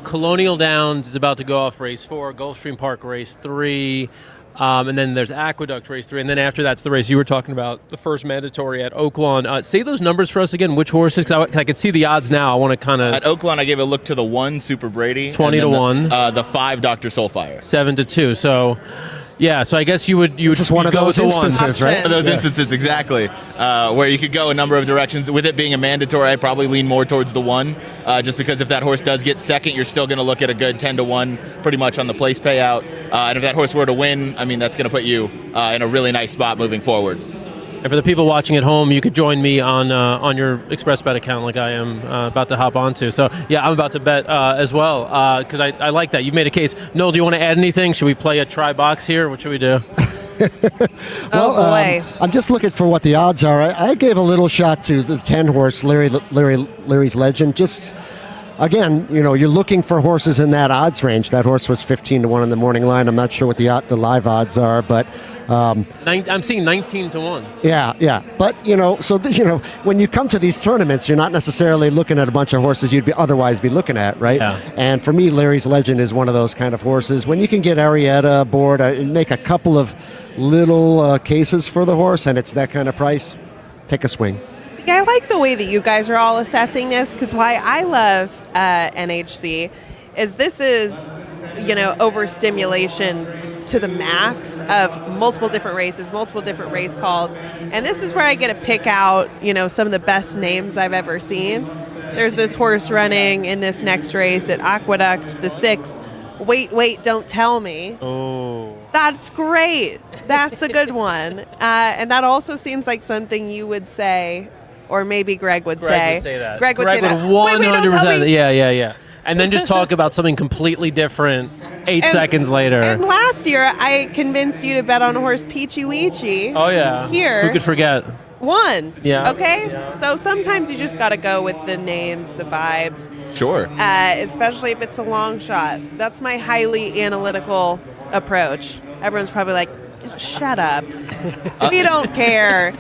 Colonial Downs is about to go off race 4, Gulfstream Park race 3, and then there's Aqueduct race 3, and then after that's the race you were talking about, the first mandatory at Oaklawn. Say those numbers for us again. Which horses? Because I can see the odds now. I want to kind of. At Oaklawn, I gave a look to the 1 Super Brady, 20-1, the 5 Dr. Soulfire, 7-2. So. Yeah, so I guess you would This is one of go those with the one. instances, right? One of those instances, exactly, where you could go a number of directions. With it being a mandatory, I'd probably lean more towards the 1, just because if that horse does get second, you're still going to look at a good 10-1 pretty much on the place payout. And if that horse were to win, I mean, that's going to put you in a really nice spot moving forward. And for the people watching at home, you could join me on your Express Bet account like I am about to hop onto. So, yeah, I'm about to bet as well because I like that. You've made a case. Noel, do you want to add anything? Should we play a try box here? What should we do? Well, oh boy. I'm just looking for what the odds are. I gave a little shot to the 10-horse Larry's Legend. Just, again, you're looking for horses in that odds range. That horse was 15-1 in the morning line. I'm not sure what the live odds are, but I'm seeing 19-1. Yeah. But when you come to these tournaments, you're not necessarily looking at a bunch of horses you'd otherwise be looking at, right? Yeah. And for me, Larry's Legend is one of those kind of horses. When you can get Arietta aboard, make a couple of little cases for the horse, and it's that kind of price, take a swing. See, I like the way that you guys are all assessing this, because why I love NHC is this is, overstimulation to the max of multiple different races, multiple different race calls. And this is where I get to pick out, some of the best names I've ever seen. There's this horse running in this next race at Aqueduct, the 6. Wait, don't tell me. Oh. That's great. That's a good one. And that also seems like something you would say, or maybe Greg would say. Greg would say that. Greg would say that. 100%. Yeah. And then just talk about something completely different 8 seconds later. And last year, I convinced you to bet on a horse, Peachy Weechy. Oh, yeah. Here. Who could forget? Won. Yeah. Okay? Yeah. So sometimes you just got to go with the names, the vibes. Sure. Especially if it's a long shot. That's my highly analytical approach. Everyone's probably like, shut up. We don't care.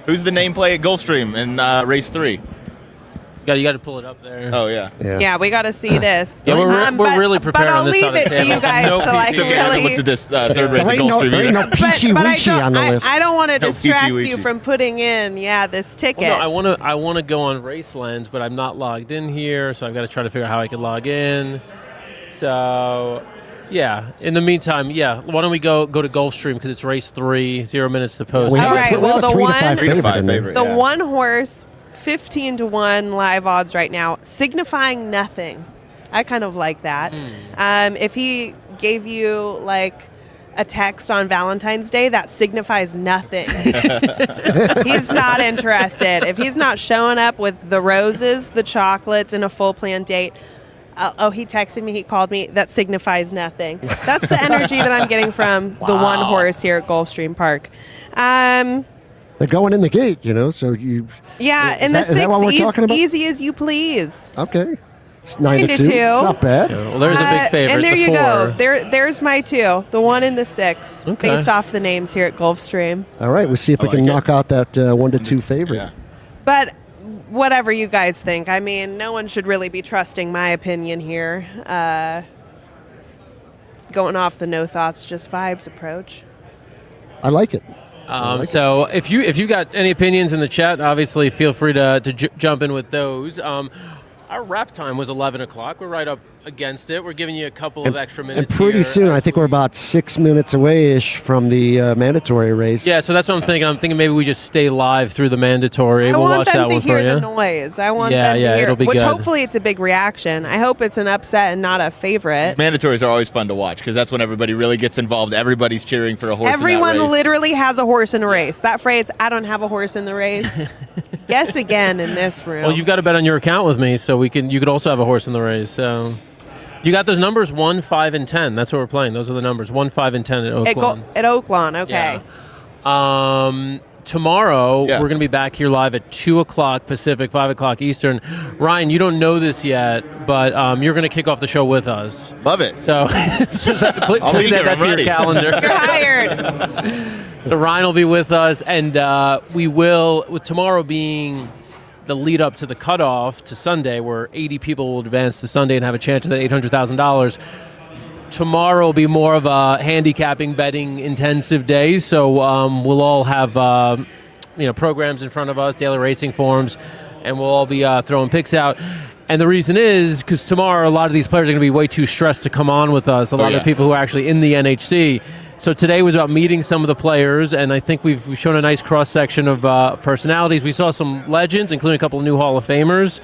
Who's the nameplay at Gulfstream in race 3? You got to pull it up there. Oh, yeah. Yeah, we got to see this. Yeah, we're really prepared on this side of the But I'll leave it to you guys to like It's okay, I haven't looked at this third race at There Gulfstream ain't no either. Peachy Weechy on the list. I don't want to No distract Peachy you Weechy. from putting in, this ticket. Well, no, I want to go on Race Lens, but I'm not logged in here, so I've got to try to figure out how I can log in. So, yeah. In the meantime, why don't we go to Gulfstream because it's race 3, 0 minutes to post. We All have right, we have well, a the 3 to one- 5 3 to 5 favorite in there. favorite. The Yeah. one horse, 15-1 live odds right now, signifying nothing. I kind of like that. If he gave you like a text on Valentine's Day, that signifies nothing. He's not interested. If he's not showing up with the roses, the chocolates, and a full planned date, he texted me, he called me, that signifies nothing. That's the energy that I'm getting from the one horse here at Gulfstream Park. They're going in the gate, so you... Yeah, and the is that what we're 6 talking about? easy as you please. Okay. It's 9-2. 9-2. Not bad. Yeah, well, there's a big favorite. And there the you 4. go. There's my 2, the 1 and the 6, Okay. based off the names here at Gulfstream. All right, we'll see if we can knock out that 1-2 favorite. Yeah. But whatever you guys think, I mean, no one should really be trusting my opinion here. Going off the no thoughts, just vibes approach. I like it. So if you got any opinions in the chat, obviously feel free to jump in with those. Our wrap time was 11 o'clock. We're right up against it. We're giving you a couple of extra minutes. And pretty here. soon, I think we're about 6 minutes away-ish from the mandatory race. Yeah, so that's what I'm thinking. I'm thinking maybe we just stay live through the mandatory. I we'll want watch them that to one for hear you. the noise. I want Yeah, them to yeah, hear it'll be which good. hopefully it's a big reaction. I hope it's an upset and not a favorite. Mandatories are always fun to watch because that's when everybody really gets involved. Everybody's cheering for a horse Everyone in that race. literally has a horse in a race. That phrase, I don't have a horse in the race. Guess again in this room. Well, you've got to bet on your account with me, so you could also have a horse in the race. So you got those numbers 1, 5, and 10. That's what we're playing. Those are the numbers 1, 5, and 10 at Oaklawn. At Oaklawn, okay. Yeah. Tomorrow we're going to be back here live at 2 o'clock Pacific, 5 o'clock Eastern. Ryan, you don't know this yet, but you're going to kick off the show with us. Love it. So please add that to your calendar. You're hired. So Ryan will be with us, and we will, with tomorrow being the lead up to the cutoff to Sunday, where 80 people will advance to Sunday and have a chance at that $800,000. Tomorrow will be more of a handicapping, betting intensive day, so we'll all have programs in front of us, daily racing forums, and we'll all be throwing picks out. And the reason is because tomorrow a lot of these players are going to be way too stressed to come on with us. A lot of the people who are actually in the NHC. So today was about meeting some of the players, and I think we've shown a nice cross-section of personalities. We saw some legends, including a couple of new Hall of Famers,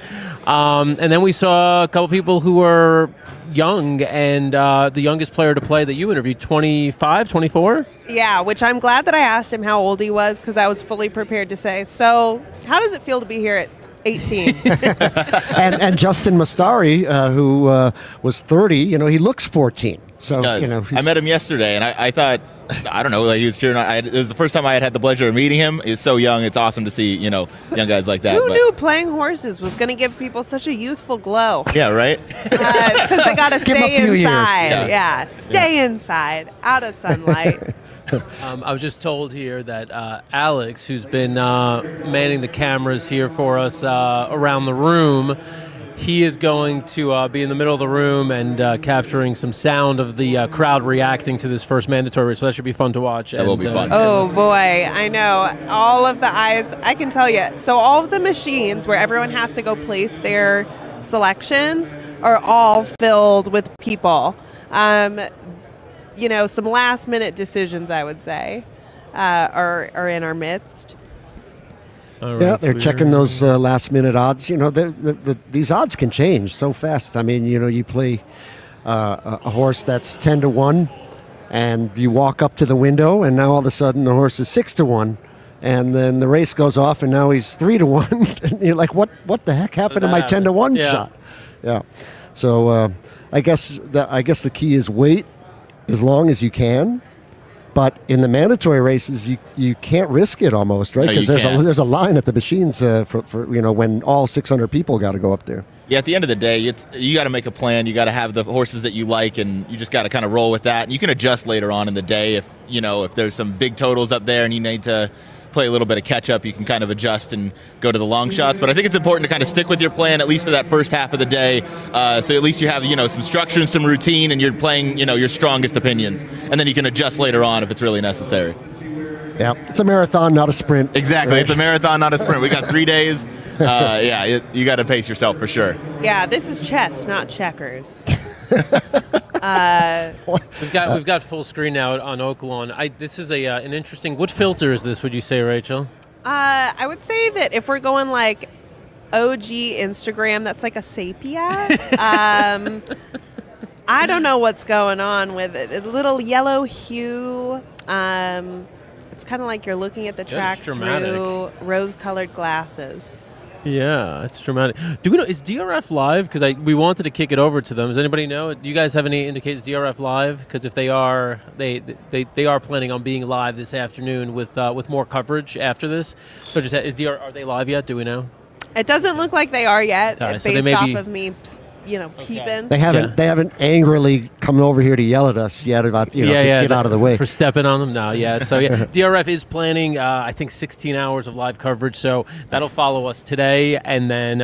and then we saw a couple people who were young, and the youngest player to play that you interviewed, 25, 24? Yeah, which I'm glad that I asked him how old he was, because I was fully prepared to say, so how does it feel to be here at 18? and Justin Mastari, who was 30, he looks 14. So, I met him yesterday, and I thought, I don't know, like he was cheering. It was the first time I had the pleasure of meeting him. He's so young. It's awesome to see, young guys like that. Who knew playing horses was going to give people such a youthful glow? Yeah, right? Because they got to stay inside. Yeah. Stay inside, out of sunlight. I was just told here that Alex, who's been manning the cameras here for us around the room, he is going to be in the middle of the room and capturing some sound of the crowd reacting to this first mandatory race. So that should be fun to watch. That will be fun. Oh, boy. I know. All of the eyes, I can tell you. So all of the machines where everyone has to go place their selections are all filled with people. Some last-minute decisions, I would say, are in our midst. Right, yeah, they're checking those last-minute odds. These odds can change so fast. I mean, you play a horse that's 10-1, and you walk up to the window, and now all of a sudden the horse is 6-1, and then the race goes off, and now he's 3-1, and you're like, what the heck happened to my 10-1 shot? Yeah. So I guess the key is wait as long as you can. But in the mandatory races, you can't risk it almost, right? Because there's a line at the machines for when all 600 people got to go up there. Yeah, at the end of the day, you got to make a plan. You got to have the horses that you like, and you just got to kind of roll with that. And you can adjust later on in the day if there's some big totals up there and you need to play a little bit of catch up. You can kind of adjust and go to the long shots. But I think it's important to kind of stick with your plan at least for that first half of the day. So at least you have some structure and some routine, and you're playing your strongest opinions, and then you can adjust later on if it's really necessary. Yeah, it's a marathon, not a sprint. Exactly, right? It's a marathon, not a sprint. We got 3 days. You got to pace yourself for sure. Yeah, this is chess, not checkers. We've got full screen now on Oaklawn. This is an interesting. What filter is this? Would you say, Rachel? I would say that if we're going like OG Instagram, that's like a sepia. I don't know what's going on with it. A little yellow hue. It's kind of like you're looking at the track through rose-colored glasses. Yeah, it's dramatic. Do we know, is DRF live? Because we wanted to kick it over to them. Does anybody know? Do you guys have any indicators DRF live? Because if they are, they are planning on being live this afternoon with more coverage after this. So are they live yet? Do we know? It doesn't look like they are yet, so based off of me, peeping. They haven't angrily come over here to yell at us yet about to get out of the way for stepping on them. No, yeah. So DRF is planning I think 16 hours of live coverage. So that'll follow us today, and then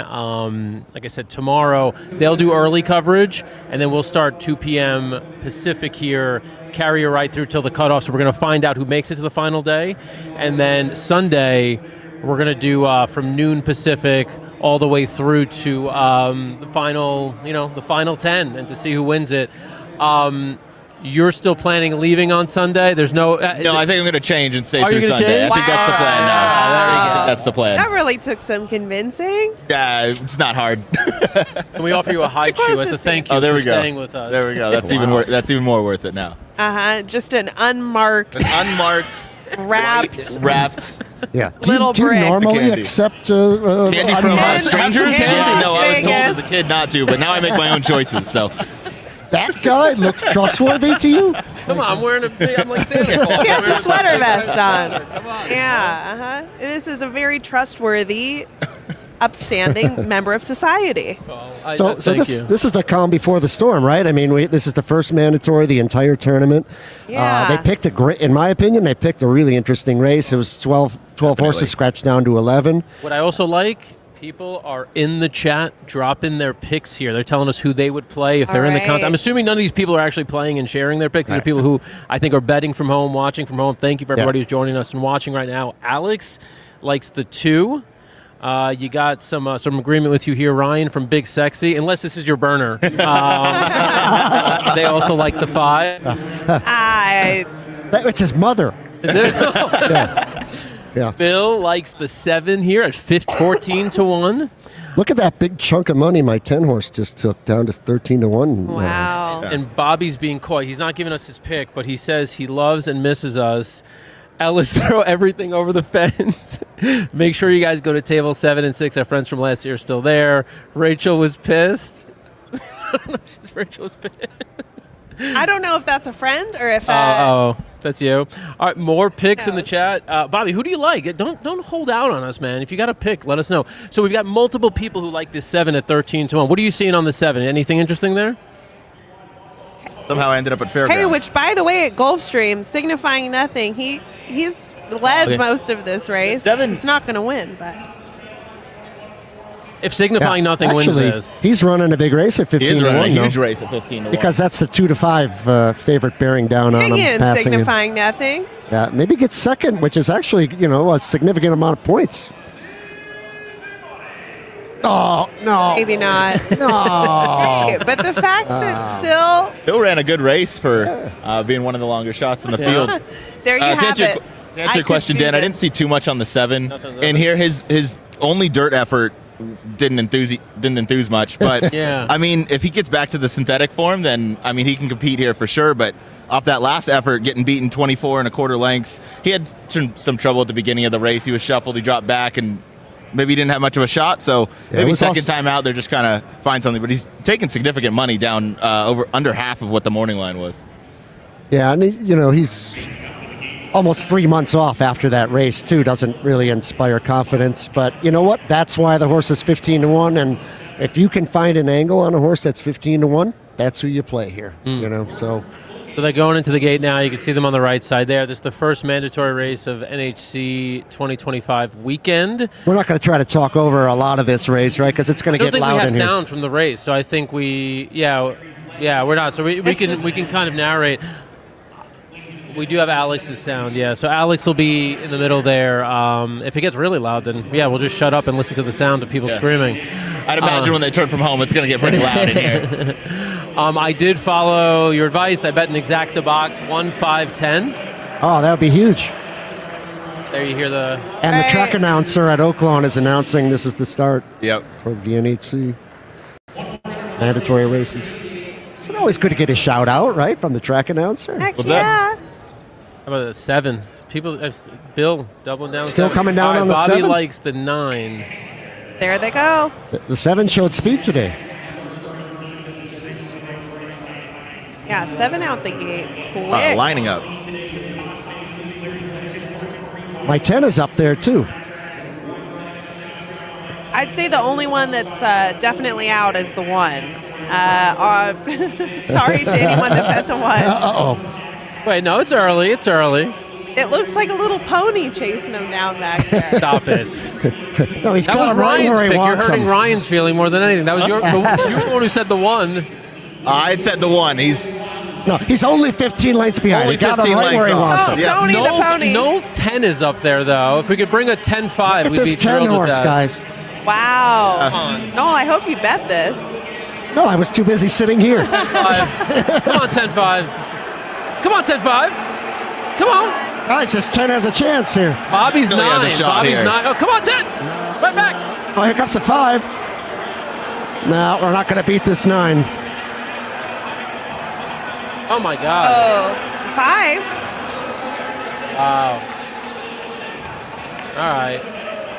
like I said, tomorrow they'll do early coverage, and then we'll start 2 p.m. Pacific here. Carry it right through till the cutoff. So we're going to find out who makes it to the final day, and then Sunday we're going to do from noon Pacific all the way through to the final 10, and to see who wins it. You're still planning leaving on Sunday? There's no... no, I think I'm going to change and stay through Sunday. Change? I think that's the plan now. I think that's the plan. That really took some convincing. It's not hard. Can we offer you a hide shoe as a thank you for staying with us? There we go. That's even more worth it now. Just an unmarked... wrapped... Yeah. Little do you brick. normally accept candy from strangers? Candy. No, I was told as a kid not to, but now I make my own choices. So that guy looks trustworthy to you? Come on, I'm like Santa Claus. He has a sweater vest on. Come on. Yeah, This is a very trustworthy, upstanding member of society. So this is the calm before the storm, right? I mean, this is the first mandatory, the entire tournament. Yeah. They picked in my opinion, they picked a really interesting race. It was 12 horses scratched down to 11. What I also like, people are in the chat dropping their picks here. They're telling us who they would play if they're in the contest. I'm assuming none of these people are actually playing and sharing their picks. These are people who I think are betting from home, watching from home. Thank you for everybody who's joining us and watching right now. Alex likes the 2. You got some agreement with you here, Ryan, from Big Sexy, unless this is your burner. They also like the 5. It's his mother. Is it? Yeah. Bill likes the 7 here at 14 to 1. Look at that big chunk of money my 10 horse just took down to 13 to 1. Wow. And Bobby's being coy. He's not giving us his pick, but he says he loves and misses us. Ellis, throw everything over the fence. Make sure you guys go to table 7 and 6. Our friends from last year are still there. Rachel was pissed. Rachel was pissed. I don't know if that's a friend or if. That's you. All right, more picks in the chat. Bobby, who do you like? Don't hold out on us, man. If you got a pick, let us know. So we've got multiple people who like this 7 at 13 to 1. What are you seeing on the 7? Anything interesting there? Somehow I ended up at Fairgrounds. Hey, which by the way, at Gulfstream, signifying nothing. He's led most of this race. 7. He's not going to win, but. If signifying nothing wins this. He's running a big race at 15 He is to 1. running a huge race at 15 to 1. Because that's the 2 to 5 favorite bearing down on him. Again, Passing him. signifying nothing. Yeah, maybe gets second, which is actually, a significant amount of points. Oh, no. Maybe not. No. Hey, but the fact that Still ran a good race for being one of the longer shots in the field. There you have it. To answer your question, Dan, I didn't see too much on the 7. And here, his only dirt effort didn't enthuse much. But, yeah. I mean, if he gets back to the synthetic form, then, I mean, he can compete here for sure. But off that last effort, getting beaten 24 1/4 lengths, he had some trouble at the beginning of the race. He was shuffled, he dropped back, and maybe he didn't have much of a shot. So maybe second time out, they're just kind of find something. But he's taking significant money down under half of what the morning line was. Yeah, and he's almost 3 months off after that race, too. Doesn't really inspire confidence. But you know what? That's why the horse is 15 to 1. And if you can find an angle on a horse that's 15 to 1, that's who you play here. So they're going into the gate now. You can see them on the right side there. This is the first mandatory race of NHC 2025 weekend. We're not going to try to talk over a lot of this race, right? Because it's going to get loud in here. I don't think we have sound from the race, so I think we're not. So we can kind of narrate. We do have Alex's sound, yeah. So Alex will be in the middle there. If it gets really loud, then we'll just shut up and listen to the sound of people screaming. I'd imagine when they turn from home, it's going to get pretty loud in here. I did follow your advice. I bet an exacta box 1-5-10. Oh, that would be huge. There you hear the... And the track announcer at Oaklawn is announcing this is the start for the NHC mandatory races. It's always good to get a shout out, right, from the track announcer. Heck yeah. How about the 7? Bill doubling down. Still 7. coming down on the Bobby 7? likes the 9. There they go. The 7 showed speed today. Yeah, 7 out the gate. Quick. Lining up. My 10 is up there, too. I'd say the only one that's definitely out is the 1. Sorry to anyone that bet the 1. Uh-oh. Wait, no, it's early. It's early. It looks like a little pony chasing him down back there. Stop it. No, he's that got was him right Ryan's where he pick. You're wants hurting him. Ryan's feeling more than anything. That was you were the one who said the 1. I'd said the 1. He's only 15 lengths behind. Only he got 15 him right where he wants him. Tony the pony. Noel's 10 is up there, though. If we could bring a 10-5, we'd be This 10 thrilled with horse, that. guys. Wow. Noel, I hope you bet this. No, I was too busy sitting here. 10-5. Come on, 10-5. Come on, 10-5. Come on. Guys, this 10 has a chance here. Bobby's Really 9. has a shot Bobby's here. 9. Oh, come on, 10. Right back. Oh, here comes a 5. No, we're not going to beat this 9. Oh, my God. Oh, 5. Wow. All right.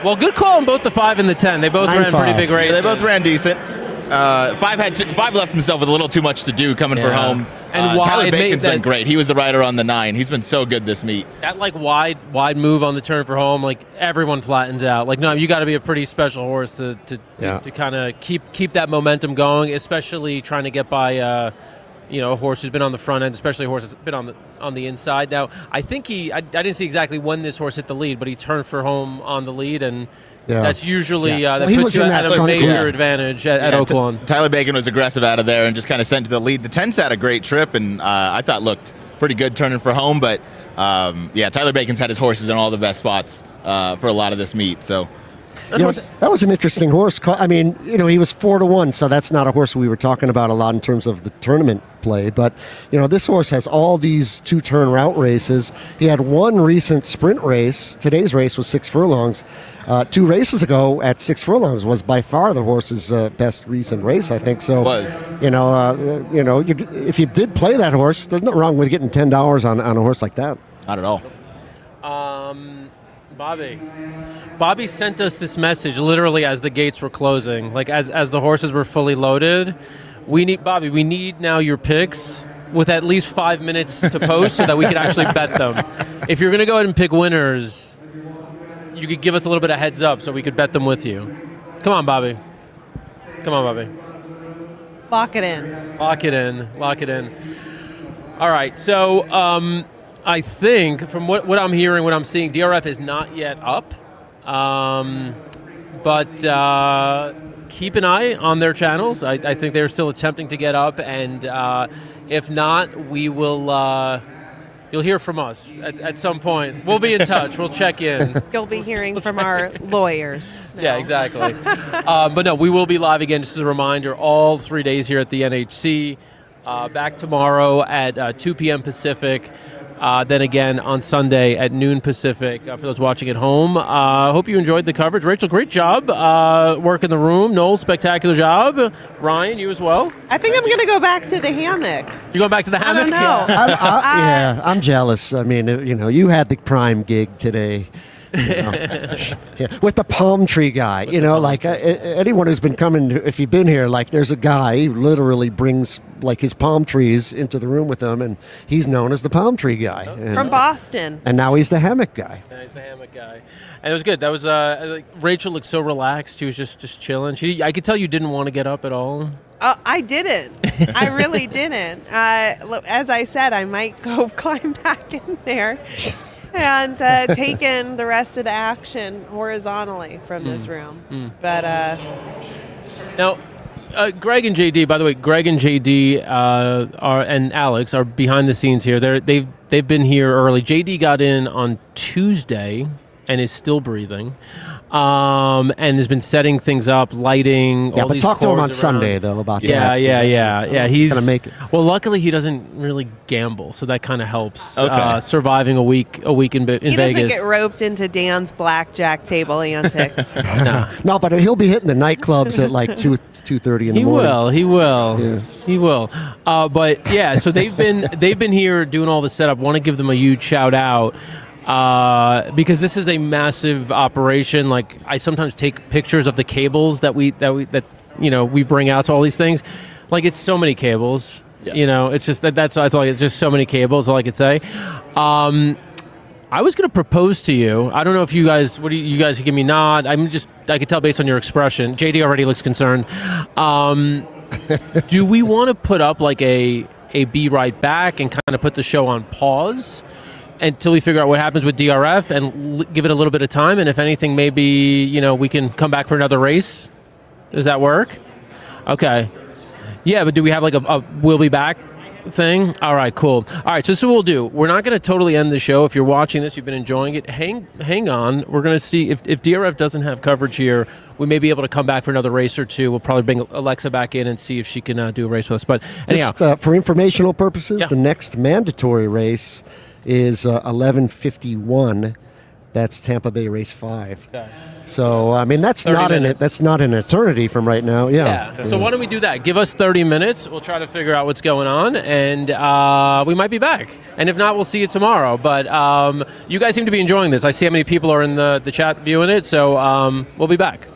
Well, good call on both the 5 and the 10. They both ran pretty big races. They both ran decent. 5 left himself with a little too much to do coming for home. And Tyler wide, Bacon's been great. He was the rider on the 9. He's been so good this meet. That wide move on the turn for home, everyone flattens out. No, you got to be a pretty special horse to kind of keep that momentum going, especially trying to get by a horse who's been on the front end, especially a horse that's been on the inside. Now, I think I didn't see exactly when this horse hit the lead, but he turned for home on the lead, and that's usually that puts you at a major advantage at Oaklawn. Tyler Bacon was aggressive out of there and just kind of sent to the lead. The 10's had a great trip, and I thought looked pretty good turning for home, but Tyler Bacon's had his horses in all the best spots for a lot of this meet, so... That was an interesting horse. I mean, he was 4 to 1, so that's not a horse we were talking about a lot in terms of the tournament played. But, this horse has all these 2-turn route races. He had one recent sprint race. Today's race was 6 furlongs. 2 races ago at 6 furlongs was by far the horse's best recent race, I think. So, if you did play that horse, there's nothing wrong with getting $10 on a horse like that. Not at all. Bobby sent us this message literally as the gates were closing, like as the horses were fully loaded. We need now your picks with at least 5 minutes to post so that we can actually bet them. If you're going to go ahead and pick winners, you could give us a little bit of heads up so we could bet them with you. Come on, Bobby. Lock it in. Lock it in. All right, so I think from what I'm hearing, what I'm seeing, DRF is not yet up, but keep an eye on their channels. I think they're still attempting to get up, and if not, we will. You'll hear from us at some point. We'll be in touch. We'll check in. You'll be hearing from our lawyers. No. Yeah, exactly. But no, we will be live again. Just as a reminder, all 3 days here at the NHC. Back tomorrow at 2 p.m. Pacific. Then again on Sunday at noon Pacific. For those watching at home, hope you enjoyed the coverage. Rachel, great job working the room. Noel, spectacular job. Ryan, you as well. I think I'm going to go back to the hammock. You going back to the hammock? I don't know. Yeah, I'm jealous. I mean, you had the prime gig today. With the palm tree guy, anyone who's been coming, if you've been here, there's a guy who literally brings his palm trees into the room with him, and he's known as the palm tree guy. From Boston. And now he's the hammock guy. Yeah, he's the hammock guy. And it was good. That was, Rachel looked so relaxed. She was just chilling. I could tell you didn't want to get up at all. I didn't. I really didn't. As I said, I might go climb back in there and take in the rest of the action horizontally from this room. But now, Greg and JD. By the way, Greg and JD and Alex are behind the scenes here. They've been here early. JD got in on Tuesday and is still breathing, and has been setting things up, lighting. Yeah, all but these talk to him on cords Sunday around. though about Yeah. He's gonna make it. Well, luckily he doesn't really gamble, so that kind of helps. Okay. Surviving a week in Vegas. he doesn't get roped into Dan's blackjack table antics. No, but he'll be hitting the nightclubs at 2:30 in the morning. He will. But yeah, so they've been here doing all the setup. Want to give them a huge shout out. Because this is a massive operation. I sometimes take pictures of the cables that we bring out to all these things. It's so many cables. Yeah. It's just that's all. It's just so many cables. All I could say. I was going to propose to you. I don't know if you guys. What do you guys give me a nod? I could tell based on your expression. JD already looks concerned. Do we want to put up a be right back and kind of put the show on pause until we figure out what happens with DRF and give it a little bit of time? And if anything, maybe, we can come back for another race. Does that work? Okay. Yeah, but do we have a we'll be back thing? All right, cool. All right, so this is what we'll do. We're not going to totally end the show. If you're watching this, you've been enjoying it, hang on. We're going to see if DRF doesn't have coverage here, we may be able to come back for another race or two. We'll probably bring Alexa back in and see if she can do a race with us. But anyhow. Just, for informational purposes, the next mandatory race is 11:51. That's Tampa Bay race 5. Okay. So that's not an eternity from right now. Yeah. So why don't we do that? Give us 30 minutes. We'll try to figure out what's going on, and we might be back. And if not, we'll see you tomorrow. But you guys seem to be enjoying this. I see how many people are in the chat viewing it. So we'll be back.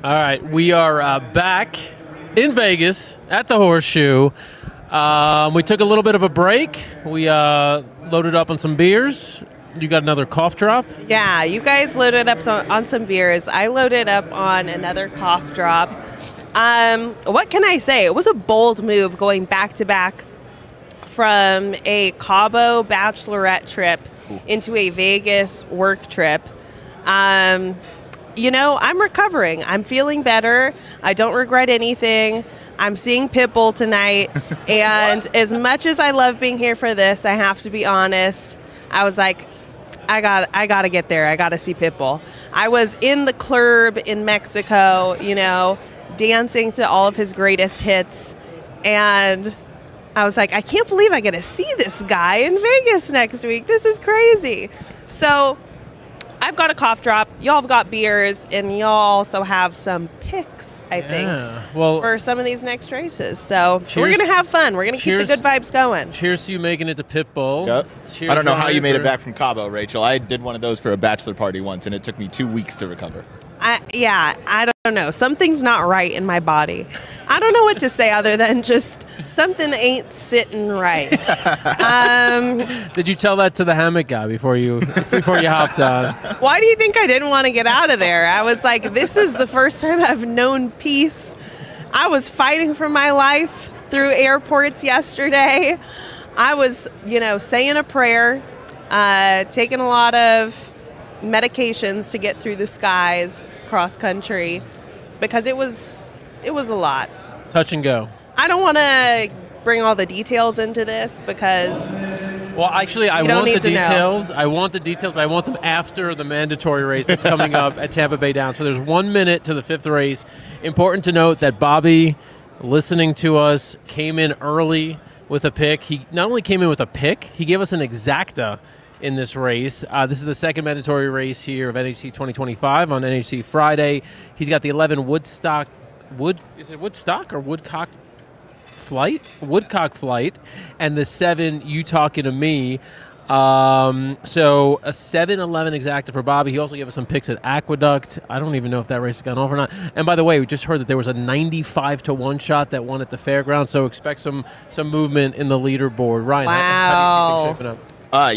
All right, we are back in Vegas at the Horseshoe. We took a little bit of a break. We loaded up on some beers. You got another cough drop? Yeah, you guys loaded up on some beers. I loaded up on another cough drop. What can I say? It was a bold move going back-to-back from a Cabo bachelorette trip into a Vegas work trip. You know, I'm recovering. I'm feeling better. I don't regret anything. I'm seeing Pitbull tonight. And as much as I love being here for this, I have to be honest. I was like, I got to get there. I got to see Pitbull. I was in the club in Mexico, you know, dancing to all of his greatest hits. And I was like, I can't believe I get to see this guy in Vegas next week. This is crazy. So I've got a cough drop. Y'all have got beers, and y'all also have some picks, I think, for some of these next races. So we're going to have fun. We're going to keep the good vibes going. Cheers to you making it to Pitbull. Yep. Cheers I don't know how you made it for- back from Cabo, Rachel. I did one of those for a bachelor party once, and it took me 2 weeks to recover. I don't know. Something's not right in my body. I don't know what to say other than just something ain't sitting right. Did you tell that to the hammock guy before you hopped on? Why do you think I didn't want to get out of there? I was like, this is the first time I've known peace. I was fighting for my life through airports yesterday. I was, you know, saying a prayer, taking a lot of medications to get through the skies cross country because it was a lot. Touch and go. I don't want to bring all the details into this because well, actually, I want the details. I want the details, but I want them after the mandatory race that's coming up at Tampa Bay Downs. So there's 1 minute to the fifth race. Important to note that Bobby, listening to us, came in early with a pick. He not only came in with a pick, he gave us an exacta in this race. This is the second mandatory race here of NHC 2025 on NHC Friday. He's got the 11 Woodstock Flight, and the 7 You Talking to Me. So a 7-11 exacta for Bobby. He also gave us some picks at Aqueduct. I don't even know if that race has gone off or not. And by the way, we just heard that there was a 95-1 shot that won at the fairground. So expect some movement in the leaderboard. Ryan, how do you see things shaping up?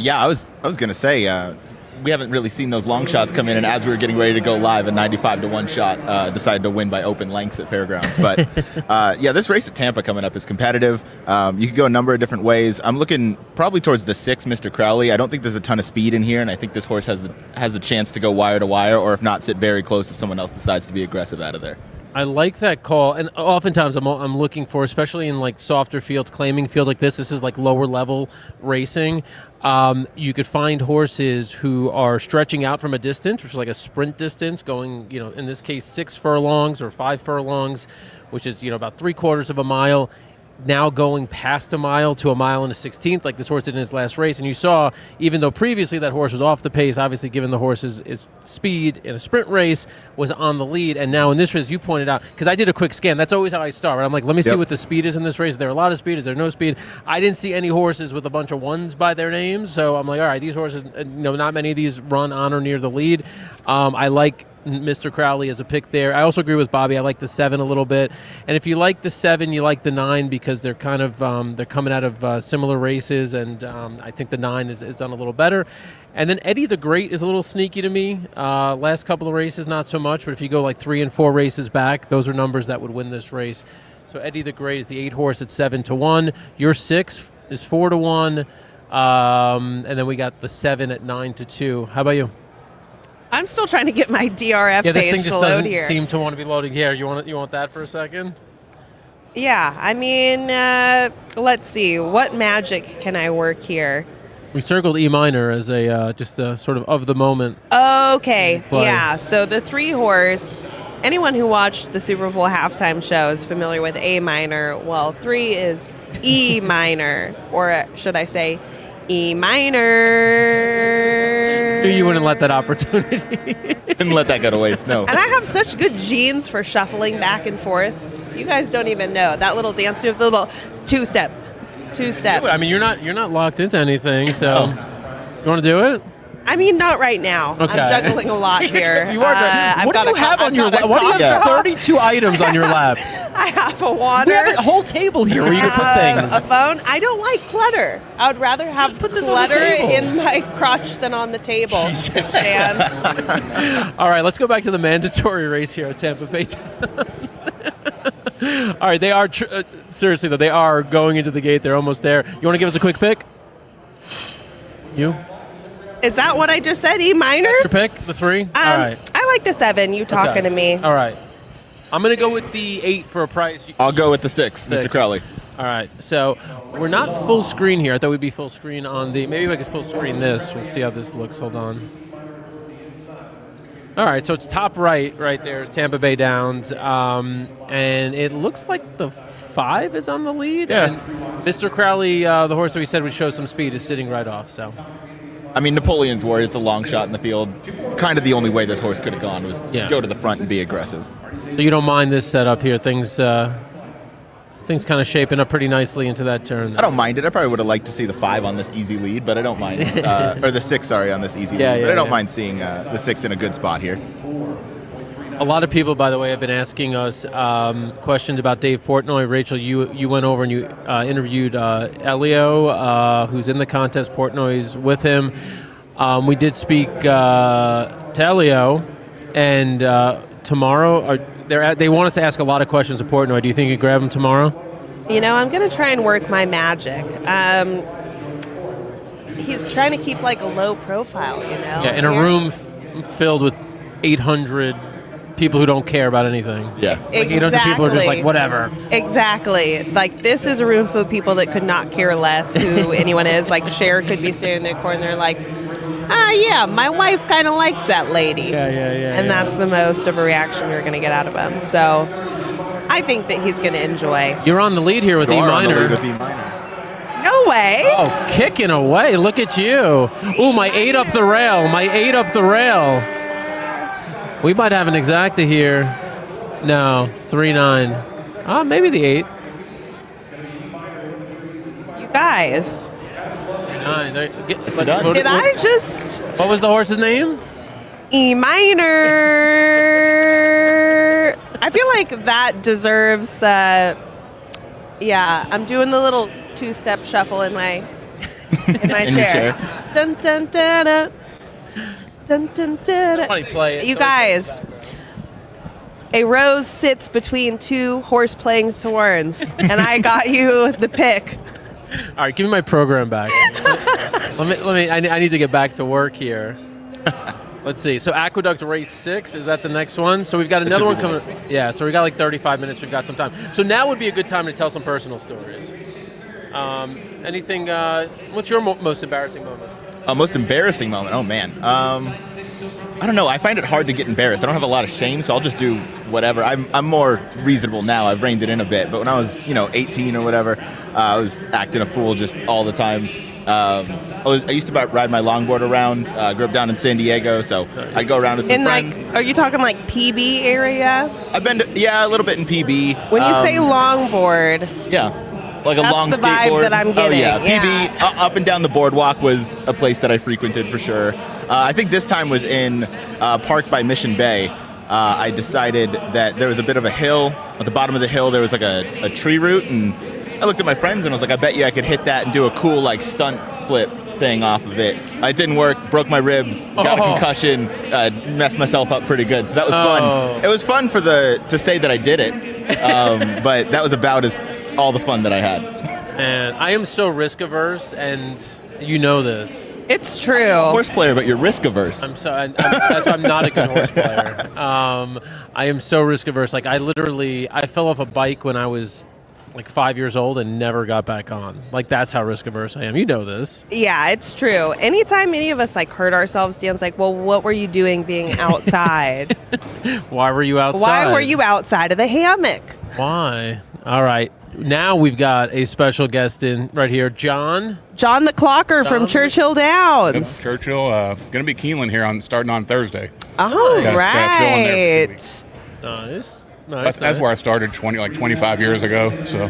Yeah, I was going to say, we haven't really seen those long shots come in, and as we were getting ready to go live, a 95-1 shot decided to win by open lengths at Fairgrounds. But yeah, this race at Tampa coming up is competitive. You could go a number of different ways. I'm looking probably towards the 6, Mr. Crowley. I don't think there's a ton of speed in here, and I think this horse has the chance to go wire to wire, or if not, sit very close if someone else decides to be aggressive out of there. I like that call, and oftentimes I'm looking for, especially in like softer fields, claiming fields like this is like lower level racing. You could find horses who are stretching out from a distance, which is like a sprint distance, going, you know, in this case 6 furlongs or 5 furlongs, which is, you know, about 3/4 of a mile. Now going past a mile to a mile and a 16th, like this horse did in his last race. And you saw, even though previously that horse was off the pace, obviously given the horse's speed in a sprint race, was on the lead. And now in this race, you pointed out, because I did a quick scan, that's always how I start. Right? I'm like, let me see what the speed is in this race. Is there a lot of speed? Is there no speed? I didn't see any horses with a bunch of 1s by their names. So I'm like, all right, these horses, you know, not many of these run on or near the lead. I like Mr. Crowley as a pick there. I also agree with Bobby. I like the 7 a little bit. And if you like the 7, you like the 9 because they're kind of they're coming out of similar races, and I think the 9 is done a little better. And then Eddie the Great is a little sneaky to me. Last couple of races, not so much, but if you go like 3 and 4 races back, those are numbers that would win this race. So Eddie the Great is the 8 horse at 7-1. Your 6 is 4-1. And then we got the 7 at 9-2. How about you? I'm still trying to get my DRF this page thing just to load doesn't here. seem to want to be loading here. You want that for a second? Yeah, I mean, let's see. What magic can I work here? We circled E minor as a just a sort of the moment. Okay, play. yeah. So the 3 horse, anyone who watched the Super Bowl halftime show is familiar with A minor. Well, 3 is E minor, or should I say E minor. You wouldn't let that opportunity. Didn't let that go to waste, no. And I have such good genes for shuffling back and forth. You guys don't even know. That little dance move, the little two-step. I mean, you're not locked into anything, so you want to do it? I mean, not right now. Okay. I'm juggling a lot here. You are. What do you have on your lap? What do you have? 32 items on your lap. I have a water. We have a whole table here where you can put things. A phone. I don't like clutter. I would rather have put this on the clutter table. in my crotch than on the table. All right, let's go back to the mandatory race here at Tampa Bay Towns. All right, they are, seriously though, they are going into the gate. They're almost there. You want to give us a quick pick? You? Is that what I just said? E minor? That's your pick? The 3? All right. I like the 7. You talking to me. All right. I'm going to go with the 8 for a price. I'll go with the 6, Mr. Crowley. All right. So we're not full screen here. I thought we'd be full screen on the, maybe if I could full screen this. We'll see how this looks. Hold on. All right, so it's top right there is Tampa Bay Downs, and it looks like the 5 is on the lead. Yeah. And Mr. Crowley, the horse that we said would show some speed, is sitting right off. So, I mean, Napoleon's War is the long shot in the field. Kind of the only way this horse could have gone was go to the front and be aggressive. So you don't mind this setup here? Things kind of shaping up pretty nicely into that turn. I don't mind it. I probably would have liked to see the 5 on this easy lead, but I don't mind. Or the 6, sorry, on this easy lead. But I don't mind seeing the 6 in a good spot here. A lot of people, by the way, have been asking us questions about Dave Portnoy. Rachel, you went over and you interviewed Elio, who's in the contest. Portnoy's with him. We did speak to Elio, and tomorrow they want us to ask a lot of questions of Portnoy. Do you think you grab him tomorrow? You know, I'm going to try and work my magic. He's trying to keep like a low profile, you know? Yeah, in a room filled with 800 people who don't care about anything. Yeah. Like 800 people are just like, whatever. Exactly. Like, this is a room full of people that could not care less who anyone is. Like, Cher could be standing in the corner like, yeah, my wife kind of likes that lady. Yeah. And that's the most of a reaction you're going to get out of him. So I think that he's going to enjoy. You're on the lead here with E minor. No way. Oh, kicking away. Look at you. Ooh, my 8 up the rail. We might have an exacta here. No, 3-9. Maybe the 8. You guys. 9. Did I just... What was the horse's name? E minor. I feel like that deserves... I'm doing the little 2-step shuffle in my chair. Dun, dun, dun, dun. Dun, dun, dun, dun. Funny play. You guys, a rose sits between 2 horse-playing thorns, and I got you the pick. All right, give me my program back. I need to get back to work here. Let's see. So Aqueduct Race 6, is that the next one? So we've got another one coming. Yeah, so we got like 35 minutes. We've got some time. So now would be a good time to tell some personal stories. Anything, what's your most embarrassing moment? Most embarrassing moment? Oh, man. I don't know. I find it hard to get embarrassed. I don't have a lot of shame, so I'll just do whatever. I'm more reasonable now. I've reined it in a bit. But when I was, 18 or whatever, I was acting a fool just all the time. I used to ride my longboard around. Grew up down in San Diego, so I'd go around with some friends. Are you talking like PB area? I've been to, a little bit in PB. When you say longboard. Yeah. Like a that's long the skateboard. Vibe that I'm getting. Oh, yeah. PB, up and down the boardwalk was a place that I frequented for sure. I think this time was in Park by Mission Bay. I decided that there was a bit of a hill. At the bottom of the hill, there was like a tree root, and I looked at my friends and I was like, I bet you I could hit that and do a cool like stunt flip thing off of it. It didn't work, broke my ribs, got a concussion, messed myself up pretty good. So that was fun. It was fun to say that I did it, but that was about all the fun that I had. And I am so risk averse, and you know this. It's true. Horse player, but you're risk averse. That's why I'm not a good horse player. I am so risk averse. Like I fell off a bike when I was like 5 years old and never got back on. Like that's how risk averse I am. You know this. Yeah, it's true. Anytime any of us like hurt ourselves, Dan's like, well, what were you doing being outside? Why were you outside? Why were you outside of the hammock? Why? All right. Now we've got a special guest in right here, John the Clocker from Churchill Downs. Yep, Churchill, going to be Keeneland here starting on Thursday. Oh, right. Nice. That's where I started 25 years ago. So,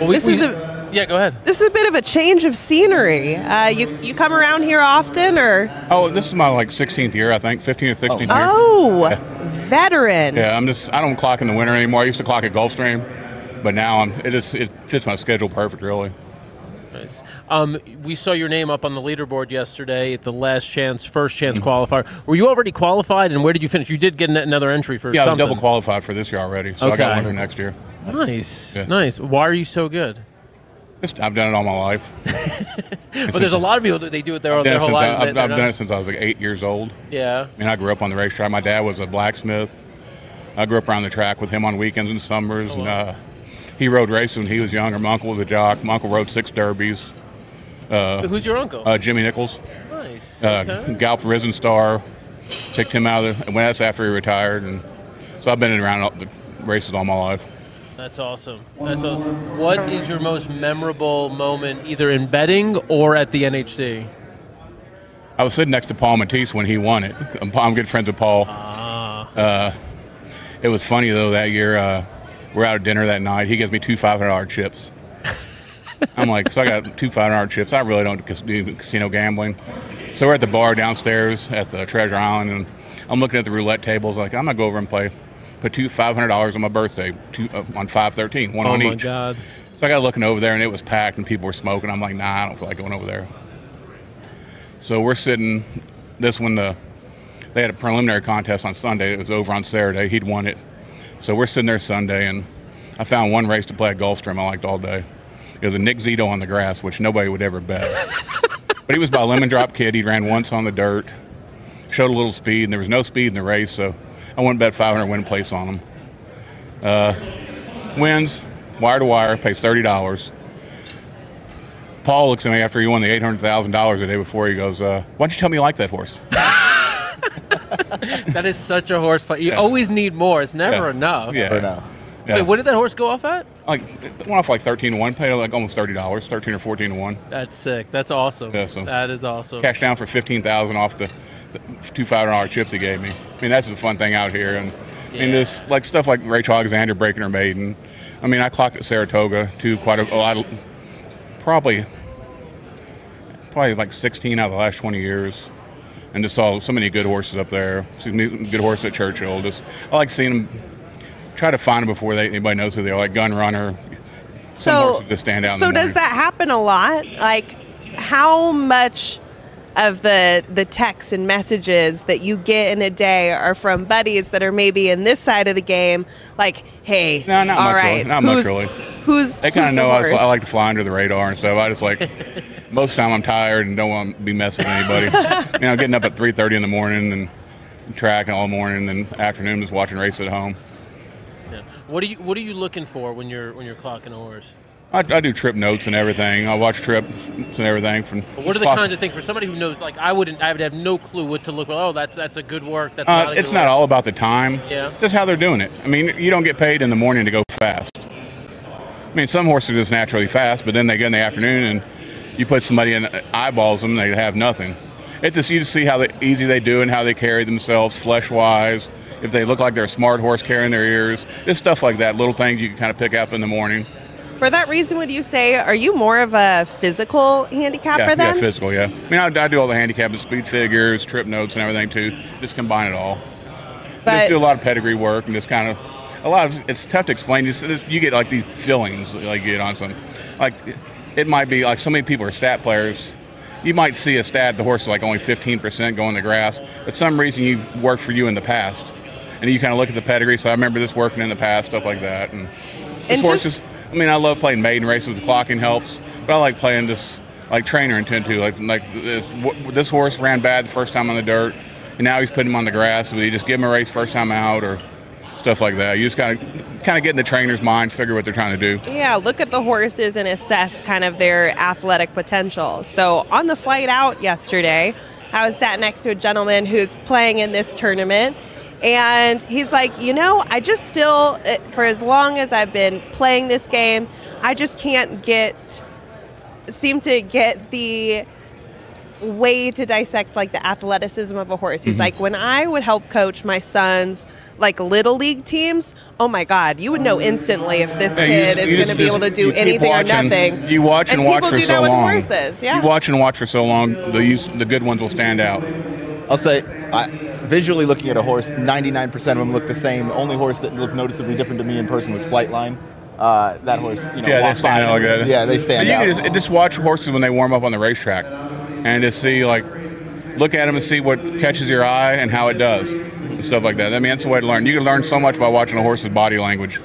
this is a Yeah, go ahead. This is a bit of a change of scenery. You come around here often, or? Oh, this is my 16th year, I think, 15th or 16th year. Oh, veteran. Yeah, I don't clock in the winter anymore. I used to clock at Gulfstream, but now it fits my schedule perfect, really. Nice. We saw your name up on the leaderboard yesterday at the first chance qualifier. Were you already qualified, and where did you finish? You did get another entry for Yeah, something. I was double qualified for this year already, so I got one for next year. Nice, nice. Why are you so good? I've done it all my life. But there's a lot of people that they do it their whole lives. I've done it since I was 8 years old. Yeah. I grew up on the racetrack. My dad was a blacksmith. I grew up around the track with him on weekends and summers. And he rode races when he was younger. My uncle was a jock. My uncle rode 6 derbies. Who's your uncle? Jimmy Nichols. Nice. Okay. Gallup Risen Star. Picked him out of that's after he retired. And so I've been around the races all my life. That's awesome. What is your most memorable moment, either in betting or at the NHC? I was sitting next to Paul Matisse when he won it. I'm good friends with Paul. It was funny, though, that year. We're out at dinner that night. He gives me 2 $500 chips. I'm like, so I got 2 $500 chips. I really don't do casino gambling. So we're at the bar downstairs at the Treasure Island, and I'm looking at the roulette tables. Like, I'm going to go over and put 2 $500 on my birthday, on 5/13, one on each. Oh, my God. So I got looking over there, and it was packed, and people were smoking. I'm like, nah, I don't feel like going over there. So we're sitting, this one, they had a preliminary contest on Sunday. It was over on Saturday. He'd won it. So we're sitting there Sunday, and I found one race to play at Gulfstream I liked all day. It was a Nick Zito on the grass, which nobody would ever bet. But he was by a lemon drop kid. He ran once on the dirt, showed a little speed, and there was no speed in the race, so I went and bet 500 win place on him. Wins, wire to wire, pays $30. Paul looks at me after he won the $800,000 the day before. He goes, why don't you tell me you like that horse? That is such a horse fight. You always need more. It's never enough. Yeah. Wait, what did that horse go off at? It went off 13 to 1, paid almost $30, 13 or 14 to 1. That's sick. That's awesome. Yeah, so that is awesome. Cashed down for $15,000 off the 2 $500 chips he gave me. That's the fun thing out here. And this stuff like Rachel Alexander breaking her maiden. I clocked at Saratoga too quite a lot. Probably 16 out of the last 20 years. And just saw so many good horses up there. Good horses at Churchill. I like seeing them. Try to find them before anybody knows who they are, like Gun Runner. Some horses just stand out. So does that happen a lot? Like, how much of the texts and messages that you get in a day are from buddies that are maybe in this side of the game? Like, hey, no, not much really. Not much really. They kind of know I like to fly under the radar and stuff. I just like most of the time I'm tired and don't want to be messing with anybody. Getting up at 3:30 in the morning and tracking all morning, and then afternoon just watching races at home. Yeah. What are you looking for when you're clocking a horse? I do trip notes and everything. I watch trips and everything. What are the kinds of things for somebody who knows? Like I would have no clue what to look for. Oh, that's a good work. That's not a good it's not work. all about the time. Yeah. Just how they're doing it. You don't get paid in the morning to go fast. Some horses are just naturally fast, but then they get in the afternoon and you put somebody in eyeballs them, they have nothing. It's just you just see how easy they do and how they carry themselves flesh-wise. If they look like they're a smart horse carrying their ears, just stuff like that. Little things you can kind of pick up in the morning. For that reason, would you say, are you more of a physical handicapper then? Yeah, physical, yeah. I do all the handicap, the speed figures, trip notes and everything too. Just combine it all. Just do a lot of pedigree work and just kind of, it's tough to explain. You get like these feelings like you get on some, like it might be like so many people are stat players. You might see a stat, the horse is like only 15% going to grass, but some reason you've worked for you in the past. And you kind of look at the pedigree, so I remember this working in the past, stuff like that. And this horse is, I love playing maiden races, the clocking helps, but I like playing this, like trainer intent too. Like this horse ran bad the first time on the dirt, and now he's putting him on the grass, so you just give him a race first time out or stuff like that. You just kind of get in the trainer's mind, figure what they're trying to do. Yeah, look at the horses and assess kind of their athletic potential. So on the flight out yesterday, I was sat next to a gentleman who's playing in this tournament. And he's like, I just still, for as long as I've been playing this game, I just can't seem to get the way to dissect like the athleticism of a horse. He's like, when I would help coach my son's like little league teams, oh my God, you would know instantly if this kid is going to be able to do anything or nothing. You watch and watch for so long. Horses, yeah. You watch and watch for so long, the good ones will stand out. I'll say, visually looking at a horse, 99% of them look the same. The only horse that looked noticeably different to me in person was Flightline. That horse, they stand out like that. Yeah, they stand out. You can just watch horses when they warm up on the racetrack, and just see look at them and see what catches your eye and how it does, and stuff like that. I mean, that's the way to learn. You can learn so much by watching a horse's body language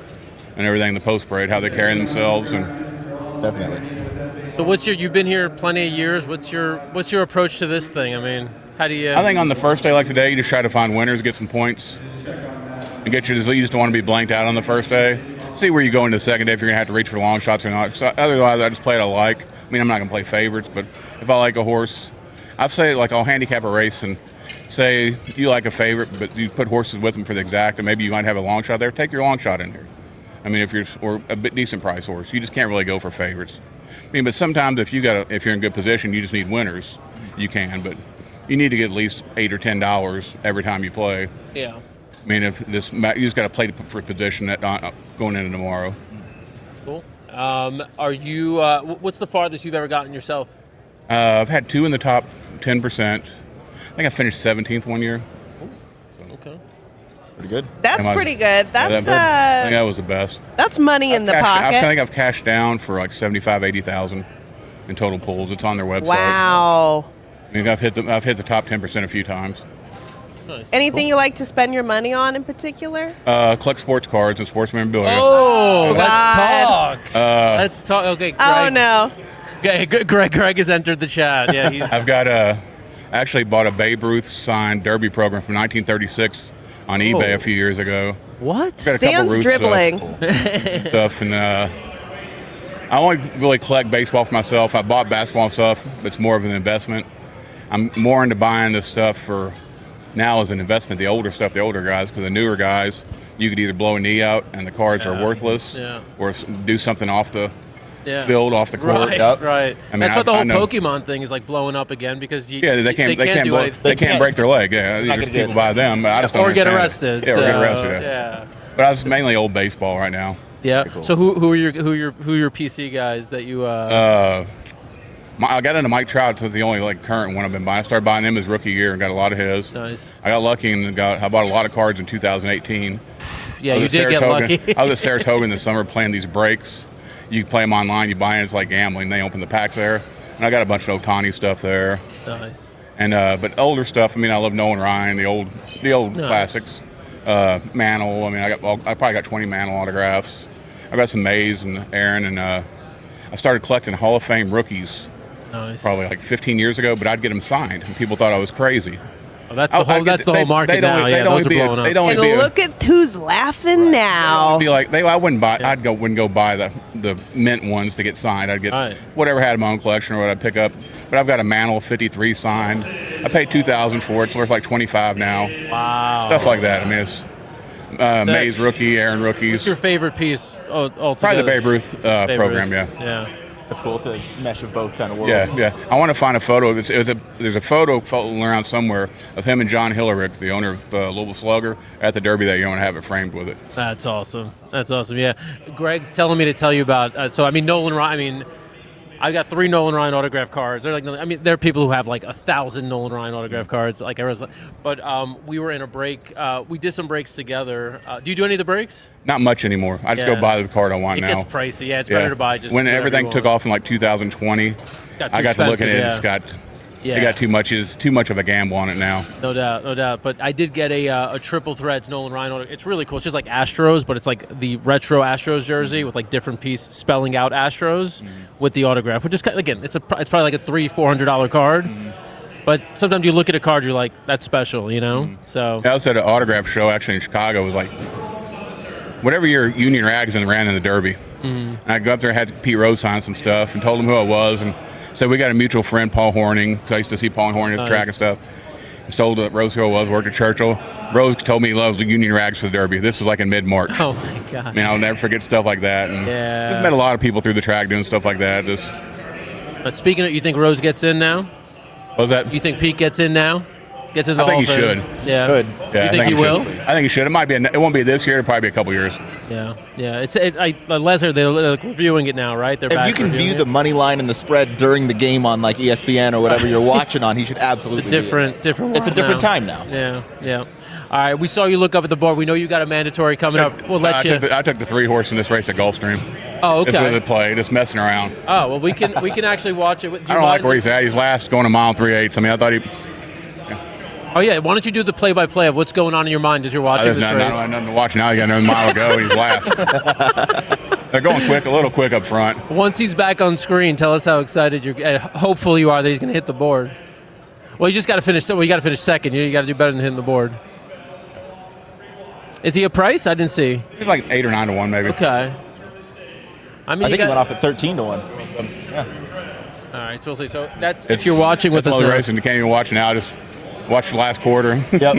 and everything, the post parade, how they carry themselves, and definitely. So you've been here plenty of years. What's your approach to this thing? I mean, how do you? I think on the first day like today, you just try to find winners, get some points, and you just don't want to be blanked out on the first day. See where you go into the second day if you're going to have to reach for long shots or not. So otherwise, I just play it I like. I mean, I'm not going to play favorites, but if I like a horse, I've said I'll handicap a race and say you like a favorite, but you put horses with them for the exact, and maybe you might have a long shot there. Take your long shot in here. I mean, or a bit decent price horse, you just can't really go for favorites. I mean, but sometimes if you're in good position, you just need winners. You can, but you need to get at least $8 or $10 every time you play. Yeah. I mean, you just got to play for position going into tomorrow. Cool. Are you? What's the farthest you've ever gotten yourself? I've had 2 in the top 10%. I think I finished 17th one year. Okay. That's pretty good. That's pretty good. I think that was the best. That's money in the pocket. I think I've cashed down for like 75,000, 80,000 in total pulls. It's on their website. Wow. I mean, I've hit the top 10% a few times. Nice. Anything you like to spend your money on in particular? Collect sports cards and sports memorabilia. Oh, let's talk. Okay, Greg. Oh no. Okay, Greg has entered the chat. Yeah, I've got actually bought a Babe Ruth signed Derby program from 1936 on eBay a few years ago. What? Got a Dan's couple dribbling. Stuff, and I only really collect baseball for myself. I bought basketball stuff. It's more of an investment. I'm more into buying this stuff for now as an investment. The older stuff, the older guys, because the newer guys, you could either blow a knee out and the cards are worthless, or do something off the field, off the court. Right. I mean, that's what the whole Pokemon thing is blowing up again because they can't break their leg. Yeah, there's people buy them. But I just don't or get arrested. arrested. Yeah, or get arrested. Yeah. But I was mainly old baseball right now. Yeah. Cool. So who are your PC guys that you? I got into Mike Trout. Was the only current one I've been buying. I started buying them his rookie year and got a lot of his. Nice. I got lucky and I bought a lot of cards in 2018. Yeah, you did get lucky. I was at Saratoga in the summer playing these breaks. You can play them online. You buy it. It's like gambling. They open the packs there, and I got a bunch of Ohtani stuff there. Nice. And but older stuff. I mean, I love Noel and Ryan, the old classics. Mantle. I mean, I probably got 20 Mantle autographs. I got some Mays and Aaron, and I started collecting Hall of Fame rookies. Nice. Probably 15 years ago, but I'd get them signed, and people thought I was crazy. Oh, that's the whole market now. Yeah, those are blowing up. And look at who's laughing now. Be like I wouldn't buy. Yeah. Wouldn't go buy the mint ones to get signed. I'd get whatever had in my own collection or what I'd pick up. But I've got a Mantle 53 signed. I paid $2,000 for it. It's worth like $25 now. Wow. Stuff like that. I mean, it's Mays rookie, Aaron rookies. What's your favorite piece altogether? Probably the Babe Ruth program. Ruth. Yeah. That's cool to mesh of both kind of worlds. Yeah. I want to find a photo. There's a photo floating around somewhere of him and John Hillerick, the owner of Louisville Slugger, at the Derby that year. I want to have it framed with it. That's awesome. Yeah. Greg's telling me to tell you about. Nolan Ryan. I mean, I got 3 Nolan Ryan autograph cards. They're there are people who have 1,000 Nolan Ryan autograph cards. But we were in a break. We did some breaks together. Do you do any of the breaks? Not much anymore. I just go buy the card I want now. It gets pricey. Yeah, it's better to buy just when everything took off in 2020. I got to look at it. It got too much. It's too much of a gamble on it now. No doubt. But I did get a triple threads Nolan Ryan autograph. It's really cool. It's just like Astros, but it's like the retro Astros jersey with different piece spelling out Astros with the autograph, which is it's probably like a $300-$400 card. But sometimes you look at a card, you're like, that's special, So I was at an autograph show actually in Chicago. It was like whatever your Union Rags and ran in the Derby. And I go up there, had Pete Rose sign some stuff, and told him who I was, and said we got a mutual friend, Paul Horning, because I used to see Paul Horning at the track and stuff. And told Rose who I was, worked at Churchill. Rose told me he loves the Union Rags for the Derby. This was in mid-March. Oh my God! I mean, I'll never forget stuff like that. And just met a lot of people through the track doing stuff like that. But speaking of, you think Rose gets in now? What was that? You think Pete gets in now? Gets in the I think Hall he of Fame? should. Yeah. Should. Yeah, You think he will? I think he should. It might be. It won't be this year. It'll probably be a couple years. Yeah. Lesnar, they're reviewing it now, right? They're If back you can reviewing view it. the money line and the spread during the game on like ESPN or whatever you're watching on, he should absolutely. It's a different It's a world different now. time now. Yeah. All right, we saw you look up at the board. We know you got a mandatory coming up. We'll let you. I took the 3-horse in this race at Gulfstream. Oh, okay. Just with the play, just messing around. Oh, well, we can actually watch it. Do you I don't like mind? where he's at. He's last, going a mile and 3/8. I mean, I thought he. Oh yeah, why don't you do the play-by-play of what's going on in your mind as you're watching this race? I don't have nothing to watch now. You got another mile to go, and he's last. They're going quick, a little quick up front. Once he's back on screen, tell us how excited you're. Hopeful you are that he's going to hit the board. Well, you just got to finish. Well, you got to finish second. You got to do better than hitting the board. Is he a price? I didn't see. He's like 8 or 9 to 1, maybe. Okay. I mean, I think he went off at 13 to 1. Yeah. All right, so we'll see. So that's if you're watching with us. It's racing. You can't even watch now. Just watch the last quarter. Yep.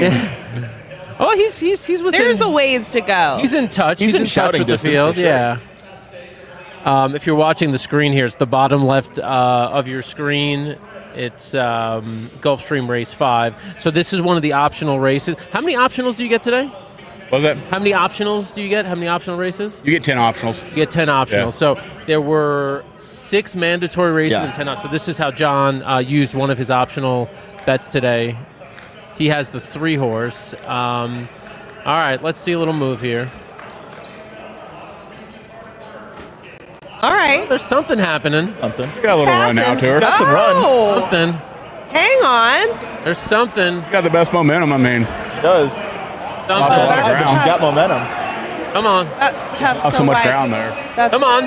Oh, he's within. There's a ways to go. He's in touch. He's in touch shouting with the distance field. for sure. Yeah. If you're watching the screen here, it's the bottom left of your screen. It's Gulfstream Race 5. So this is one of the optional races. How many optionals do you get today? What was that? How many optionals do you get? How many optional races? You get 10 optionals. You get 10 optionals. Yeah. So there were 6 mandatory races and 10 optionals. So this is how John used one of his optional bets today. He has the 3-horse. All right, let's see a little move here. All right. There's something happening. Something. Got a little run now to her. Got some run. Something. Hang on. There's something. She's got the best momentum, I mean. She does. She's got momentum. Come on. That's tough. Not so much ground there. Come on.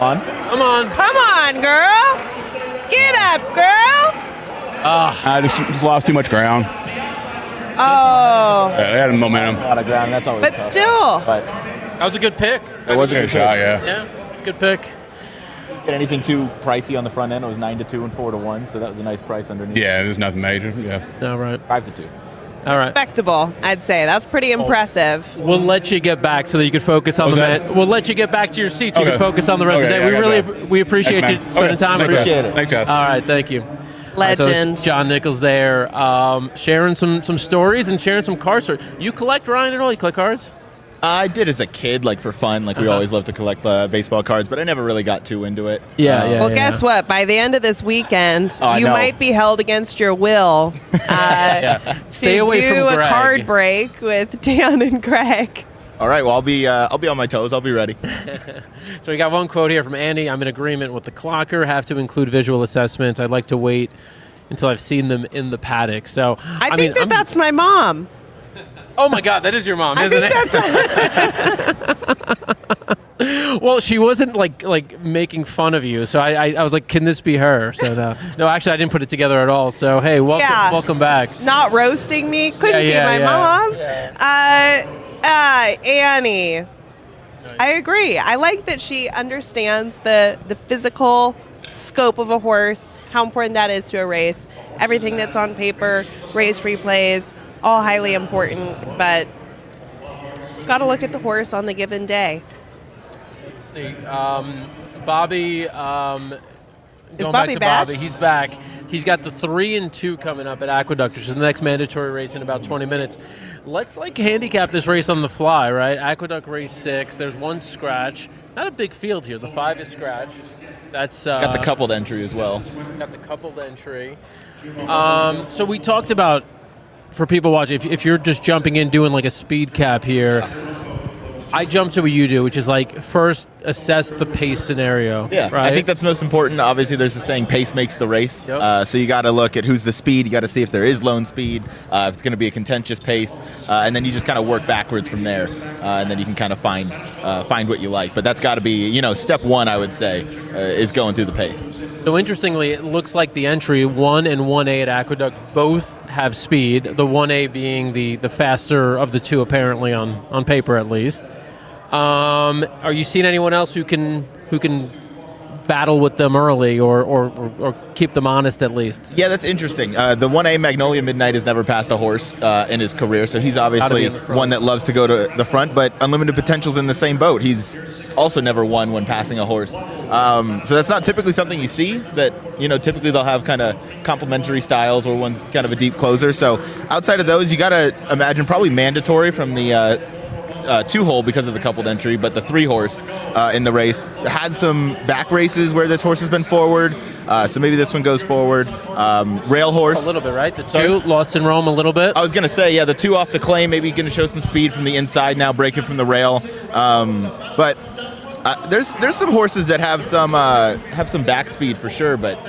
On. Come on. Come on, girl. Get up, girl. I just lost too much ground. Oh. Yeah, they had momentum. A lot of ground. That's always But tough. still. But That was a good pick. it was a good shot, pick. yeah. It's a good pick. Get anything too pricey on the front end? It was 9 to 2 and 4 to 1, so that was a nice price underneath. Yeah, there's nothing major. Yeah. All right. 5 to 2. All right. Respectable, I'd say. That's pretty impressive. We'll let you get back so that you can focus on What the was match. that? We'll let you get back to your seat so you Okay. can focus on the rest of the Okay, day. yeah, I got that. We appreciate Thanks, you man. spending Okay. time with us. Appreciate it. Thanks, guys. All right, thank you. Legend. So John Nichols there, sharing some stories and sharing some car stories. You collect, Ryan, at all? You collect cars? I did as a kid, like for fun. Like we always loved to collect baseball cards, but I never really got too into it. Well, guess what? By the end of this weekend, Oh, I you know. might be held against your will Stay to away do from a Greg. card break with Dan and Greg. All right, well I'll be on my toes. I'll be ready. So we got one quote here from Andy. I'm in agreement with the clocker. Have to include visual assessments. I'd like to wait until I've seen them in the paddock. So I think that's my mom. Oh my God, that is your mom, isn't I think it? Well, she wasn't like making fun of you, so I was like, can this be her? So no, actually, I didn't put it together at all. So hey, welcome back. Not roasting me. Couldn't Yeah, be my yeah. mom. Annie. I agree. I like that she understands the physical scope of a horse, how important that is to a race. Everything that's on paper, race replays, all highly important, but you've got to look at the horse on the given day. Let's see. Bobby, going Bobby back to back? Bobby, he's back. He's got the 3 and 2 coming up at Aqueduct, which is the next mandatory race in about 20 minutes. Let's handicap this race on the fly, right? Aqueduct race 6. There's 1 scratch. Not a big field here. The 5 is scratch. That's Got the coupled entry as well. Got the coupled entry. So we talked about, for people watching, if you're just jumping in doing like a speed cap here, I jump to what you do, which is like first assess the pace scenario. Yeah, right? I think that's most important. Obviously, there's the saying, pace makes the race. Yep. So you got to look at who's the speed. You got to see if there is lone speed, if it's going to be a contentious pace, and then you just kind of work backwards from there, and then you can kind of find what you like. But that's got to be, step 1, I would say, is going through the pace. So interestingly, it looks like the entry 1 and 1A at Aqueduct both have speed. The 1A being the faster of the two, apparently on paper at least. Are you seeing anyone else who can battle with them early or keep them honest at least? Yeah, that's interesting. The 1A Magnolia Midnight has never passed a horse in his career, so he's obviously one that loves to go to the front, but Unlimited Potential's in the same boat. He's also never won when passing a horse. So that's not typically something you see, that, typically they'll have kind of complementary styles or one's kind of a deep closer. So outside of those, you got to imagine probably Mandatory from the 2-hole because of the coupled entry, but the 3-horse in the race had some back races where this horse has been forward, so maybe this one goes forward. Rail Horse. A little bit, right? The 2 lost in Rome a little bit. I was going to say, yeah, the 2 off the clay, maybe going to show some speed from the inside now, breaking from the rail. But there's some horses that have some back speed for sure, but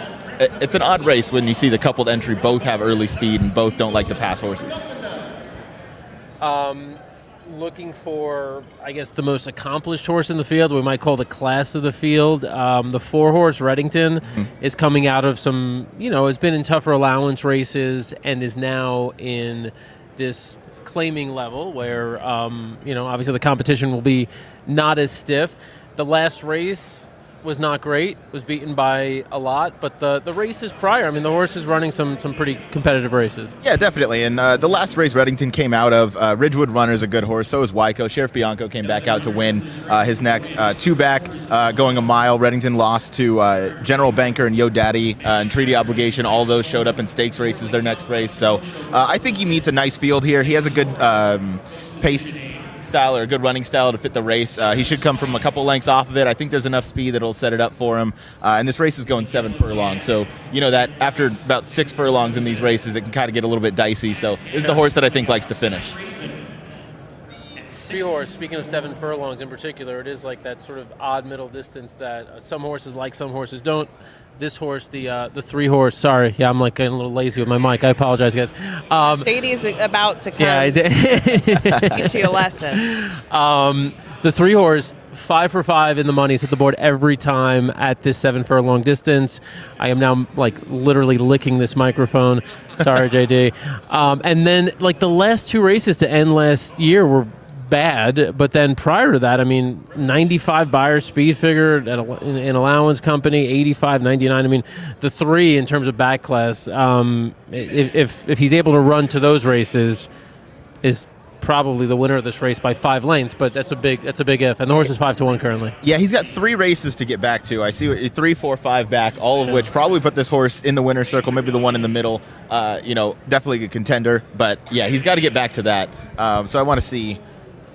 it's an odd race when you see the coupled entry both have early speed and both don't like to pass horses. Looking for, I guess, the most accomplished horse in the field, we might call the class of the field. The 4-horse Reddington is coming out of some, has been in tougher allowance races and is now in this claiming level where, obviously the competition will be not as stiff. The last race was not great, was beaten by a lot, but the races prior, the horse is running some pretty competitive races. Yeah, definitely. And the last race Reddington came out of, Ridgewood Runner's a good horse, so is Wyco. Sheriff Bianco came back out to win his next 2 back, going a mile. Reddington lost to General Banker and Yo Daddy and Treaty Obligation. All those showed up in stakes races their next race. So I think he meets a nice field here. He has a good pace style or a good running style to fit the race. He should come from a couple lengths off of it. I think there's enough speed that'll set it up for him. And this race is going 7 furlongs. So, that after about 6 furlongs in these races, it can kind of get a little bit dicey. So this is the horse that I think likes to finish. 3-horse, speaking of 7 furlongs in particular, it is like that sort of odd middle distance that some horses like, some horses don't. This horse, the 3-horse, sorry, yeah, I'm getting a little lazy with my mic. I apologize, guys. JD's about to come. Yeah, I did. Teach you a lesson. The 3-horse, 5 for 5 in the money. He's hit the board every time at this 7 furlong distance. I am now literally licking this microphone. Sorry, JD. And then the last 2 races to end last year were bad, but then prior to that, 95 buyer speed figure in allowance company, 85, 99. The 3 in terms of back class, if he's able to run to those races, is probably the winner of this race by 5 lengths, but that's a big if. And the horse is 5-1 currently. Yeah, he's got 3 races to get back to. I see 3, 4, 5 back, all of which probably put this horse in the winner's circle, maybe the one in the middle. Definitely a contender, but yeah, he's got to get back to that. So I want to see.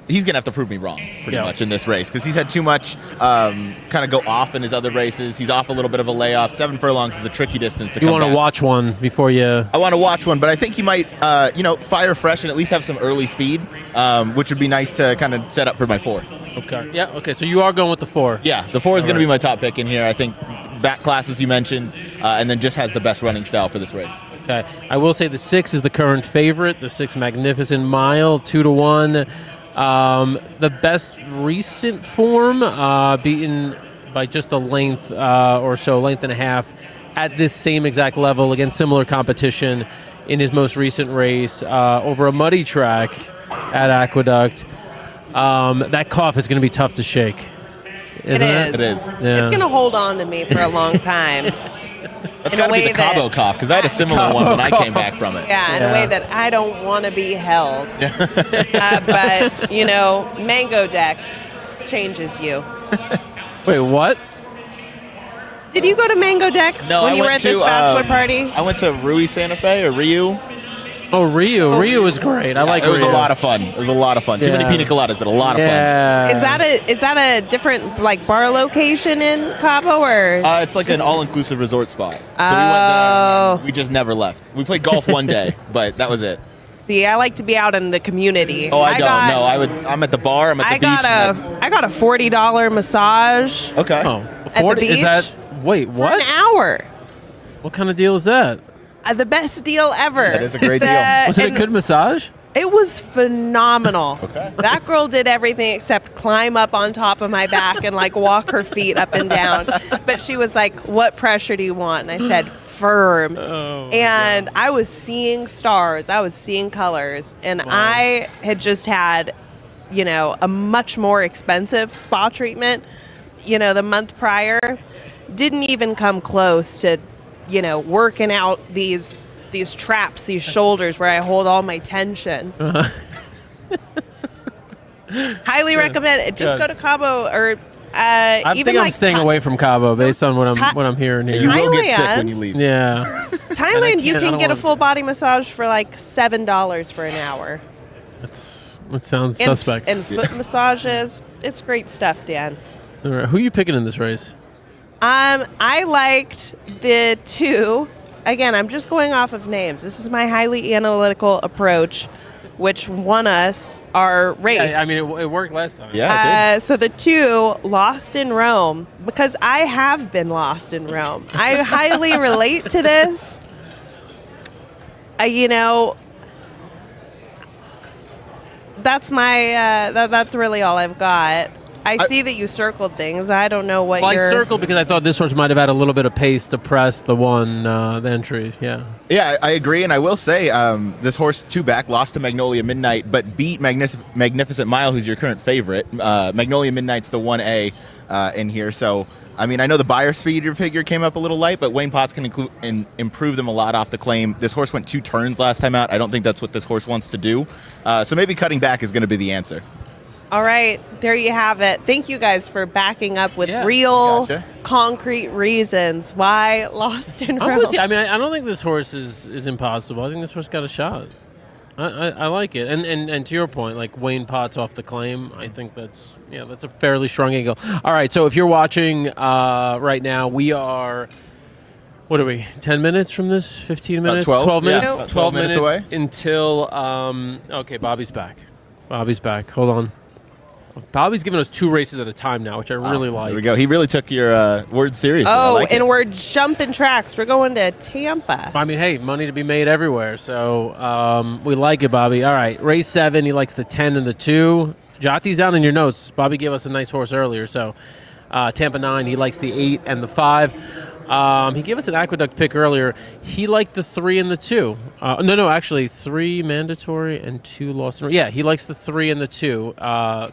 He's going to have to prove me wrong pretty much in this race because he's had too much kind of go off in his other races. He's off a little bit of a layoff. 7 furlongs is a tricky distance to come back. You want to watch one before you... I want to watch one, but I think he might, fire fresh and at least have some early speed, which would be nice to kind of set up for my 4. Okay. Yeah, okay, so you are going with the 4. Yeah, the 4 is going to be my top pick in here. I think back classes you mentioned, and then just has the best running style for this race. Okay. I will say the 6 is the current favorite. The 6 Magnificent Mile, 2-1. The best recent form, beaten by just a length or so, length and a half, at this same exact level against similar competition in his most recent race over a muddy track at Aqueduct. That cough is going to be tough to shake. Isn't it? It is. Yeah. It's going to hold on to me for a long time. That's got to be the Cabo cough, because I had a similar one when I came back from it. Yeah, in a way that I don't want to be held. But, Mango Deck changes you. Wait, what? Did you go to Mango Deck No, when you were at this bachelor party? I went to Rui Santa Fe or Ryu. Oh, Ryu. Ryu was great. I like it. It was Ryu. a lot of fun. It was a lot of fun. Too many pina coladas, but a lot of fun. Is that a different bar location in Cabo or? It's like an all-inclusive resort spot. So we went there. And we just never left. We played golf one day, but that was it. See, I like to be out in the community. Oh, I don't. No, I'm at the bar. I'm at the beach. I got a $40 massage. Okay. Oh, at the beach. Is that? Wait, what? For an hour. What kind of deal is that? The best deal ever. That is a great deal. Was it a good massage? It was phenomenal. Okay. That girl did everything except climb up on top of my back and walk her feet up and down. But she was like, "What pressure do you want?" And I said, "Firm." And I was seeing stars. I was seeing colors. And I had just had, a much more expensive spa treatment, the month prior. didn't even come close to, working out these traps, these shoulders where I hold all my tension. Highly recommend it. Just go to Cabo or I even think like I'm staying away from Cabo based on what I'm hearing here. You will get sick when you leave. Yeah. Thailand, you I can don't get a want- full body massage for like $7 for an hour. That sounds And suspect. And foot massages. It's great stuff, Dan. All right. Who are you picking in this race? I liked the two. Again, I'm just going off of names. This is my highly analytical approach, which won us our race. Yeah, I mean, it worked last time. Yeah, it did. So the two, Lost in Rome, because I have been lost in Rome. I highly relate to this. That's my. That's really all I've got. I see that you circled things. I don't know what Well, you're. I circled because I thought this horse might have had a little bit of pace to press the entry. Yeah. Yeah, I agree, and I will say this horse 2-back lost to Magnolia Midnight, but beat Magnificent Mile, who's your current favorite. Magnolia Midnight's the 1A in here, so I mean I know the buyer speed figure came up a little light, but Wayne Potts can improve them a lot off the claim. This horse went 2 turns last time out. I don't think that's what this horse wants to do, so maybe cutting back is going to be the answer. All right, there you have it. Thank you guys for backing up with real, concrete reasons why Lost in Rome. I'm with you. I mean, I don't think this horse is impossible. I think this horse got a shot. I like it. And to your point, like Wayne Potts off the claim, I think that's a fairly strong angle. All right, so if you're watching right now, we are. What are we? 10 minutes from this? 15 minutes? 12 minutes? Yeah, 12 minutes away. Until okay, Bobby's back. Hold on. Bobby's giving us 2 races at a time now, which I really like. There we go. He really took your words seriously. I Oh, like and it. we're jumping tracks. We're going to Tampa. I mean, hey, money to be made everywhere. So we like it, Bobby. All right, race 7. He likes the 10 and the 2. Jot these down in your notes. Bobby gave us a nice horse earlier. So Tampa 9, he likes the 8 and the 5. He gave us an Aqueduct pick earlier. He liked the 3 and the 2. Actually, 3 mandatory and 2 lost. Yeah, he likes the 3 and the 2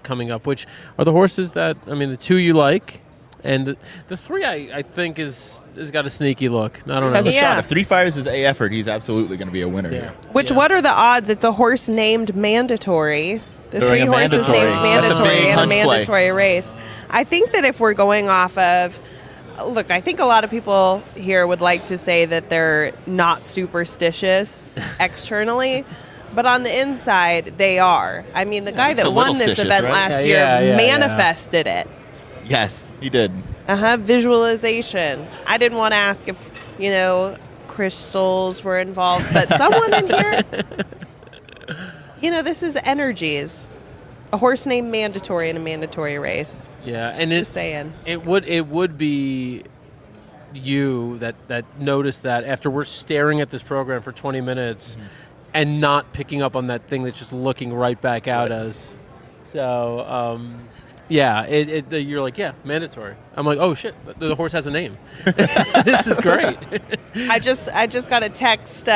coming up, which are the horses that, I mean, the 2 you like, and the 3 I think has got a sneaky look. I don't know. Has a shot. If 3 fires his A effort, he's absolutely going to be a winner here. Which, what are the odds? It's a horse named mandatory. The During 3 a horses mandatory. named That's a mandatory big in a hunch play. mandatory race. I think that if we're going off of, look, I think a lot of people here would like to say that they're not superstitious externally, but on the inside, they are. I mean, the guy Just that a won little this stitious, event right? last Yeah, year yeah, manifested it. Yes, he did. Visualization. I didn't want to ask if, crystals were involved, but someone in here, this is energies. A horse named mandatory in a mandatory race. Yeah, and just saying. It would be you that noticed that after we're staring at this program for 20 minutes and not picking up on that thing that's just looking right back out us. So, you're like, yeah, mandatory. I'm like, oh shit, the horse has a name. This is great. I just got a text.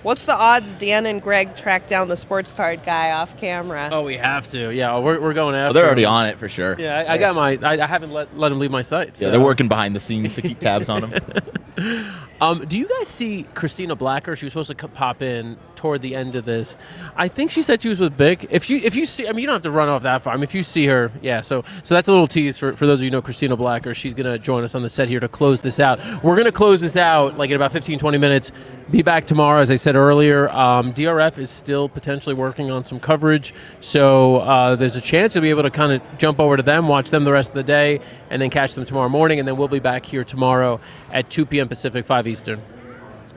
What's the odds Dan and Greg track down the sports card guy off camera? Oh, we have to. Yeah, we're going after. Well, they're already him. on it for sure. Yeah, I got my. I haven't let him leave my sights. Yeah, they're working behind the scenes to keep tabs on him. Do you guys see Christina Blacker? She was supposed to pop in toward the end of this. I think she said she was with Bick. If you see, I mean, you don't have to run off that far. I mean, if you see her, yeah. So that's a little tease for those of you who know Christina Blacker. She's gonna join us on the set here to close this out. We're gonna close this out like in about 15-20 minutes. Be back tomorrow, as I said earlier. DRF is still potentially working on some coverage, so there's a chance you'll be able to kind of jump over to them, watch them the rest of the day, and then catch them tomorrow morning. And then we'll be back here tomorrow at 2 p.m. Pacific, 5 Eastern.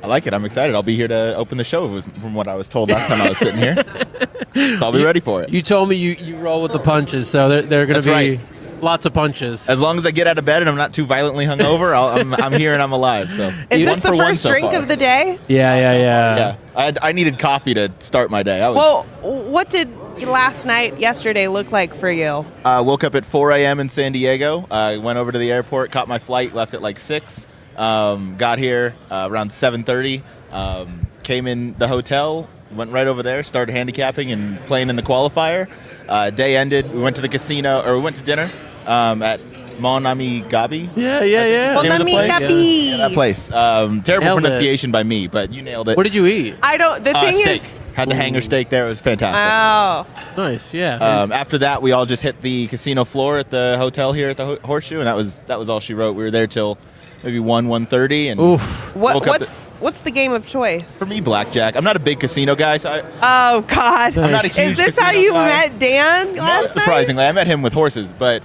I like it. I'm excited. I'll be here to open the show from what I was told last time I was sitting here. So I'll be ready for it. You told me you roll with the punches, so they're going to be right. Lots of punches. As long as I get out of bed and I'm not too violently hungover, I'm here and I'm alive. So Is this the first drink of the day? Yeah. I needed coffee to start my day. Well, what did yesterday look like for you? Woke up at 4 a.m. in San Diego. Went over to the airport, caught my flight, left at like 6. Got here around 7:30. Came in the hotel, went right over there, started handicapping and playing in the qualifier. Day ended. We went to the casino, or we went to dinner at Mon Ami Gabi. Yeah. Name of the place? Gabi. Yeah, that place. Terrible Nailed it. pronunciation by me, but you nailed it. What did you eat? I don't. The thing Steak. is. Had the hanger steak there. It was fantastic. Oh. Nice. Yeah. After that, we all just hit the casino floor at the hotel here at the Horseshoe, and that was all she wrote. We were there till maybe 1:30, and What's the game of choice? for me, blackjack. I'm not a big casino guy, so Oh God! I'm not a huge Is this how casino you guy. met Dan not last night? surprisingly. I met him with horses, but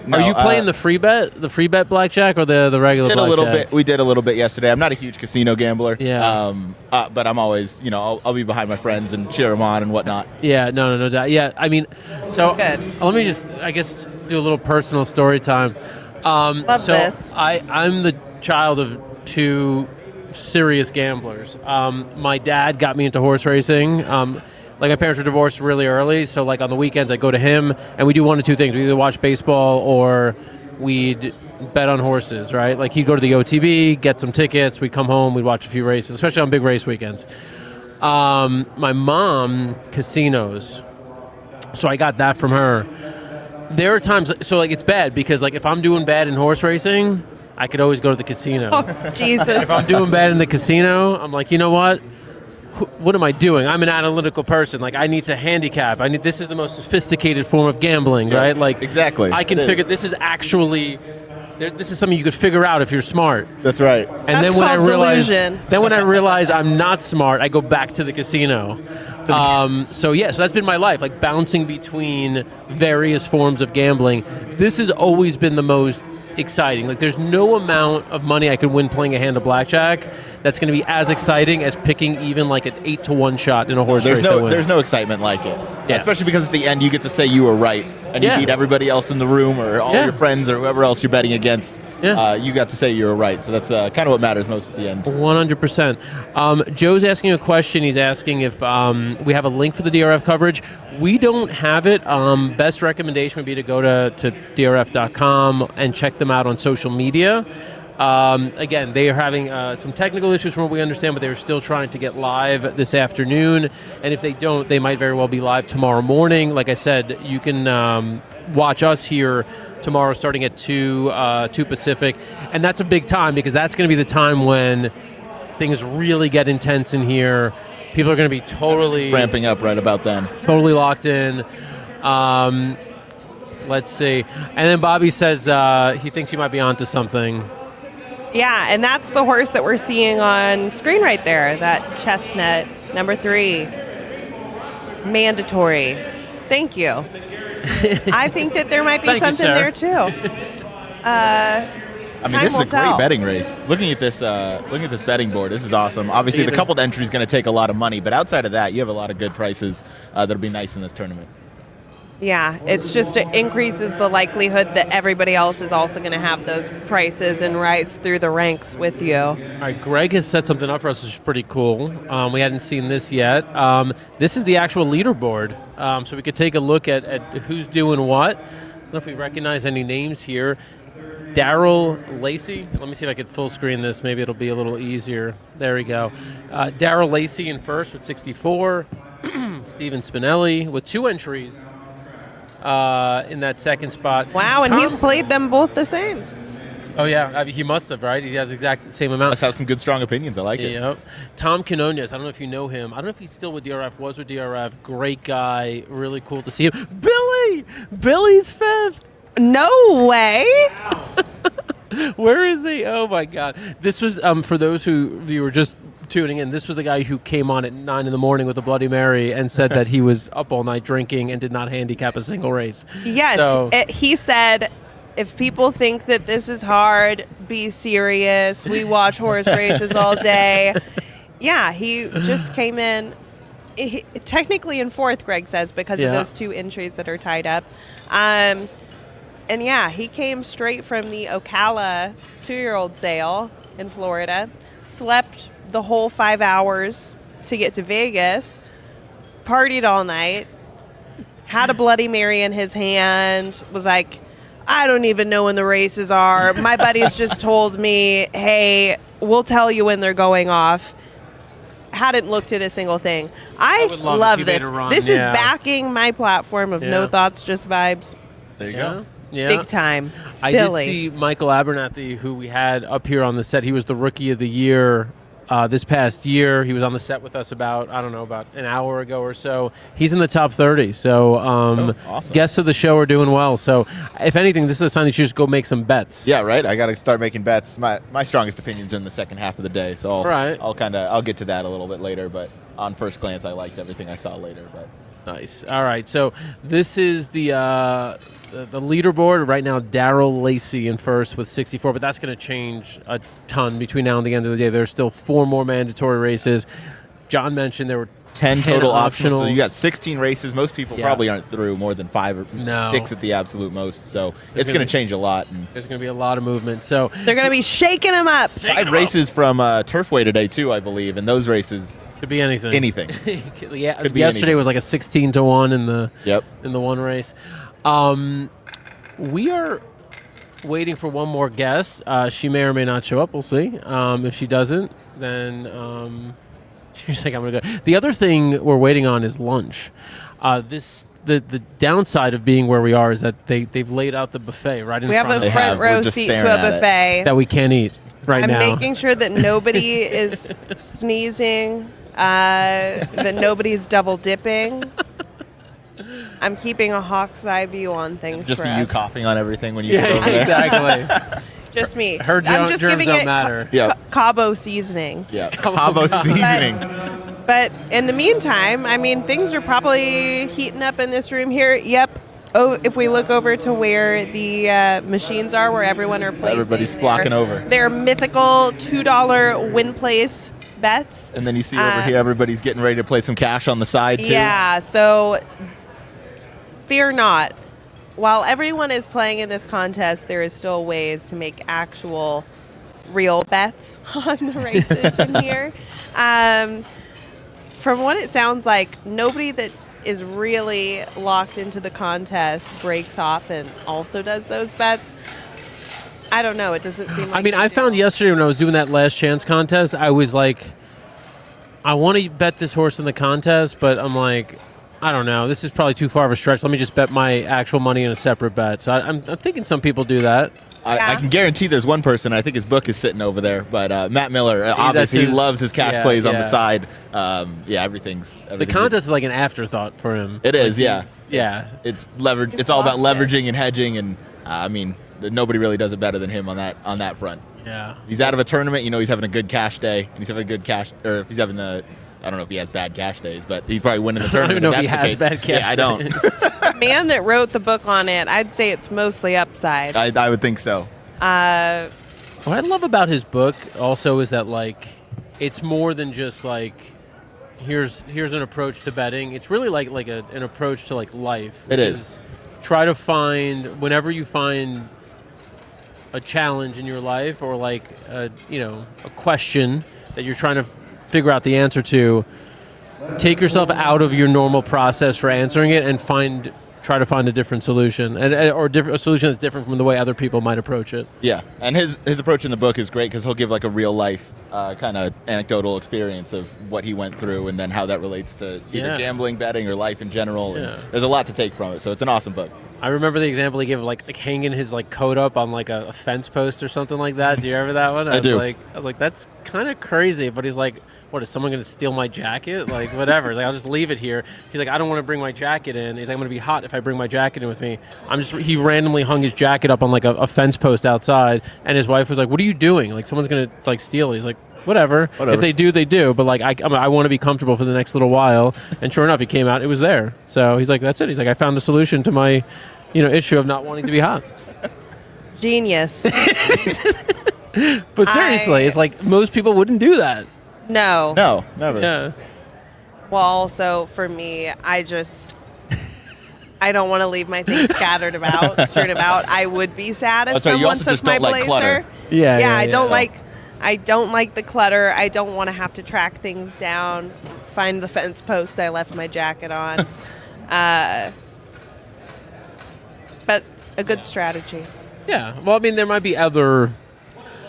no, Are you playing the free bet blackjack or the regular did blackjack? a little bit. We did a little bit yesterday. I'm not a huge casino gambler. Yeah. But I'm always, I'll be behind my friends and cheer them on and whatnot. Yeah, no doubt. Yeah, I mean, so let me just, I guess, do a little personal story time. Love this. I'm the child of two serious gamblers. My dad got me into horse racing. Like, my parents were divorced really early, so like on the weekends I go to him, and we do one of two things: we either watch baseball or we'd bet on horses, right? Like, he'd go to the OTB, get some tickets, we'd come home, we'd watch a few races, especially on big race weekends. My mom, casinos, so I got that from her. There are times, so like, it's bad because like if I'm doing bad in horse racing, I could always go to the casino. Oh, Jesus. If I'm doing bad in the casino, I'm like, you know what? What am I doing? I'm an analytical person. Like, I need to handicap. This is the most sophisticated form of gambling, right? Like, exactly. I can figure. This is actually. This is something you could figure out if you're smart. That's right. And That's then when I called realize, delusion. then when I realize I'm not smart, I go back to the casino. So that's been my life, like bouncing between various forms of gambling. This has always been the most exciting. Like, there's no amount of money I could win playing a hand of blackjack that's going to be as exciting as picking even like an 8-to-1 shot in a horse race. There's no excitement like it. Yeah. Especially because at the end you get to say you were right and you beat everybody else in the room or all your friends or whoever else you're betting against. You got to say you were right. So that's kind of what matters most at the end. 100%. Joe's asking a question. He's asking if we have a link for the DRF coverage. We don't have it. Best recommendation would be to go to drf.com and check them out on social media. Again, they are having some technical issues from what we understand, but they're still trying to get live this afternoon. And if they don't, they might very well be live tomorrow morning. Like I said, you can watch us here tomorrow starting at 2 Pacific. And that's a big time because that's going to be the time when things really get intense in here. People are going to be totally ramping up right about then. Totally locked in. Let's see. And then Bobby says he thinks he might be onto something. Yeah, and that's the horse that we're seeing on screen right there, that chestnut, number 3. Mandatory. Thank you. I think that there might be Thank you, something sir. there, too. I mean, this is a great tell. betting race. Looking at this betting board, this is awesome. Obviously, the coupled entry is going to take a lot of money, but outside of that, you have a lot of good prices that'll be nice in this tournament. Yeah, it's just it increases the likelihood that everybody else is also going to have those prices and rise through the ranks with you. All right, Greg has set something up for us, which is pretty cool. We hadn't seen this yet. This is the actual leaderboard, so we could take a look at who's doing what. I don't know if we recognize any names here. Daryl Lacey. Let me see if I could full screen this. Maybe it'll be a little easier. There we go. Daryl Lacey in first with 64. Steven Spinelli with 2 entries. In that second spot. Wow, and he's played them both the same. Oh, yeah. I mean, he must have, right? He has exact same amount. Must have some good, strong opinions. I like it. Yep. Tom Quinones. I don't know if you know him. I don't know if he's still with DRF. Was with DRF. Great guy. Really cool to see him. Billy! Billy's 5th. No way. Where is he? Oh, my God. This was, for those who you were just tuning in, this was the guy who came on at 9 in the morning with a Bloody Mary and said that he was up all night drinking and did not handicap a single race. Yes, So, he said, if people think that this is hard, be serious. We watch horse races all day. Yeah, he just came in, technically in 4th, Greg says, because of those 2 entries that are tied up. And yeah, he came straight from the Ocala 2-year-old sale in Florida, slept the whole 5 hours to get to Vegas, partied all night, had a Bloody Mary in his hand, was like, I don't even know when the races are. My buddies just told me, hey, we'll tell you when they're going off. Hadn't looked at a single thing. I would love love if you made this. a run, This is yeah. backing my platform of no Yeah. thoughts, just vibes. There you go. Yeah. Big time. I Billy. did see Michael Abernathy, who we had up here on the set. He was the Rookie of the Year this past year. He was on the set with us about an hour ago or so. He's in the top 30. So awesome. Guests of the show are doing well. So if anything, this is a sign that you just go make some bets. Yeah, right. I got to start making bets. My strongest opinion's in the second half of the day, so I'll get to that a little bit later. But on first glance, I liked everything I saw later. But nice. All right. So this is the leaderboard right now. Darrell Lacey in first with 64, but that's going to change a ton between now and the end of the day. There's still 4 more mandatory races. John mentioned there were 10 total optional. So you got 16 races. Most people Yeah. probably aren't through more than 5 or No. 6 at the absolute most. So it's gonna going to change a lot. And There's going to be a lot of movement. So They're going to be shaking them up. 5 races from Turfway today too, I believe, and those races could be anything. Anything. Yeah. Could be Yesterday anything. was like a 16-1 in the one race. We are waiting for one more guest. She may or may not show up. We'll see. If she doesn't, then she's like, I'm going to go. The other thing we're waiting on is lunch. The downside of being where we are is that they've laid out the buffet right in We have front a of front row seat to a buffet. that we can't eat right now. I'm making sure that nobody is sneezing, that nobody's double dipping. I'm keeping a hawk's eye view on things just for be you us. coughing on everything when you get over there. Exactly. Just me. Her I'm just germs giving don't it matter. Cabo seasoning. Yeah, Cabo seasoning. But in the meantime, I mean, things are probably heating up in this room here. Yep. Oh, if we look over to where the machines are, where everyone are placing, Everybody's flocking over. Their mythical $2 win place bets. And then you see over here, everybody's getting ready to play some cash on the side too. Yeah. So fear not. While everyone is playing in this contest, there is still ways to make actual real bets on the races in here. From what it sounds like, nobody that is really locked into the contest breaks off and also does those bets. I don't know. It doesn't seem like I mean, I found yesterday when I was doing that last chance contest, I was like, I want to bet this horse in the contest, but I'm like, I don't know. This is probably too far of a stretch. Let me just bet my actual money in a separate bet. So I'm thinking some people do do I can guarantee there's one person, I think his book is sitting over there, but Matt Miller, obviously he loves his cash plays on the side. Everything's the contest is like an afterthought for him. It is, yeah. It's leverage. It's all about leveraging and hedging, and I mean, nobody really does it better than him on that front. Yeah. He's out of a tournament, he's having a good cash day, and he's having a good cash, or if he's having I don't know if he has bad cash days, but he's probably winning the tournament. I don't even know if he has bad cash I don't. the man that wrote the book on it, I'd say it's mostly upside. I would think so. What I love about his book also is that like it's more than just like here's an approach to betting. It's really like an approach to like life. It is. Try to find whenever you find a challenge in your life or like a question that you're trying to figure out the answer to, take yourself out of your normal process for answering it and try to find a different solution or a solution that's different from the way other people might approach it. Yeah, and his approach in the book is great because he'll give like a real life kind of anecdotal experience of what he went through and then how that relates to either gambling, betting, or life in general. And there's a lot to take from it, so it's an awesome book. I remember the example he gave of like hanging his like coat up on like a fence post or something like that. Do you remember that one? I do. I was like, that's kind of crazy. But he's like, what, is someone going to steal my jacket? Like, whatever. Like, I'll just leave it here. He's like, I don't want to bring my jacket in. He's like, I'm going to be hot if I bring my jacket in with me. He randomly hung his jacket up on like a fence post outside. And his wife was like, what are you doing? Like, someone's going to like steal it. He's like, whatever. If they do, they do. But like, I want to be comfortable for the next little while. And sure enough, he came out. It was there. So he's like, that's it. He's like, I found a solution to my issue of not wanting to be hot. Genius. But seriously, it's like most people wouldn't do that. No. No, never. Yeah. Well, also for me, I don't want to leave my things strewn about. I would be sad if someone took my blazer. Clutter. Yeah, I don't like the clutter. I don't want to have to track things down, find the fence post I left my jacket on. But a good strategy. Yeah. Well, I mean, there might be other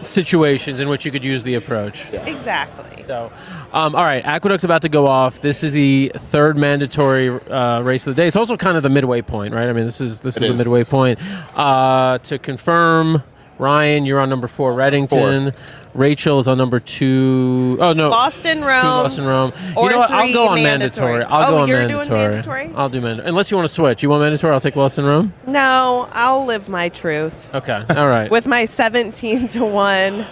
situations in which you could use the approach. Exactly. So, all right, Aqueduct's about to go off. This is the third mandatory race of the day. It's also kind of the midway point, right? I mean, this is the midway point. To confirm, Ryan, you're on number 4, Reddington. 4. Rachel is on number 2. Oh no, Boston, Rome. 2 Boston, Rome. Or you know what? 3 I'll go on mandatory. I'll go on you're mandatory. Doing mandatory. I'll do mandatory. Unless you want to switch. You want mandatory? I'll take Boston, Rome. No, I'll live my truth. Okay. All right. With my 17-1.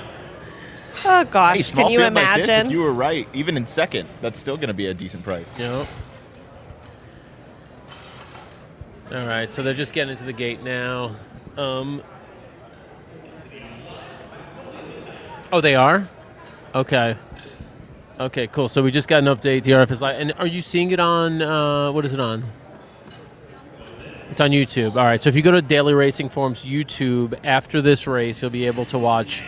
Oh gosh, Hey, small can you field like this, imagine? if you were right, even in second, that's still going to be a decent price. Yep. All right, so they're just getting into the gate now. Oh, they are? Okay. Okay, cool. So we just got an update. DRF is live. And are you seeing it on, what is it on? It's on YouTube. All right, so if you go to Daily Racing Forum's YouTube, after this race, you'll be able to watch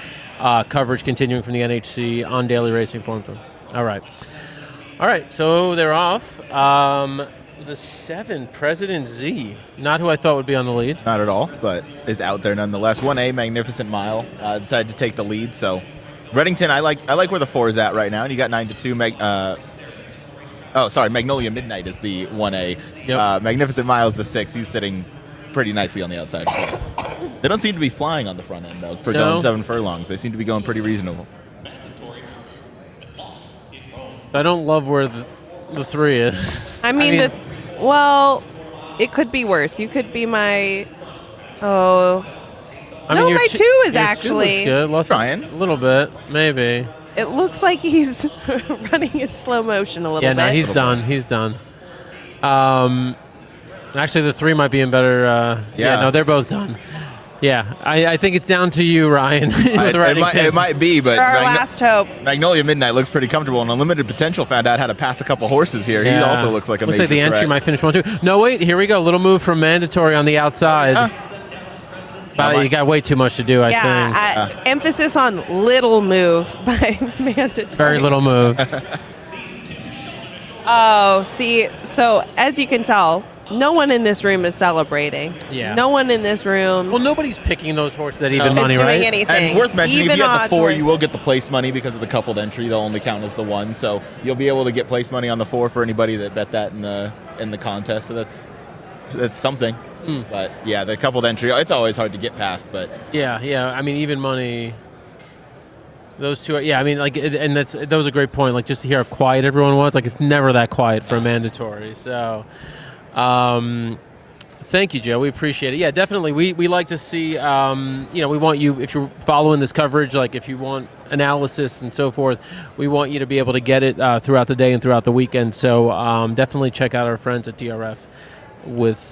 coverage continuing from the NHC on Daily Racing Forums. All right. All right, so they're off. The 7, President Z, not who I thought would be on the lead. Not at all, but is out there nonetheless. 1A, Magnificent Mile, decided to take the lead. So, Reddington, I like where the 4 is at right now. And you got 9-2. Magnolia Midnight is the 1A. Yep. Magnificent Mile is the 6. He's sitting pretty nicely on the outside. They don't seem to be flying on the front end, though, for going 7 furlongs. They seem to be going pretty reasonable. So I don't love where the 3 is. I mean it could be worse. You could be my. My 2 is actually. Good. Lost trying a little bit, maybe. It looks like he's running in slow motion a little bit. Yeah, no, he's done. He's done. Actually, the 3 might be in better. No, they're both done. Yeah, I think it's down to you, Ryan. It might be, but our last hope. Magnolia Midnight looks pretty comfortable, and Unlimited Potential found out how to pass a couple horses here. He also looks like a major like the entry threat. might finish 1-2. No, wait, here we go. Little move from mandatory on the outside. You got way too much to do, I think. Emphasis on little move by mandatory. Very little move. Oh, see, so as you can tell, no one in this room is celebrating. Yeah. No one in this room. Well, nobody's picking those horses that even money, is doing right? anything. And worth mentioning, if you have the 4, horses. you will get the place money because of the coupled entry. They'll only count as the 1, so you'll be able to get place money on the 4 for anybody that bet that in the contest. So that's something. But yeah, the coupled entry, it's always hard to get past. But yeah. I mean, even money. Those 2 are, I mean, like, and that was a great point. Like, just to hear how quiet everyone was. Like, it's never that quiet for a mandatory. So. Thank you, Joe. We appreciate it. Yeah, definitely. We like to see, we want you, if you're following this coverage, like if you want analysis and so forth, we want you to be able to get it throughout the day and throughout the weekend. So definitely check out our friends at DRF with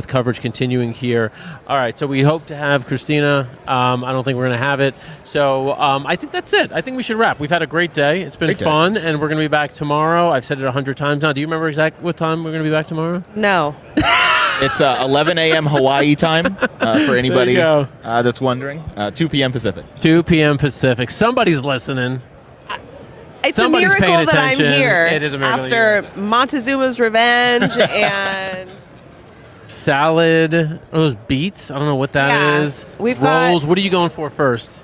coverage continuing here. All right, so we hope to have Christina. I don't think we're going to have it. So I think that's it. I think we should wrap. We've had a great day. It's been fun, and we're going to be back tomorrow. I've said it 100 times now. Do you remember exactly what time we're going to be back tomorrow? No. It's 11 a.m. Hawaii time for anybody that's wondering. 2 p.m. Pacific. 2 p.m. Pacific. Somebody's listening. It's Somebody's a miracle that I'm attention. here It is a miracle after Montezuma's revenge and salad. Are those beets? I don't know what that is. We've rolls. got- What are you going for first?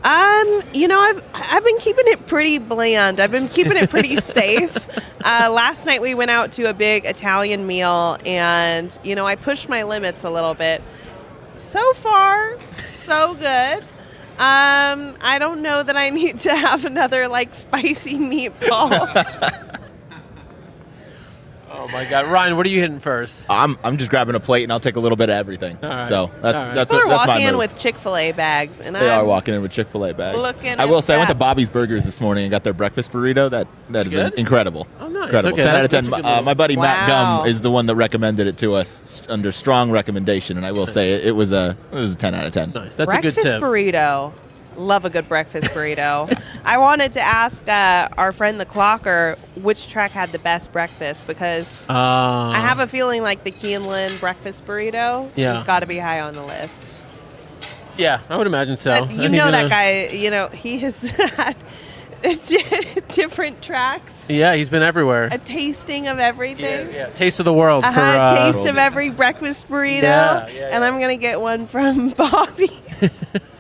I've been keeping it pretty bland. I've been keeping it pretty safe. Last night we went out to a big Italian meal, and I pushed my limits a little bit. So far, so good. I don't know that I need to have another spicy meatball. Oh my God, Ryan, what are you hitting first? I'm just grabbing a plate and I'll take a little bit of everything. All right. So that's People are my walking in move. with Chick-fil-A bags, and They I'm are walking in with Chick-fil-A bags. looking I will at say I went to that. Bobby's Burgers this morning and got their breakfast burrito. That is Good? incredible. Oh, nice. Incredible. Okay, 10 out of that's 10. a good move. My buddy Matt Wow. Gum is the one that recommended it to us under strong recommendation, and I will say it was a 10 out of 10. Nice. That's breakfast a good tip. burrito. Love a good breakfast burrito. I wanted to ask our friend the Clocker which track had the best breakfast, because I have a feeling like the Keeneland breakfast burrito has got to be high on the list. Yeah, I would imagine so. But you And he's know gonna- that guy, he has had different tracks, Yeah, he's been everywhere. a tasting of everything. Yeah, taste of the world. Taste of every breakfast burrito, Yeah, and I'm going to get one from Bobby.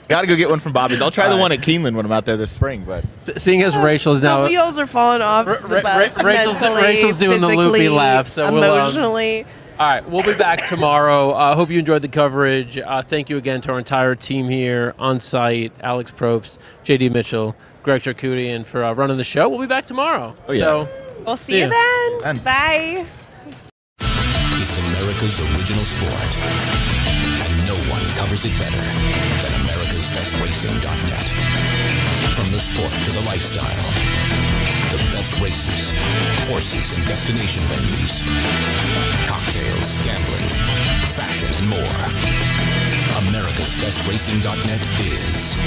Got to go get one from Bobby's. I'll try the one at Keeneland when I'm out there this spring. But seeing as Rachel's now, the wheels are falling off the bus. Rachel's doing the loopy laugh. So emotionally. All right, we'll be back tomorrow. Hope you enjoyed the coverage. Thank you again to our entire team here on site: Alex Probst, JD Mitchell, Greg Charcuti, and for running the show. We'll be back tomorrow. Oh, yeah. So we'll see you then. Bye. It's America's original sport, and no one covers it better than America'sBestRacing.net. From the sport to the lifestyle, the best races, horses, and destination venues, cocktails, gambling, fashion, and more. America'sBestRacing.net is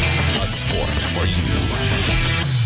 a sport for you.